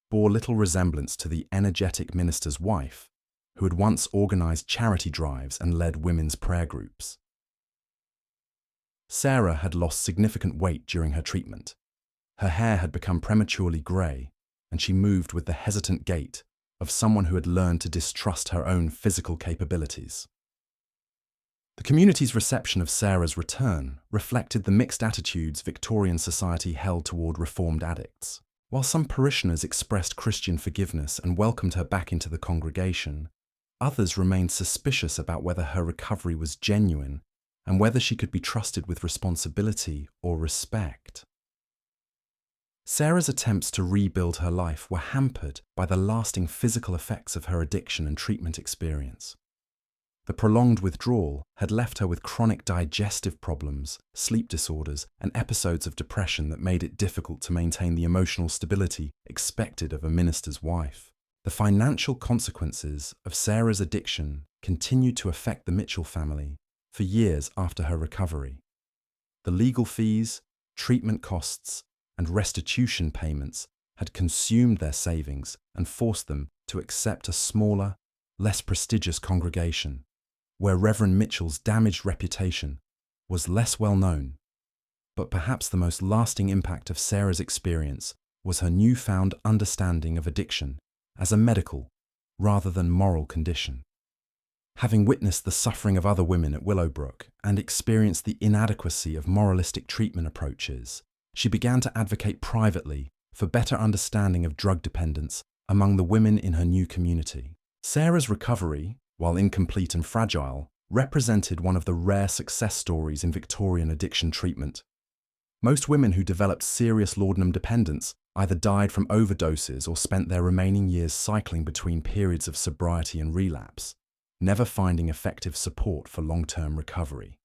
bore little resemblance to the energetic minister's wife who had once organized charity drives and led women's prayer groups. Sarah had lost significant weight during her treatment. Her hair had become prematurely grey, and she moved with the hesitant gait of someone who had learned to distrust her own physical capabilities. The community's reception of Sarah's return reflected the mixed attitudes Victorian society held toward reformed addicts. While some parishioners expressed Christian forgiveness and welcomed her back into the congregation, others remained suspicious about whether her recovery was genuine and whether she could be trusted with responsibility or respect. Sarah's attempts to rebuild her life were hampered by the lasting physical effects of her addiction and treatment experience. The prolonged withdrawal had left her with chronic digestive problems, sleep disorders, and episodes of depression that made it difficult to maintain the emotional stability expected of a minister's wife. The financial consequences of Sarah's addiction continued to affect the Mitchell family for years after her recovery. The legal fees, treatment costs, and restitution payments had consumed their savings and forced them to accept a smaller, less prestigious congregation, where Reverend Mitchell's damaged reputation was less well known. But perhaps the most lasting impact of Sarah's experience was her newfound understanding of addiction as a medical rather than moral condition. Having witnessed the suffering of other women at Willowbrook and experienced the inadequacy of moralistic treatment approaches, she began to advocate privately for better understanding of drug dependence among the women in her new community. Sarah's recovery, while incomplete and fragile, represented one of the rare success stories in Victorian addiction treatment. Most women who developed serious laudanum dependence either died from overdoses or spent their remaining years cycling between periods of sobriety and relapse, never finding effective support for long-term recovery.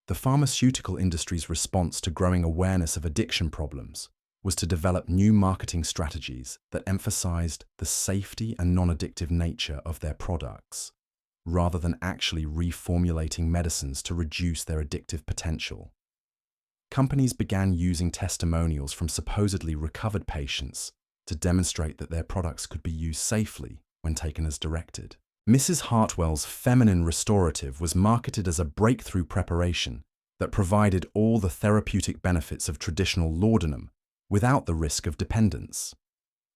The pharmaceutical industry's response to growing awareness of addiction problems was to develop new marketing strategies that emphasized the safety and non-addictive nature of their products, rather than actually reformulating medicines to reduce their addictive potential. Companies began using testimonials from supposedly recovered patients to demonstrate that their products could be used safely when taken as directed. Mrs. Hartwell's Feminine Restorative was marketed as a breakthrough preparation that provided all the therapeutic benefits of traditional laudanum without the risk of dependence.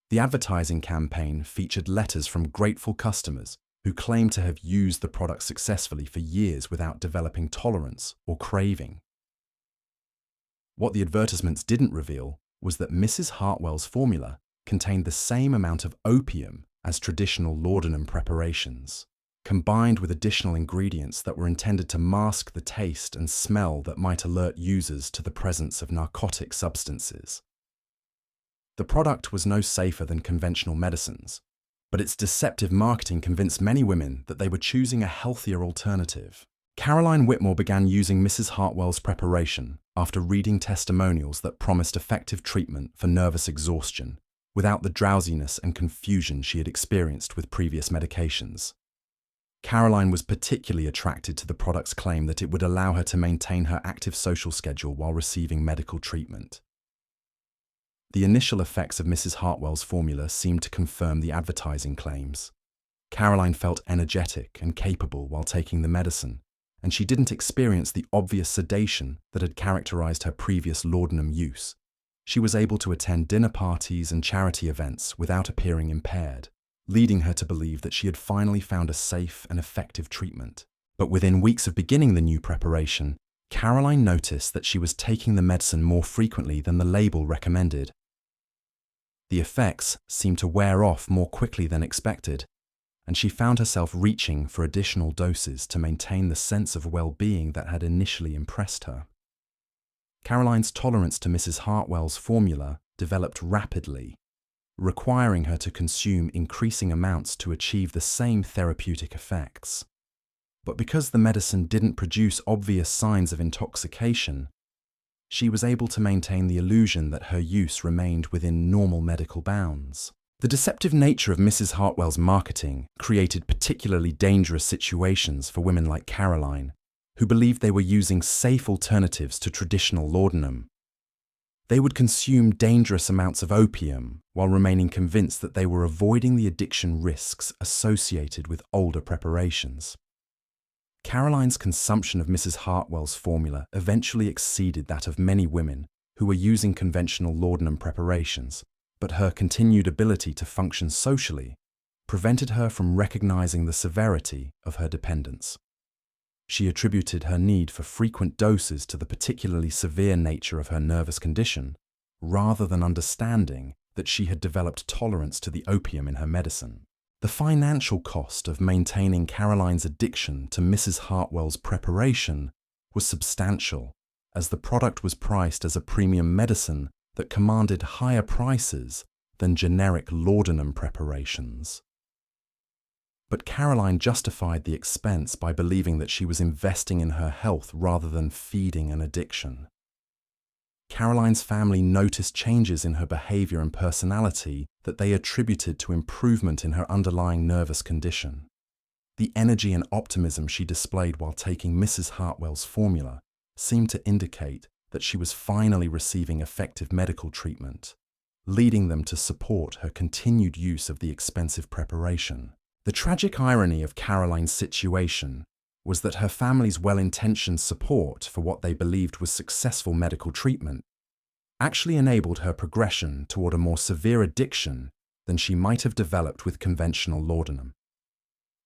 The advertising campaign featured letters from grateful customers who claimed to have used the product successfully for years without developing tolerance or craving. What the advertisements didn't reveal was that Mrs. Hartwell's formula contained the same amount of opium as traditional laudanum preparations, combined with additional ingredients that were intended to mask the taste and smell that might alert users to the presence of narcotic substances. The product was no safer than conventional medicines, but its deceptive marketing convinced many women that they were choosing a healthier alternative. Caroline Whitmore began using Mrs. Hartwell's preparation after reading testimonials that promised effective treatment for nervous exhaustion without the drowsiness and confusion she had experienced with previous medications. Caroline was particularly attracted to the product's claim that it would allow her to maintain her active social schedule while receiving medical treatment. The initial effects of Mrs. Hartwell's formula seemed to confirm the advertising claims. Caroline felt energetic and capable while taking the medicine, and she didn't experience the obvious sedation that had characterized her previous laudanum use. She was able to attend dinner parties and charity events without appearing impaired, leading her to believe that she had finally found a safe and effective treatment. But within weeks of beginning the new preparation, Caroline noticed that she was taking the medicine more frequently than the label recommended. The effects seemed to wear off more quickly than expected, and she found herself reaching for additional doses to maintain the sense of well-being that had initially impressed her. Caroline's tolerance to Mrs. Hartwell's formula developed rapidly, requiring her to consume increasing amounts to achieve the same therapeutic effects. But because the medicine didn't produce obvious signs of intoxication, she was able to maintain the illusion that her use remained within normal medical bounds. The deceptive nature of Mrs. Hartwell's marketing created particularly dangerous situations for women like Caroline, who believed they were using safe alternatives to traditional laudanum. They would consume dangerous amounts of opium while remaining convinced that they were avoiding the addiction risks associated with older preparations. Caroline's consumption of Mrs. Hartwell's formula eventually exceeded that of many women who were using conventional laudanum preparations, but her continued ability to function socially prevented her from recognizing the severity of her dependence. She attributed her need for frequent doses to the particularly severe nature of her nervous condition, rather than understanding that she had developed tolerance to the opium in her medicine. The financial cost of maintaining Caroline's addiction to Mrs. Hartwell's preparation was substantial, as the product was priced as a premium medicine that commanded higher prices than generic laudanum preparations. But Caroline justified the expense by believing that she was investing in her health rather than feeding an addiction. Caroline's family noticed changes in her behavior and personality that they attributed to improvement in her underlying nervous condition. The energy and optimism she displayed while taking Mrs. Hartwell's formula seemed to indicate that she was finally receiving effective medical treatment, leading them to support her continued use of the expensive preparation. The tragic irony of Caroline's situation was that her family's well-intentioned support for what they believed was successful medical treatment actually enabled her progression toward a more severe addiction than she might have developed with conventional laudanum.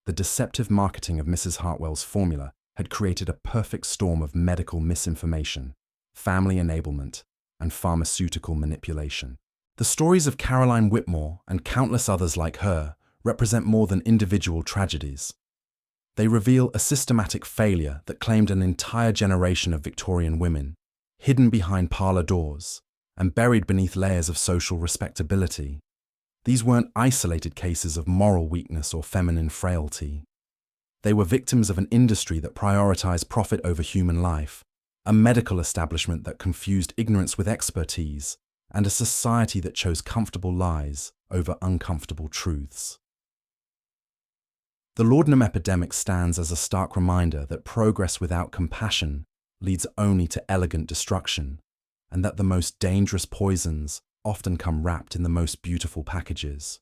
The deceptive marketing of Mrs. Hartwell's formula had created a perfect storm of medical misinformation, family enablement, and pharmaceutical manipulation. The stories of Caroline Whitmore and countless others like her represent more than individual tragedies. They reveal a systematic failure that claimed an entire generation of Victorian women, hidden behind parlour doors and buried beneath layers of social respectability. These weren't isolated cases of moral weakness or feminine frailty. They were victims of an industry that prioritized profit over human life, a medical establishment that confused ignorance with expertise, and a society that chose comfortable lies over uncomfortable truths. The laudanum epidemic stands as a stark reminder that progress without compassion leads only to elegant destruction, and that the most dangerous poisons often come wrapped in the most beautiful packages.